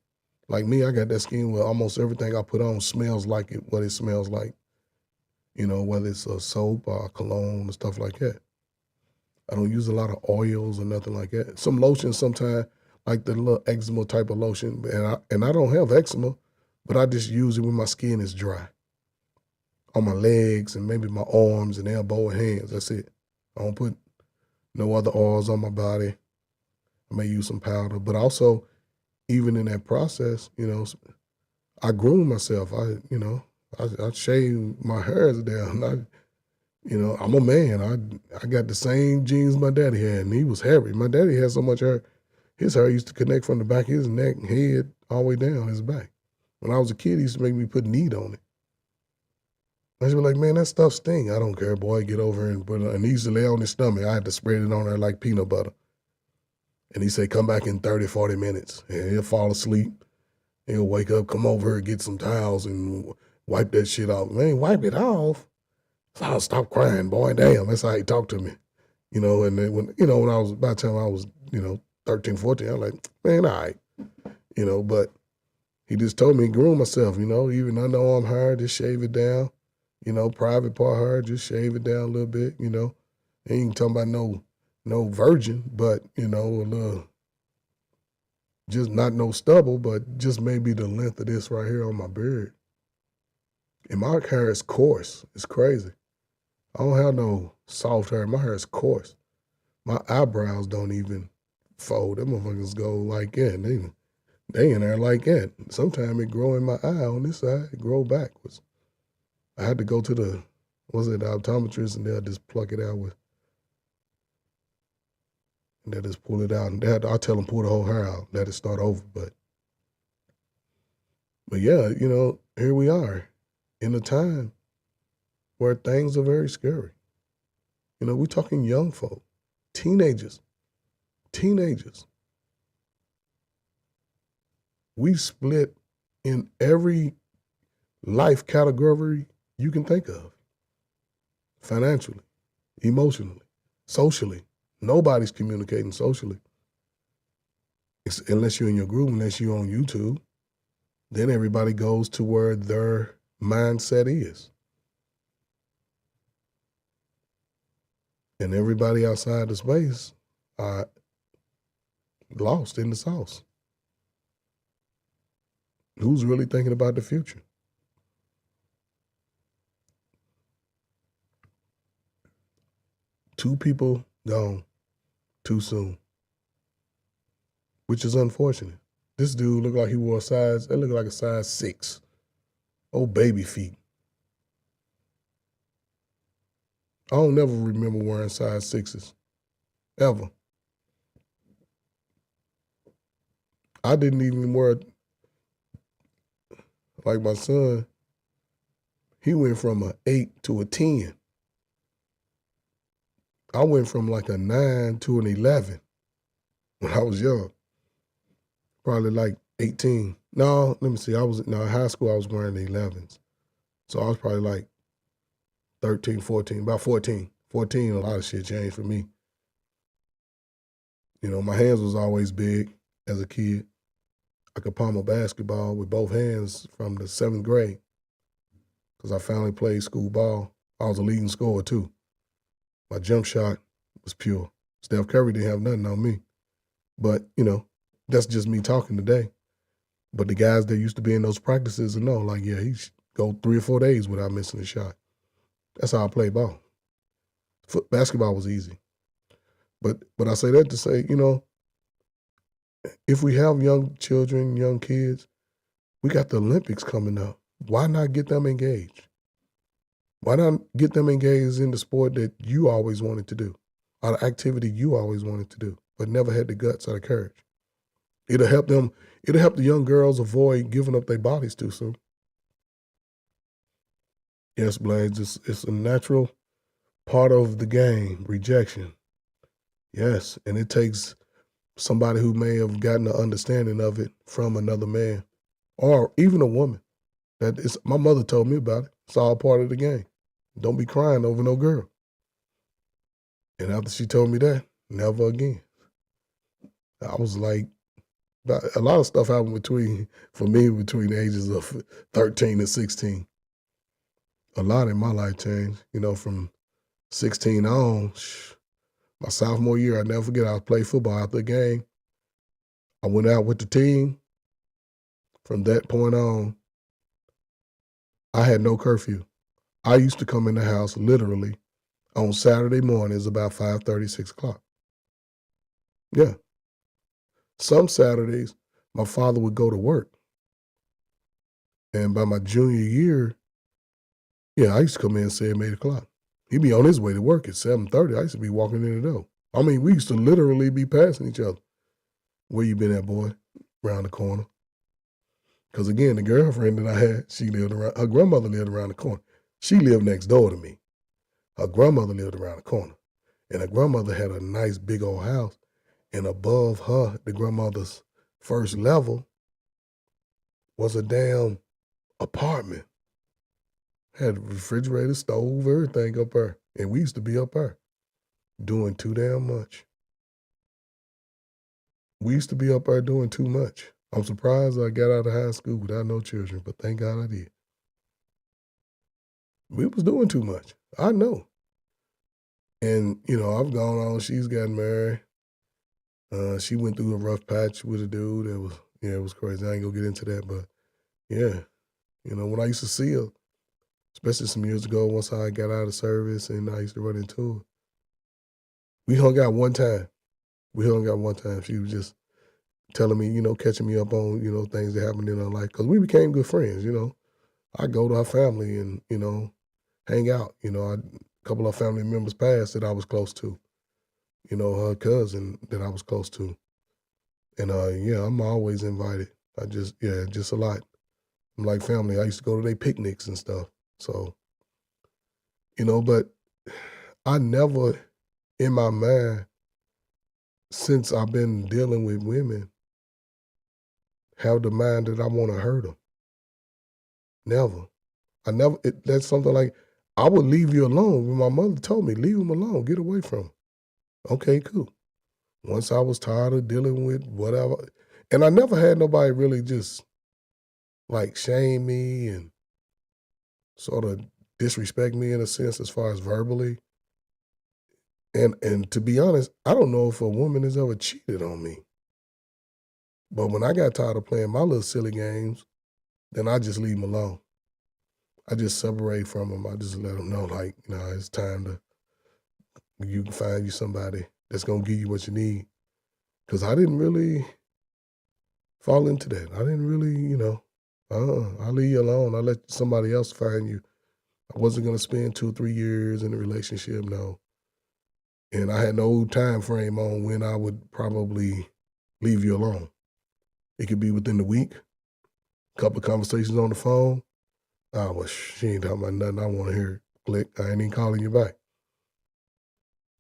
Like me, I got that skin where almost everything I put on smells like what it smells like. You know, whether it's a soap or a cologne and stuff like that. I don't use a lot of oils or nothing like that. Some lotion sometimes, like the little eczema type of lotion, and I don't have eczema, but I just use it when my skin is dry. On my legs and maybe my arms and elbow and hands, that's it. I don't put no other oils on my body. I may use some powder, but also, even in that process, you know, I groom myself. I shave my hairs down. I'm a man. I got the same genes my daddy had, and he was hairy. My daddy had so much hair, his hair used to connect from the back of his neck, head, all the way down his back. When I was a kid, he used to make me put Neat on it. I used to be like, man, that stuff stink. I don't care, boy. Get over and put it on. And he used to lay on his stomach. I had to spread it on there like peanut butter. And he said, come back in 30, 40 minutes. And he'll fall asleep. He'll wake up, come over here, get some towels and wipe that shit off. Man, wipe it off? So I'll stop crying, boy. Damn, that's how he talked to me. You know, and then when I was, by the time I was, 13, 14, I was like, man, all right. But he just told me to groom myself, even underarm hair, just shave it down. Private part hair, just shave it down a little bit, Ain't even talking about no virgin, but, a little, just not no stubble, but just maybe the length of this right here on my beard. And my hair is coarse. It's crazy. I don't have no soft hair. My hair is coarse. My eyebrows don't even fold. Them motherfuckers go like that. They in there like that. Sometimes it grow in my eye on this side. It grow backwards. I had to go to the optometrist, and they'll just pluck it out and they'll just pull it out. And I tell them pull the whole hair out, let it start over. But yeah, here we are in a time where things are very scary. We're talking young folk, teenagers. We split in every life category you can think of. Financially, emotionally, socially. Nobody's communicating socially. Unless you're in your group, unless you're on YouTube. Then everybody goes to where their mindset is. And everybody outside the space are lost in the sauce. Who's really thinking about the future? Two people gone too soon, which is unfortunate. This dude looked like he wore it looked like a size 6. Old baby feet. I don't never remember wearing size 6s, ever. I didn't even wear, like my son, He went from an 8 to a 10. I went from like a 9 to an 11 when I was young. Probably like 18. No, let me see. In high school, I was wearing the 11s. So I was probably like 13, 14, about 14. 14, a lot of shit changed for me. You know, my hands was always big as a kid. I could palm a basketball with both hands from the 7th grade because I finally played school ball. I was a leading scorer too. My jump shot was pure. Steph Curry didn't have nothing on me. But, you know, that's just me talking today. But the guys that used to be in those practices will know, like, yeah, he should go 3 or 4 days without missing a shot. That's how I play ball. Basketball was easy. But I say that to say, you know, if we have young children, young kids, we got the Olympics coming up. Why not get them engaged? Why not get them engaged in the sport that you always wanted to do, or the activity you always wanted to do, but never had the guts or the courage? It'll help them. It'll help the young girls avoid giving up their bodies too soon. Yes, Blades, it's a natural part of the game, rejection. Yes, and it takes somebody who may have gotten an understanding of it from another man or even a woman. My mother told me about it. It's all part of the game. Don't be crying over no girl. And after she told me that, never again. I was like, a lot of stuff happened for me between the ages of 13 and 16. A lot in my life changed, you know, from 16 on. My sophomore year, I'll never forget, I played football after the game. I went out with the team. From that point on, I had no curfew. I used to come in the house literally on Saturday mornings about 5:30, 6 o'clock. Yeah. Some Saturdays, my father would go to work. And by my junior year, yeah, I used to come in 7, 8 o'clock. He'd be on his way to work at 7:30. I used to be walking in the door. I mean, we used to literally be passing each other. Where you been at, boy? Around the corner. Because again, the girlfriend that I had, her grandmother lived around the corner. She lived next door to me. Her grandmother lived around the corner. And her grandmother had a nice big old house. And above her, the grandmother's first level, was a damn apartment. Had a refrigerator, stove, everything up there. And we used to be up there doing too damn much. We used to be up there doing too much. I'm surprised I got out of high school without no children, but thank God I did. We was doing too much. I know. And, you know, I've gone on. She's gotten married. She went through a rough patch with a dude. It was crazy. I ain't gonna get into that, but yeah. You know, when I used to see her, especially some years ago, once I got out of service and I used to run into her, we hung out one time. She was just telling me, you know, catching me up on, you know, things that happened in her life. Because we became good friends, you know. I go to her family and, you know, hang out. You know, a couple of family members passed that I was close to. You know, her cousin that I was close to. And, yeah, I'm always invited. Just a lot. I'm like family. I used to go to their picnics and stuff. So, you know, but I never, in my mind, since I've been dealing with women, have the mind that I want to hurt them. Never. That's something like, I would leave you alone. When my mother told me, leave him alone, get away from him. Okay, cool. Once I was tired of dealing with whatever, and I never had nobody really just like shame me and sort of disrespect me in a sense as far as verbally. And to be honest, I don't know if a woman has ever cheated on me. But when I got tired of playing my little silly games, then I just leave them alone. I just separate from them. I just let them know, like, you know, it's time you can find you somebody that's going to give you what you need. Because I didn't really fall into that. I didn't really, you know, I'll leave you alone. I'll let somebody else find you. I wasn't going to spend 2 or 3 years in a relationship, no. And I had no time frame on when I would probably leave you alone. It could be within the week, a couple of conversations on the phone. thought, well, she ain't talking about nothing I want to hear. Click, I ain't even calling you back.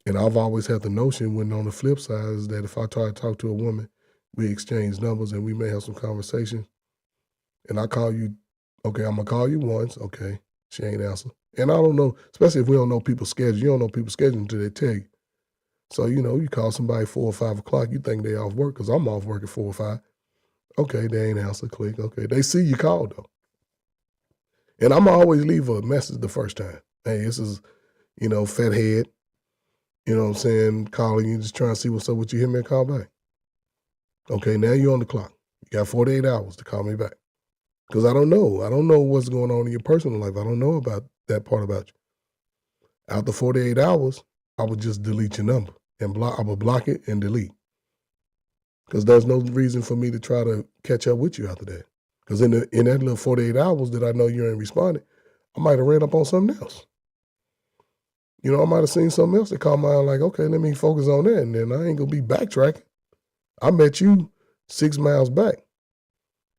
And I've always had the notion when on the flip side is that if I try to talk to a woman, we exchange numbers and we may have some conversations. And I call you, okay, I'm going to call you once. Okay, she ain't answer. And I don't know, especially if we don't know people's schedule. You don't know people's schedule until they tell you. So, you call somebody 4 or 5 o'clock, you think they off work because I'm off work at 4 or 5. Okay, they ain't answer, click. Okay, they see you called though. And I'm always leave a message the first time. Hey, this is, fat head. You know what I'm saying? Calling you, just trying to see what's up with you. Hit me and call back. Okay, now you're on the clock. You got 48 hours to call me back. Because I don't know. I don't know what's going on in your personal life. I don't know about that part about you. After 48 hours, I would just delete your number. And I would block it and delete. Because there's no reason for me to try to catch up with you after that. Because in that little 48 hours that I know you ain't responded, I might have ran up on something else. I might have seen something else that caught my eye like, okay, let me focus on that. And then I ain't going to be backtracking. I met you 6 miles back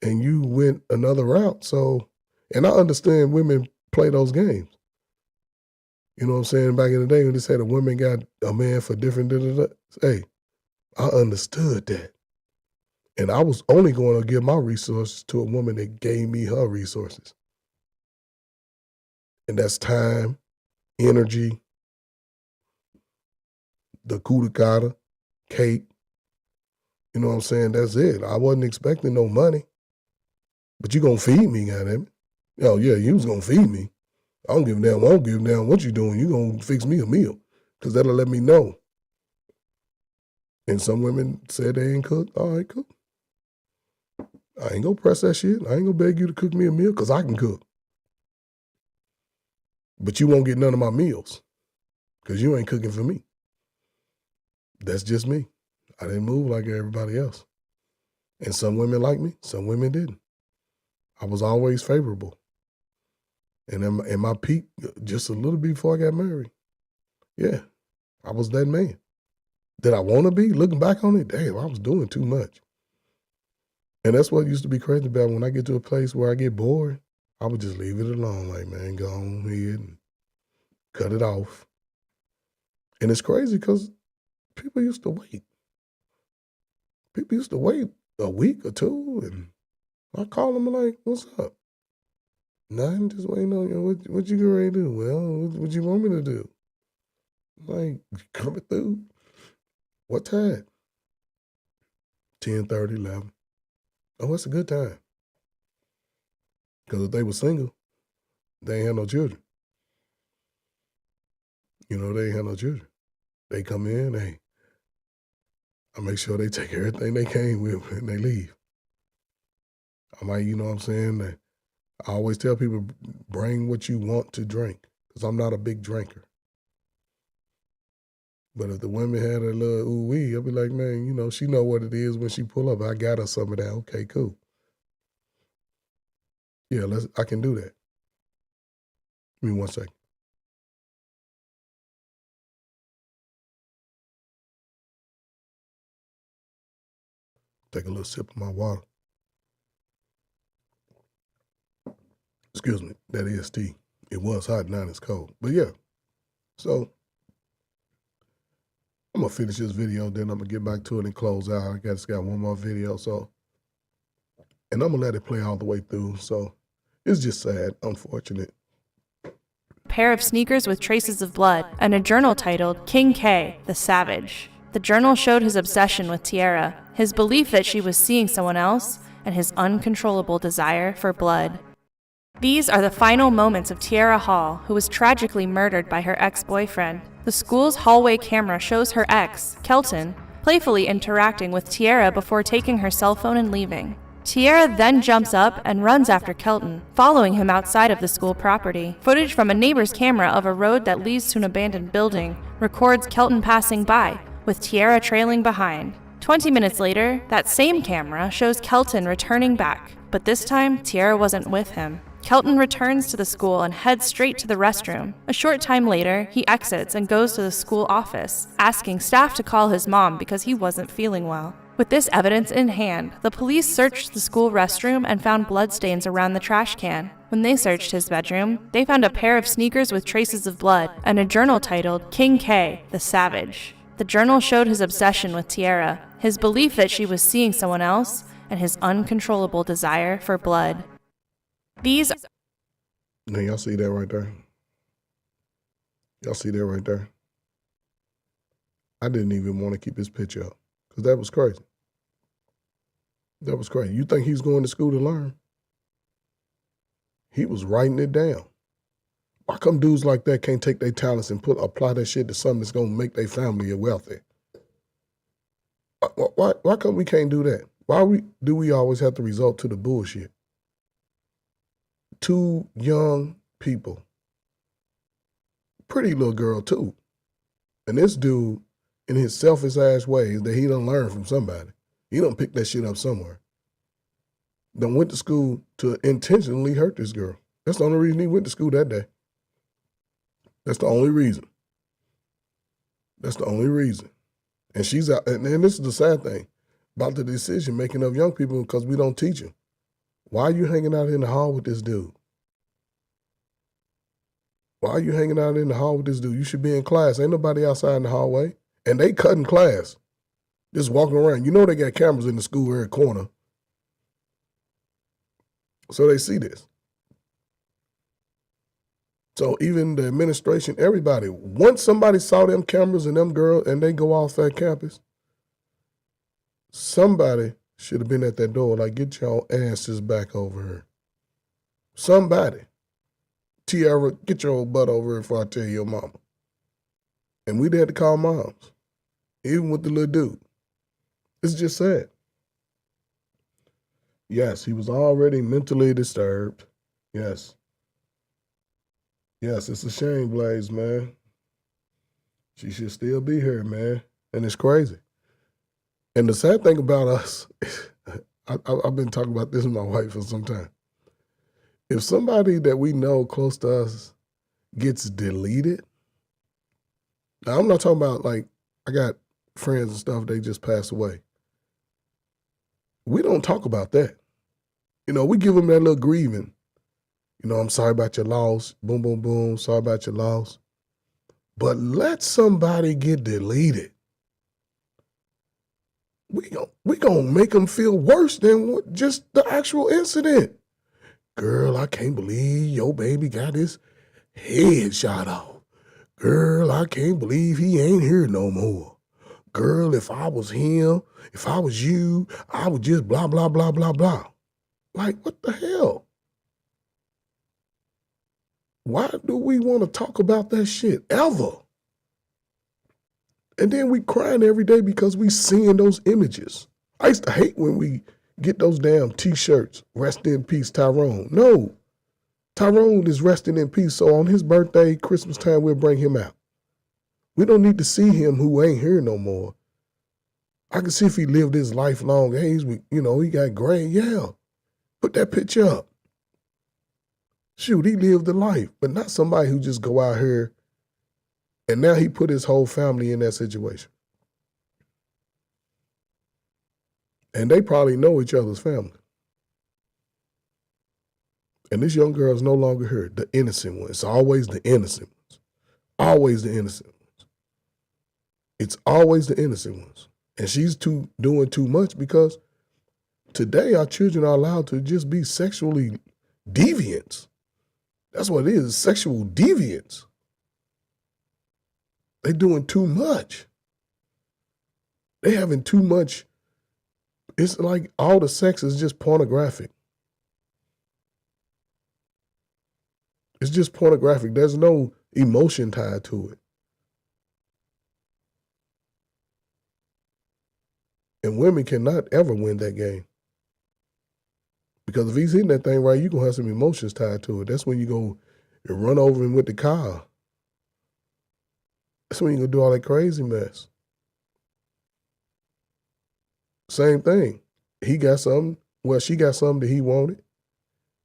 and you went another route. So, and I understand women play those games. You know what I'm saying? Back in the day when they said a woman got a man for different, hey, I understood that. And I was only going to give my resources to a woman that gave me her resources. And that's time, energy, the coup de grace, cake. You know what I'm saying? That's it. I wasn't expecting no money. But you going to feed me, goddamn it. Oh, yeah, you was going to feed me. I don't give a damn. I don't give a damn what you doing. You going to fix me a meal because that'll let me know. And some women said they ain't cook. All right, cook. I ain't going to press that shit. I ain't going to beg you to cook me a meal because I can cook. But you won't get none of my meals because you ain't cooking for me. That's just me. I didn't move like everybody else. And some women like me, some women didn't. I was always favorable. And in my peak, just a little bit before I got married, yeah, I was that man. Did I want to be? Looking back on it, damn, I was doing too much. And that's what used to be crazy about when I get to a place where I get bored, I would just leave it alone. Like, man, go on ahead and cut it off. And it's crazy because people used to wait. People used to wait a week or two, and I call them like, what's up? Nothing, just waiting on you. What you getting ready to do? Well, what you want me to do? Like, coming through? What time? 10:30, 11. Oh, it's a good time. Because if they were single, they ain't had no children. They ain't had no children. They come in, I make sure they take everything they came with and they leave. I might, you know what I'm saying? I always tell people, bring what you want to drink, because I'm not a big drinker. But if the women had a little ooh-wee, I'll be like, man, she know what it is when she pull up. I got her some of that. Okay, cool. Yeah, I can do that. Give me 1 second. Take a little sip of my water. Excuse me, that is tea. It was hot, now it's cold. But yeah, so I'm going to finish this video, then I'm going to get back to it and close out. I just got one more video, and I'm going to let it play all the way through. So it's just sad, unfortunate. Pair of sneakers with traces of blood, and a journal titled King K, the Savage. The journal showed his obsession with Tierra, his belief that she was seeing someone else, and his uncontrollable desire for blood. These are the final moments of Tierra Hall, who was tragically murdered by her ex-boyfriend. The school's hallway camera shows her ex, Kelton, playfully interacting with Tierra before taking her cell phone and leaving. Tierra then jumps up and runs after Kelton, following him outside of the school property. Footage from a neighbor's camera of a road that leads to an abandoned building records Kelton passing by, with Tierra trailing behind. 20 minutes later, that same camera shows Kelton returning back, but this time, Tierra wasn't with him. Kelton returns to the school and heads straight to the restroom. A short time later, he exits and goes to the school office, asking staff to call his mom because he wasn't feeling well. With this evidence in hand, the police searched the school restroom and found bloodstains around the trash can. When they searched his bedroom, they found a pair of sneakers with traces of blood and a journal titled King K, the Savage. The journal showed his obsession with Tiara, his belief that she was seeing someone else, and his uncontrollable desire for blood. These Now y'all see that right there? Y'all see that right there? I didn't even want to keep his picture up because that was crazy. That was crazy. You think he's going to school to learn? He was writing it down. Why come dudes like that can't take their talents and apply that shit to something that's going to make their family wealthy? Why come we can't do that? Why do we always have to resort to the bullshit? 2 young people. Pretty little girl, too. And this dude, in his selfish ass ways that he done learned from somebody, he done picked that shit up somewhere. Done went to school to intentionally hurt this girl. That's the only reason he went to school that day. That's the only reason. That's the only reason. And she's out, and this is the sad thing about the decision making of young people because we don't teach them. Why are you hanging out in the hall with this dude? Why are you hanging out in the hall with this dude? You should be in class. Ain't nobody outside in the hallway. And they cutting class. Just walking around. You know they got cameras in the school every corner. So they see this. So even the administration, everybody, once somebody saw them cameras and them girls and they go off that campus, somebody should have been at that door like, get your asses back over here. Somebody. Tiara, get your old butt over here before I tell your mama. And we'd had to call moms, even with the little dude. It's just sad. Yes, he was already mentally disturbed. Yes. Yes, it's a shame, Blaze, man. She should still be here, man. And it's crazy. And the sad thing about us, I've been talking about this with my wife for some time. If somebody that we know close to us gets deleted, now I'm not talking about like, I got friends and stuff, they just passed away. We don't talk about that. You know, we give them that little grieving. You know, I'm sorry about your loss. Boom, boom, boom. Sorry about your loss. But let somebody get deleted. We gonna make them feel worse than just the actual incident. Girl, I can't believe your baby got his head shot off. Girl, I can't believe he ain't here no more. Girl, if I was him, if I was you, I would just blah, blah, blah, blah, blah. Like, what the hell? Why do we want to talk about that shit ever? And then we crying every day because we seeing those images. I used to hate when we get those damn T-shirts, rest in peace, Tyrone. No, Tyrone is resting in peace. So on his birthday, Christmas time, we'll bring him out. We don't need to see him who ain't here no more. I can see if he lived his lifelong age, you know, he got gray, yeah. Put that picture up. Shoot, he lived a life, but not somebody who just go out here and now he put his whole family in that situation. And they probably know each other's family. And this young girl is no longer here, the innocent one. It's always the innocent ones. Always the innocent ones. It's always the innocent ones. And she's doing too much because today our children are allowed to just be sexually deviants. That's what it is, sexual deviance. They're doing too much. They're having too much. It's like all the sex is just pornographic. It's just pornographic. There's no emotion tied to it. And women cannot ever win that game. Because if he's hitting that thing right, you're going to have some emotions tied to it. That's when you go and run over him with the car. That's when you're going to do all that crazy mess. Same thing. He got something. Well, she got something that he wanted.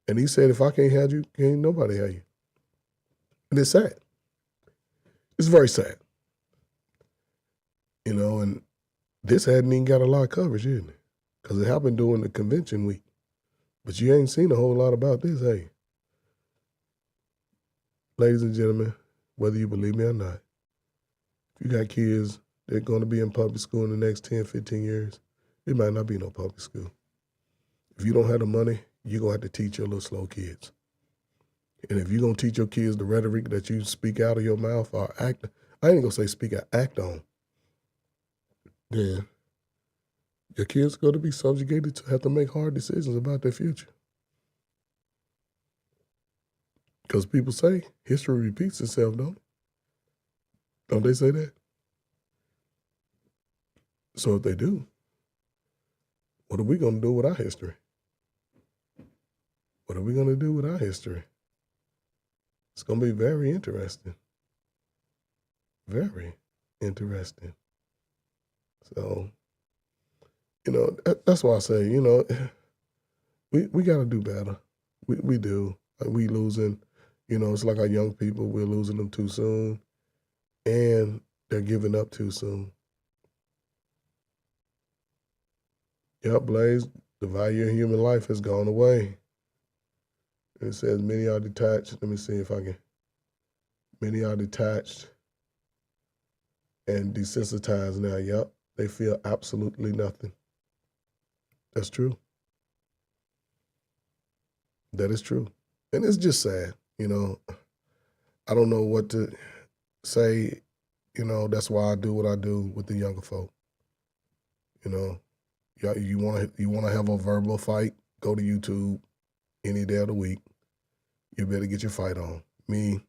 And he said, if I can't have you, can't nobody have you. And it's sad. It's very sad. You know, and this hadn't even got a lot of coverage, isn't it? Because it happened during the convention week. But you ain't seen a whole lot about this, hey? ladies and gentlemen, whether you believe me or not, if you got kids that are going to be in public school in the next 10, 15 years, it might not be no public school. If you don't have the money, you're going to have to teach your little slow kids. And if you're going to teach your kids the rhetoric that you speak out of your mouth or act, I ain't going to say speak out, act on, then your kids are going to be subjugated to have to make hard decisions about their future. Because people say history repeats itself, don't it? Don't they say that? So if they do, what are we going to do with our history? What are we going to do with our history? It's going to be very interesting. Very interesting. So, that's why I say, we got to do better. We do. We losing, it's like our young people, we're losing them too soon, and they're giving up too soon. Yep, Blaze, the value of human life has gone away. It says many are detached. Let me see if I can. Many are detached and desensitized now. Yep, they feel absolutely nothing. That's true. That is true. And it's just sad, I don't know what to say, that's why I do what I do with the younger folk. You want to have a verbal fight, go to YouTube any day of the week. You better get your fight on. Me,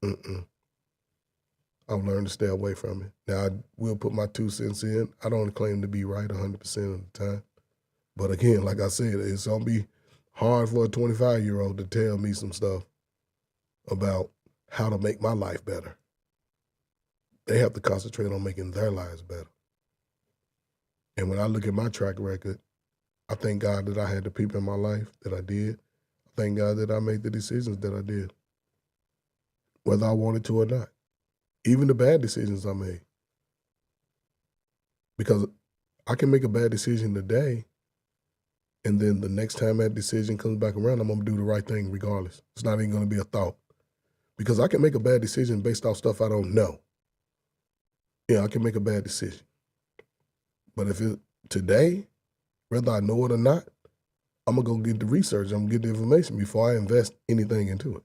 I've learned to stay away from it. Now, I will put my 2 cents in. I don't claim to be right 100% of the time. But again, like I said, it's going to be hard for a 25-year-old to tell me some stuff about how to make my life better. They have to concentrate on making their lives better. And when I look at my track record, I thank God that I had the people in my life that I did. I thank God that I made the decisions that I did, whether I wanted to or not. Even the bad decisions I made. Because I can make a bad decision today, and then the next time that decision comes back around, I'm going to do the right thing regardless. It's not even going to be a thought. Because I can make a bad decision based off stuff I don't know. Yeah, I can make a bad decision. But if it today, whether I know it or not, I'm going to go get the research. I'm going to get the information before I invest anything into it.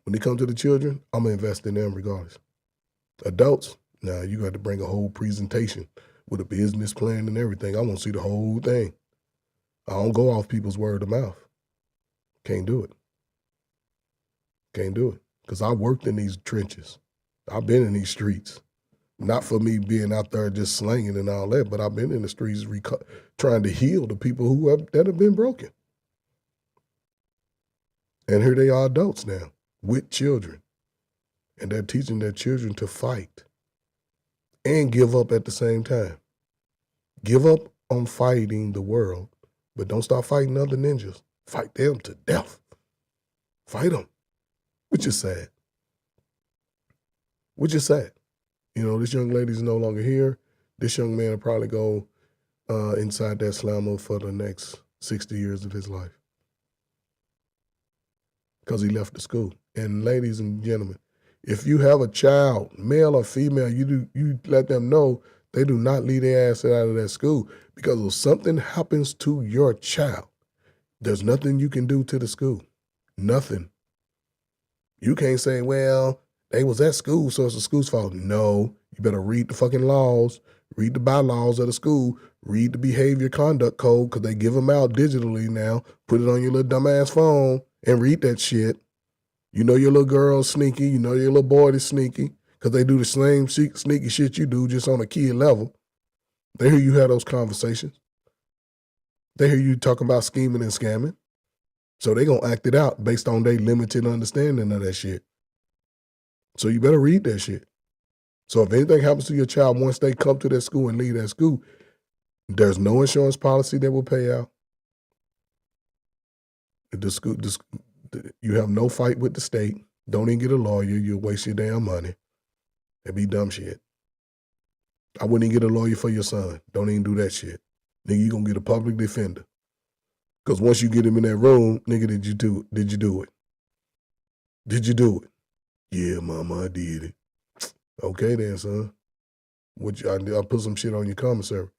When it comes to the children, I'm going to invest in them regardless. Adults, now you got to bring a whole presentation with a business plan and everything. I want to see the whole thing. I don't go off people's word of mouth. Can't do it. Can't do it. Because I worked in these trenches. I've been in these streets. Not for me being out there just slanging and all that, but I've been in the streets trying to heal the people that have been broken. And here they are adults now with children. And they're teaching their children to fight and give up at the same time. Give up on fighting the world, but don't stop fighting other ninjas. Fight them to death. Fight them, which is sad. Which is sad. This young lady's no longer here. This young man will probably go inside that slammer for the next 60 years of his life. Because he left the school. And ladies and gentlemen, if you have a child, male or female, you let them know they do not leave their ass out of that school. Because if something happens to your child, there's nothing you can do to the school. Nothing. You can't say, well, they was at school, so it's the school's fault. No, you better read the fucking laws, read the bylaws of the school, read the behavior conduct code, because they give them out digitally now. Put it on your little dumbass phone and read that shit. You know your little girl's sneaky. You know your little boy is sneaky, because they do the same sneaky shit you do, just on a kid level. They hear you have those conversations. They hear you talking about scheming and scamming. So they going to act it out based on their limited understanding of that shit. So you better read that shit. So if anything happens to your child once they come to that school and leave that school, there's no insurance policy that will pay out. You have no fight with the state. Don't even get a lawyer. You'll waste your damn money. It'd be dumb shit. I wouldn't even get a lawyer for your son. Don't even do that shit. Nigga, you gonna get a public defender. Because once you get him in that room, nigga, did you do it? Did you do it? Yeah, mama, I did it. Okay then, son. I'll put some shit on your commissary.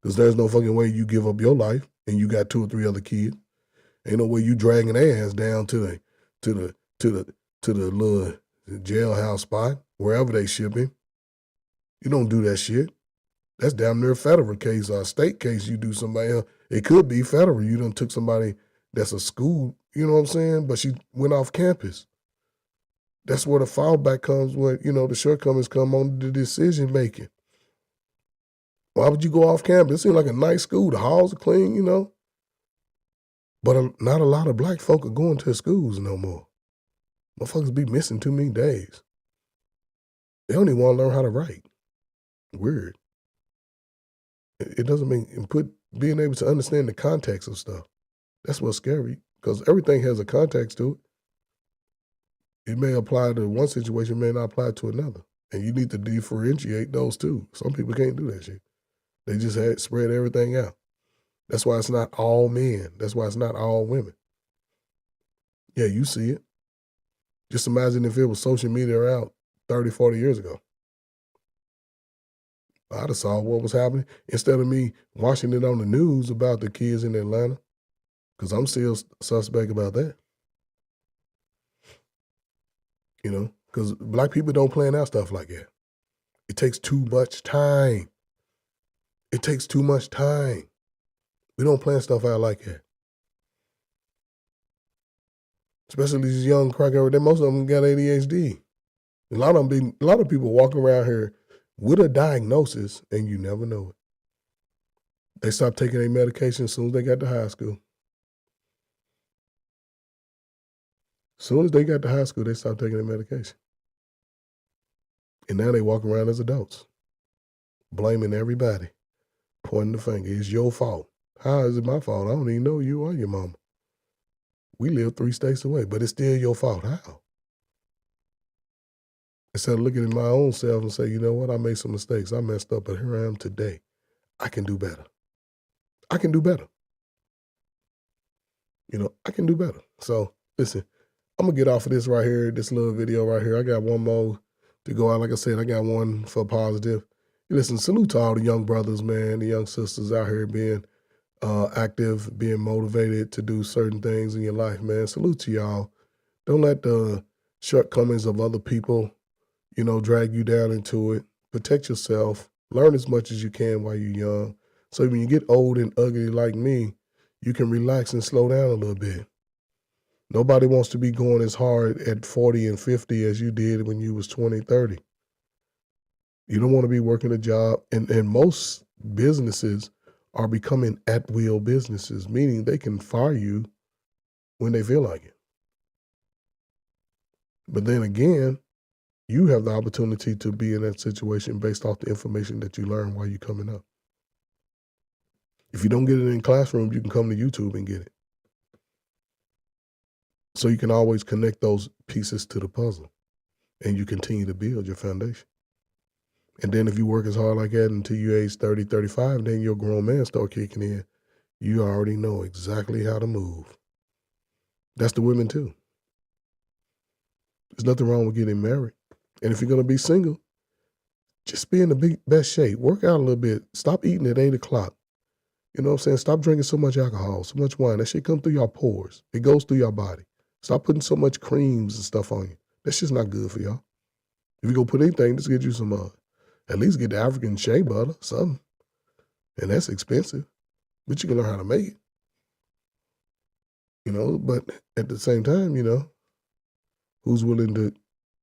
Because there's no fucking way you give up your life and you got 2 or 3 other kids. Ain't no way you dragging their ass down to the little jailhouse spot, wherever they ship him. You don't do that shit. That's damn near a federal case or a state case. You do somebody else. It could be federal. You done took somebody that's a school, you know what I'm saying? But she went off campus. That's where the fallback comes when, the shortcomings come on the decision making. Why would you go off campus? It seems like a nice school. The halls are clean, But not a lot of black folk are going to schools no more. Motherfuckers be missing too many days. They don't even want to learn how to write. Weird. It doesn't mean being able to understand the context of stuff. That's what's scary, because everything has a context to it. It may apply to one situation, it may not apply to another. And you need to differentiate those two. Some people can't do that shit. They just spread everything out. That's why it's not all men. That's why it's not all women. Yeah, you see it. Just imagine if it was social media out 30, 40 years ago. I'd have saw what was happening instead of me watching it on the news about the kids in Atlanta, because I'm still suspect about that. Because black people don't plan out stuff like that. It takes too much time. It takes too much time. We don't plan stuff out like that. Especially these young crackers, most of them got ADHD. A lot of people walking around here with a diagnosis, and you never know it. They stopped taking their medication as soon as they got to high school. As soon as they got to high school, they stopped taking their medication. And now they walk around as adults, blaming everybody, pointing the finger. It's your fault. How is it my fault? I don't even know you or your mama. We live 3 states away, but it's still your fault. How? Instead of looking at my own self and say, you know what, I made some mistakes. I messed up, but here I am today. I can do better. I can do better. I can do better. So, listen, I'm going to get off of this right here, this little video right here. I got one more to go out. Like I said, I got one for positive. Listen, salute to all the young brothers, man, the young sisters out here being active, being motivated to do certain things in your life, man. Salute to y'all. Don't let the shortcomings of other people, drag you down into it. Protect yourself. Learn as much as you can while you're young. So when you get old and ugly like me, you can relax and slow down a little bit. Nobody wants to be going as hard at 40 and 50 as you did when you was 20, 30. You don't want to be working a job. And most businesses are becoming at-will businesses, meaning they can fire you when they feel like it. But then again, you have the opportunity to be in that situation based off the information that you learn while you're coming up. If you don't get it in classroom, you can come to YouTube and get it. So you can always connect those pieces to the puzzle and you continue to build your foundation. And then if you work as hard like that until you age 30, 35, then your grown man start kicking in. You already know exactly how to move. That's the women too. There's nothing wrong with getting married. And if you're going to be single, just be in the best shape. Work out a little bit. Stop eating at 8 o'clock. You know what I'm saying? Stop drinking so much alcohol, so much wine. That shit comes through your pores. It goes through your body. Stop putting so much creams and stuff on you. That's just not good for y'all. If you're going to put anything, just get you some, at least get the African shea butter, something. And that's expensive. But you can learn how to make it. But at the same time, who's willing to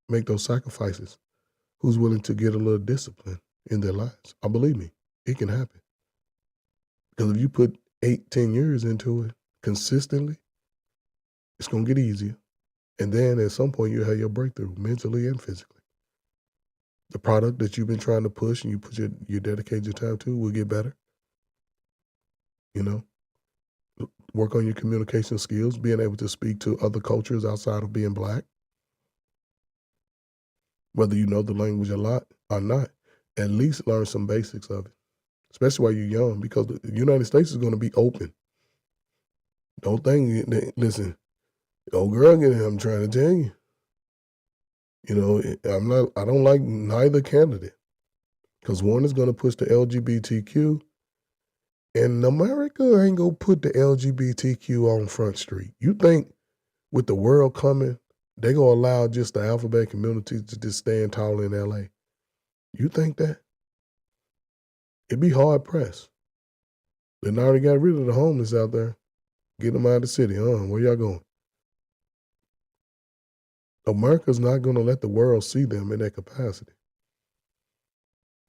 make those sacrifices? Who's willing to get a little discipline in their lives? Believe me, it can happen. Because if you put 8, 10 years into it consistently, it's going to get easier. And then at some point, you'll have your breakthrough mentally and physically. The product that you've been trying to push and you dedicate your time to will get better. Work on your communication skills, being able to speak to other cultures outside of being black. Whether you know the language a lot or not, at least learn some basics of it, especially while you're young, because the United States is going to be open. Don't think, listen, old girl, I'm trying to tell you, You know, I don't like neither candidate because one is going to push the LGBTQ, and America ain't going to put the LGBTQ on Front Street. You think with the world coming, they going to allow just the alphabet community to just stand tall in LA? You think that? It'd be hard pressed. They already got rid of the homeless out there. Get them out of the city. Where y'all going? America's not going to let the world see them in that capacity.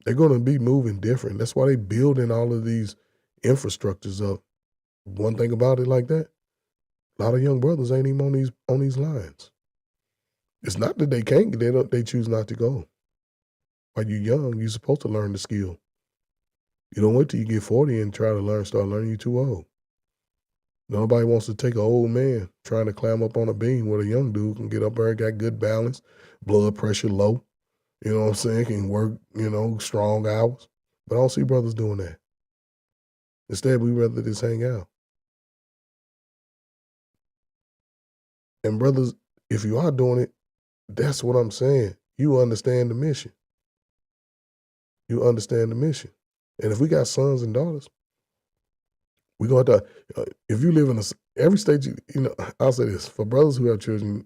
They're going to be moving different. That's why they building all of these infrastructures up. One thing about it like that, a lot of young brothers ain't even on these lines. It's not that they can't, they choose not to go. While you're young, you're supposed to learn the skill. You don't wait till you get 40 and start learning. You're too old. Nobody wants to take an old man trying to climb up on a beam where a young dude can get up there and got good balance, blood pressure low, you know what I'm saying, can work, strong hours. But I don't see brothers doing that. Instead, we rather just hang out. And brothers, if you are doing it, that's what I'm saying. You understand the mission. You understand the mission. And if we got sons and daughters, we're going to, if you live in every state, I'll say this, for brothers who have children,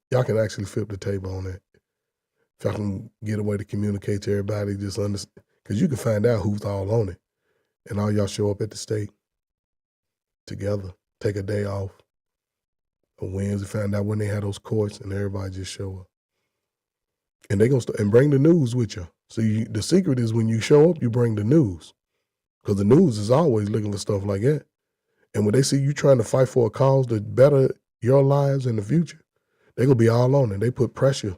y'all can actually flip the table on that. If y'all can get a way to communicate to everybody, just understand, because you can find out who's all on it. And all y'all show up at the state together, take a day off, on Wednesday, find out when they have those courts, and everybody just show up. And they're going to and bring the news with you. So the secret is when you show up, you bring the news. Because the news is always looking for stuff like that. And when they see you trying to fight for a cause to better your lives in the future, they're going to be all on it. They put pressure.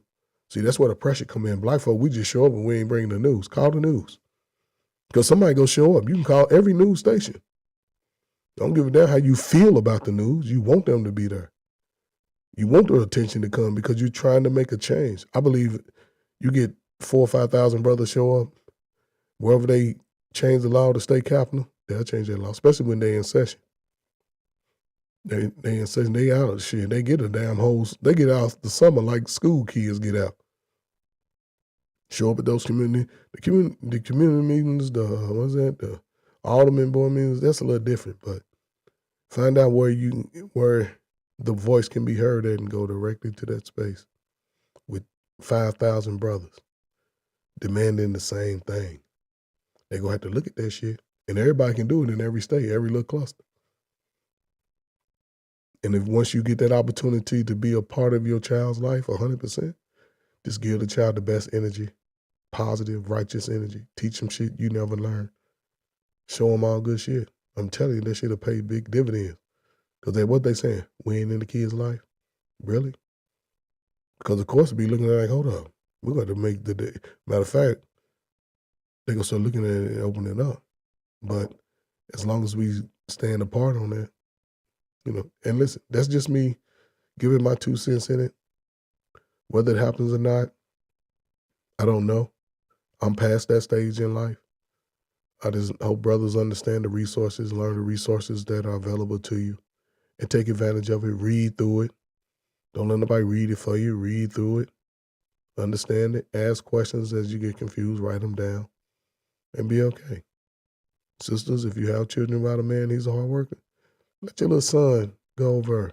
See, that's where the pressure come in. Black folk, we just show up and we ain't bringing the news. Call the news. Because somebody go show up. You can call every news station. Don't give a damn how you feel about the news. You want them to be there. You want their attention to come because you're trying to make a change. I believe you get 4,000 or 5,000 brothers show up, wherever they change the law of the state capital, they'll change their law, especially when they're in session. They in session, they out of the shit. They get a damn hose. They get out the summer like school kids get out. Show up at those community meetings, the alderman board meetings, that's a little different, but find out where the voice can be heard at and go directly to that space with 5,000 brothers demanding the same thing. They're going to have to look at that shit. And everybody can do it in every state, every little cluster. And if once you get that opportunity to be a part of your child's life 100%, just give the child the best energy, positive, righteous energy. Teach them shit you never learned. Show them all good shit. I'm telling you, that shit will pay big dividends. Because what they saying? We ain't in the kid's life? Really? Because of course, be looking at it like, hold up. We're going to make the day. Matter of fact, they're going to start looking at it and opening it up. But as long as we stand apart on that, and listen, that's just me giving my 2 cents in it. Whether it happens or not, I don't know. I'm past that stage in life. I just hope brothers understand the resources, learn the resources that are available to you, and take advantage of it. Read through it. Don't let nobody read it for you. Read through it. Understand it. Ask questions as you get confused. Write them down. And be okay. Sisters, if you have children about a man, he's a hard worker, let your little son go over.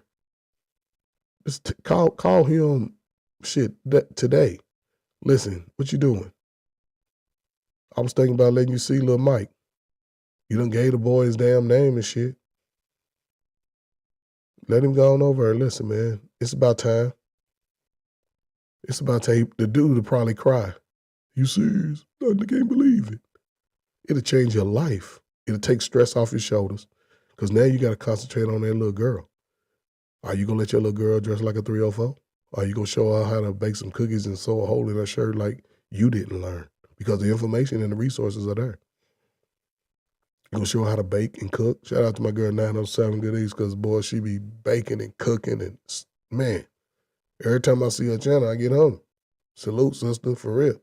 Just call him today. Listen, what you doing? I was thinking about letting you see little Mike. You done gave the boy his damn name and shit. Let him go on over and listen, man. It's about time. It's about time. The dude will probably cry. You serious? I can't believe it. It'll change your life. It'll take stress off your shoulders. Because now you got to concentrate on that little girl. Are you going to let your little girl dress like a 304? Are you going to show her how to bake some cookies and sew a hole in her shirt like you didn't learn? Because the information and the resources are there. You're going to show her how to bake and cook. Shout out to my girl 907 Good East, because, boy, she be baking and cooking. And, man, every time I see her channel, I get home. Salute, sister, for real.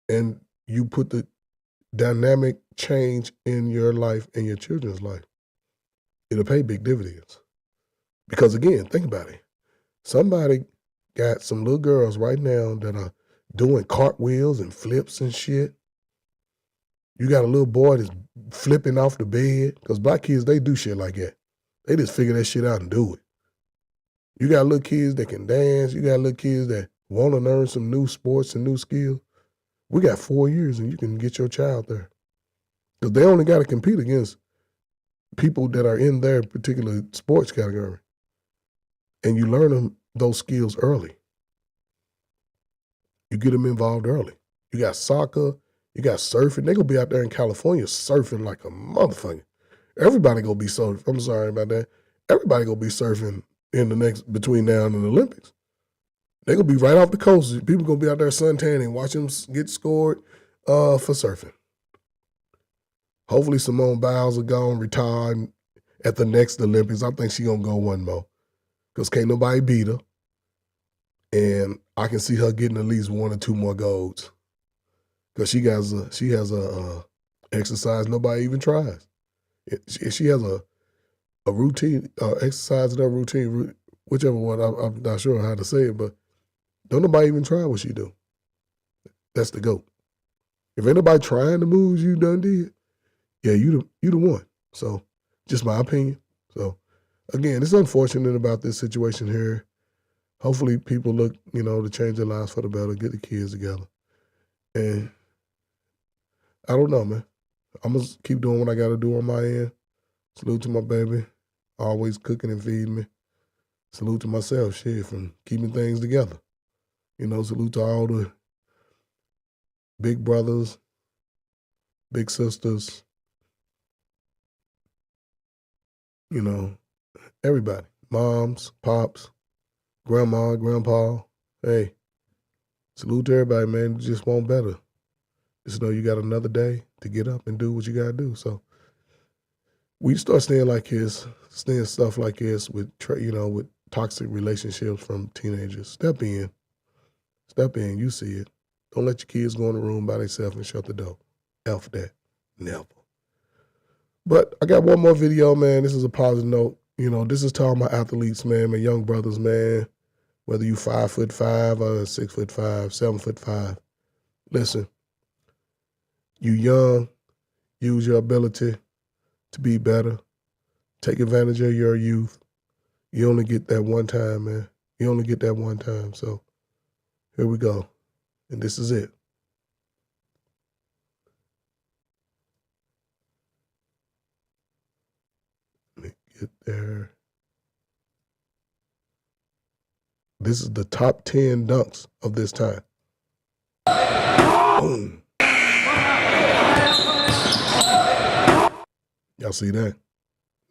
And you put the dynamic change in your life and your children's life. It'll pay big dividends. Because, again, think about it. Somebody got some little girls right now that are doing cartwheels and flips and shit. You got a little boy that's flipping off the bed, because black kids, they do shit like that. They just figure that shit out and do it. You got little kids that can dance. You got little kids that want to learn some new sports and new skills. We got 4 years and you can get your child there. Because they only got to compete against people that are in their particular sports category. And you learn them those skills early. You get them involved early. You got soccer, you got surfing. They're going to be out there in California surfing like a motherfucker. Everybody going to be surfing. I'm sorry about that. Everybody going to be surfing in the next, between now and the Olympics. They're going to be right off the coast. People going to be out there suntanning, watching them get scored for surfing. Hopefully Simone Biles will go and retire at the next Olympics. I think she's going to go one more because can't nobody beat her. And I can see her getting at least 1 or 2 more golds because she has a exercise nobody even tries. She has a routine, exercise in her routine, whichever one, I'm not sure how to say it, but don't nobody even try what she do. That's the GOAT. If anybody trying the moves you done did, yeah, you the one. So, just my opinion. So, again, it's unfortunate about this situation here. Hopefully people look, to change their lives for the better, get the kids together. And I don't know, man. I'm going to keep doing what I got to do on my end. Salute to my baby, always cooking and feeding me. Salute to myself, shit, from keeping things together. Salute to all the big brothers, big sisters, everybody, moms, pops, grandma, grandpa. Hey, salute to everybody, man. You just want better. Just know you got another day to get up and do what you got to do. So we start seeing stuff like this with, with toxic relationships from teenagers. Step in, you see it. Don't let your kids go in the room by themselves and shut the door. F that, never. But I got one more video, man. This is a positive note. This is to all my athletes, man, my young brothers, man. Whether you 5'5" or 6'5", 7'5". Listen, you young, use your ability to be better. Take advantage of your youth. You only get that one time, man. You only get that one time. So here we go. And this is it. Let me get there. This is the top 10 dunks of this time. Boom. Y'all see that?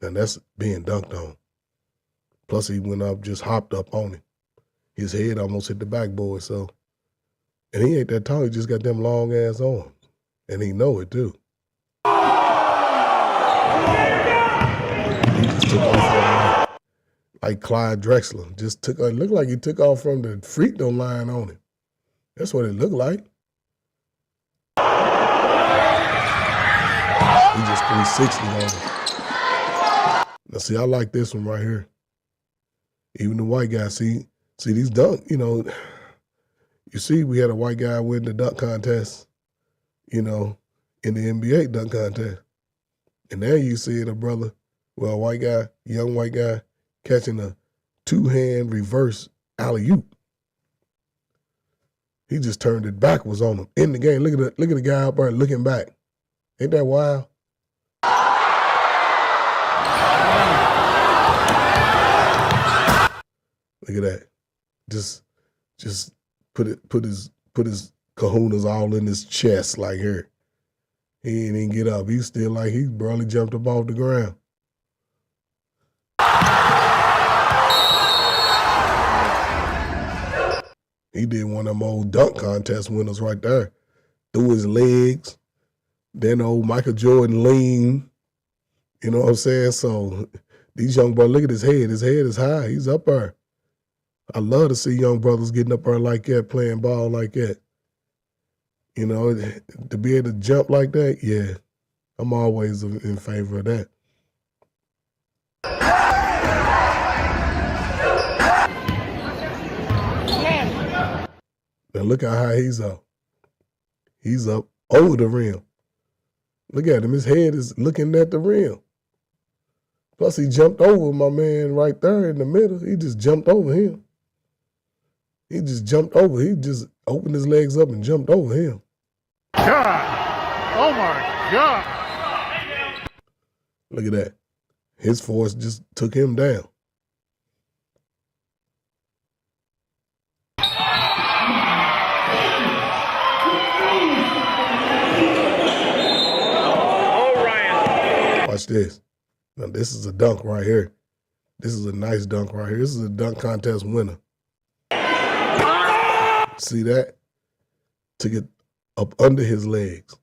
Now that's being dunked on. Plus he went up, just hopped up on him. His head almost hit the backboard, so. And he ain't that tall, he just got them long ass arms. And he know it too. He just took off like Clyde Drexler. It looked like he took off from the free throw line on him. That's what it looked like. He just 360 on him. Now see, I like this one right here. Even the white guy, see these dunk, you see we had a white guy win the dunk contest, in the NBA dunk contest. And now you see a brother, a white guy, young white guy, catching a 2-hand reverse alley-oop. He just turned it backwards on him in the game. Look at the guy out there looking back. Ain't that wild? Look at that. Just put his kahunas all in his chest like here. He ain't even get up. He's still like he barely jumped up off the ground. He did one of them old dunk contest winners right there. Threw his legs. Then old Michael Jordan lean. You know what I'm saying? So these young brothers, look at his head. His head is high. He's up there. I love to see young brothers getting up there like that, playing ball like that. To be able to jump like that, yeah, I'm always in favor of that. look at how he's up. He's up over the rim. Look at him. His head is looking at the rim. Plus, he jumped over my man right there in the middle. He just jumped over him. He just jumped over. He just opened his legs up and jumped over him. God! Oh my God! Look at that. His force just took him down. Watch this. Now, this is a dunk right here. This is a nice dunk right here. This is a dunk contest winner. See that? Took it up under his legs.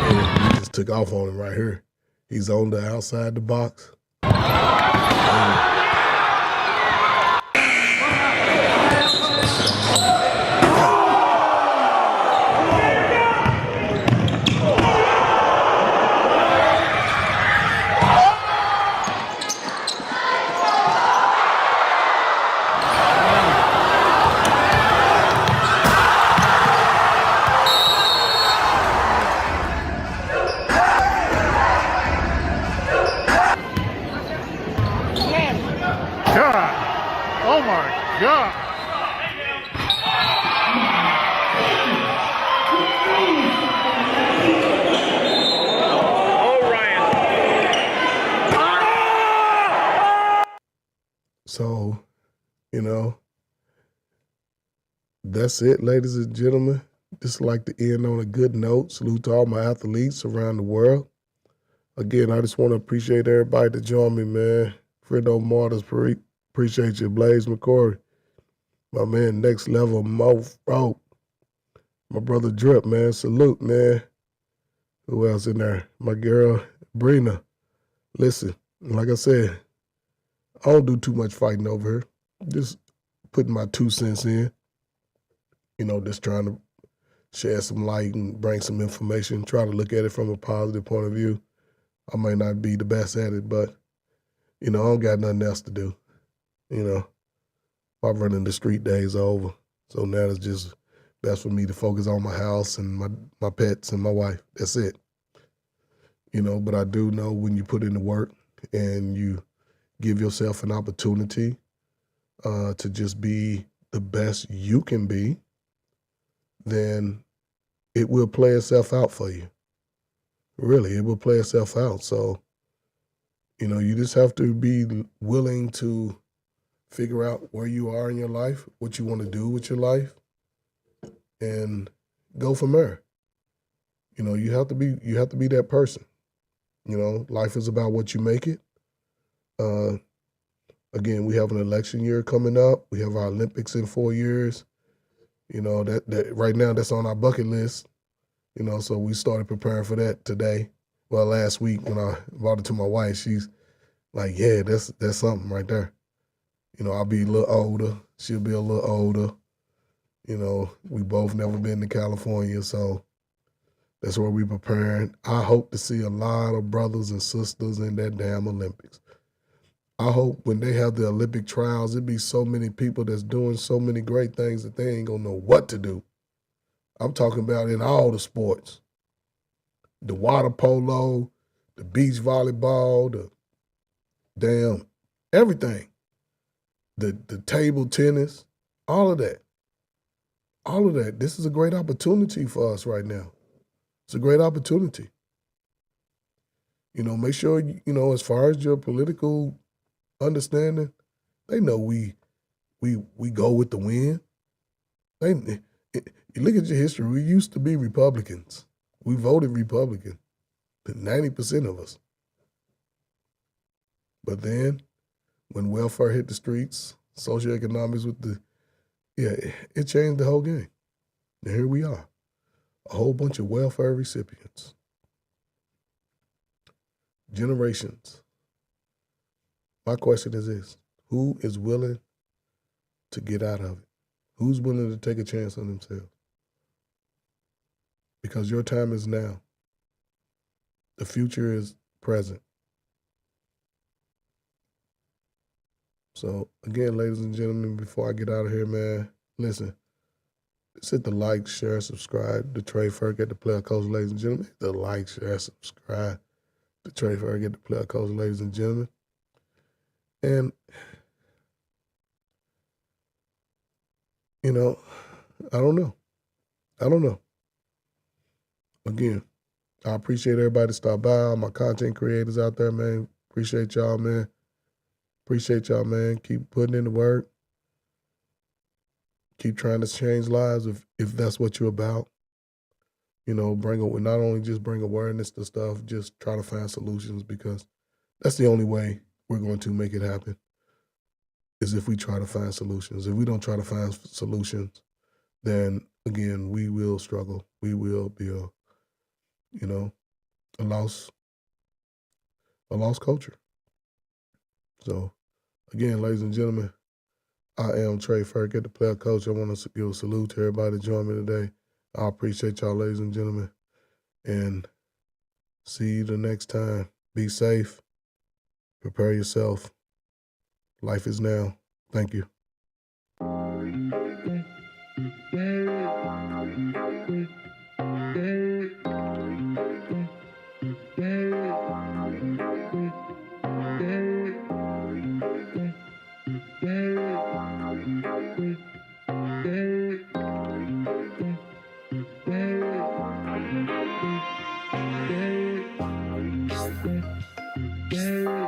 And he just took off on him right here. He's on the outside the box. Oh my God! So, you know, that's it, ladies and gentlemen. Just like to end on a good note. Salute to all my athletes around the world. Again, I just want to appreciate everybody that joined me, man. Fredo Martyrs, appreciate you. Blaze McCory, my man, Next Level, Mo Rope, my brother Drip, man. Salute, man. Who else in there? My girl, Brina. Listen, like I said, I don't do too much fighting over here. Just putting my 2 cents in. You know, just trying to shed some light and bring some information. Try to look at it from a positive point of view. I may not be the best at it, but, you know, I don't got nothing else to do. You know, my running the street days are over. So now it's just best for me to focus on my house and my pets and my wife. That's it. You know, but I do know when you put in the work and you give yourself an opportunity to just be the best you can be, then it will play itself out for you. Really, it will play itself out. So, you know, you just have to be willing to figure out where you are in your life, what you want to do with your life, and go from there. You know, you have to be that person. You know, life is about what you make it. Again, we have an election year coming up. We have our Olympics in 4 years. You know, that right now that's on our bucket list. You know, so we started preparing for that today. Well, last week when I brought it to my wife, she's like, yeah, that's something right there. You know, I'll be a little older. She'll be a little older. You know, we both never been to California, so that's where we're preparing. I hope to see a lot of brothers and sisters in that damn Olympics. I hope when they have the Olympic trials, it be so many people that's doing so many great things that they ain't gonna know what to do. I'm talking about in all the sports. The water polo, the beach volleyball, the damn everything. The table tennis, all of that. All of that. This is a great opportunity for us right now. It's a great opportunity. You know, make sure, you know, as far as your political understanding, they know we go with the wind. You look at your history, we used to be Republicans. We voted Republican, 90% of us. But then when welfare hit the streets, socioeconomics it changed the whole game. And here we are, a whole bunch of welfare recipients. Generations. My question is this: who is willing to get out of it? Who's willing to take a chance on themselves? Because your time is now. The future is present. So again, ladies and gentlemen, before I get out of here, man, listen. Just hit the like, share, subscribe to Trey Ferg at the Player Coach, ladies and gentlemen. Hit the like, share, subscribe to Trey Ferg at the Player Coach, ladies and gentlemen. And, you know, I don't know. Again, I appreciate everybody to stop by, all my content creators out there, man. Appreciate y'all, man. Keep putting in the work. Keep trying to change lives if that's what you're about. You know, not only just bring awareness to stuff, just try to find solutions, because that's the only way we're going to make it happen, is if we try to find solutions. If we don't try to find solutions, then again, we will struggle. We will be a lost culture. So again, ladies and gentlemen, I am Trey Ferg at the Player Coach. I want to give a salute to everybody that joined me today. I appreciate y'all, ladies and gentlemen, and see you the next time. Be safe. Prepare yourself. Life is now. Thank you. Yeah.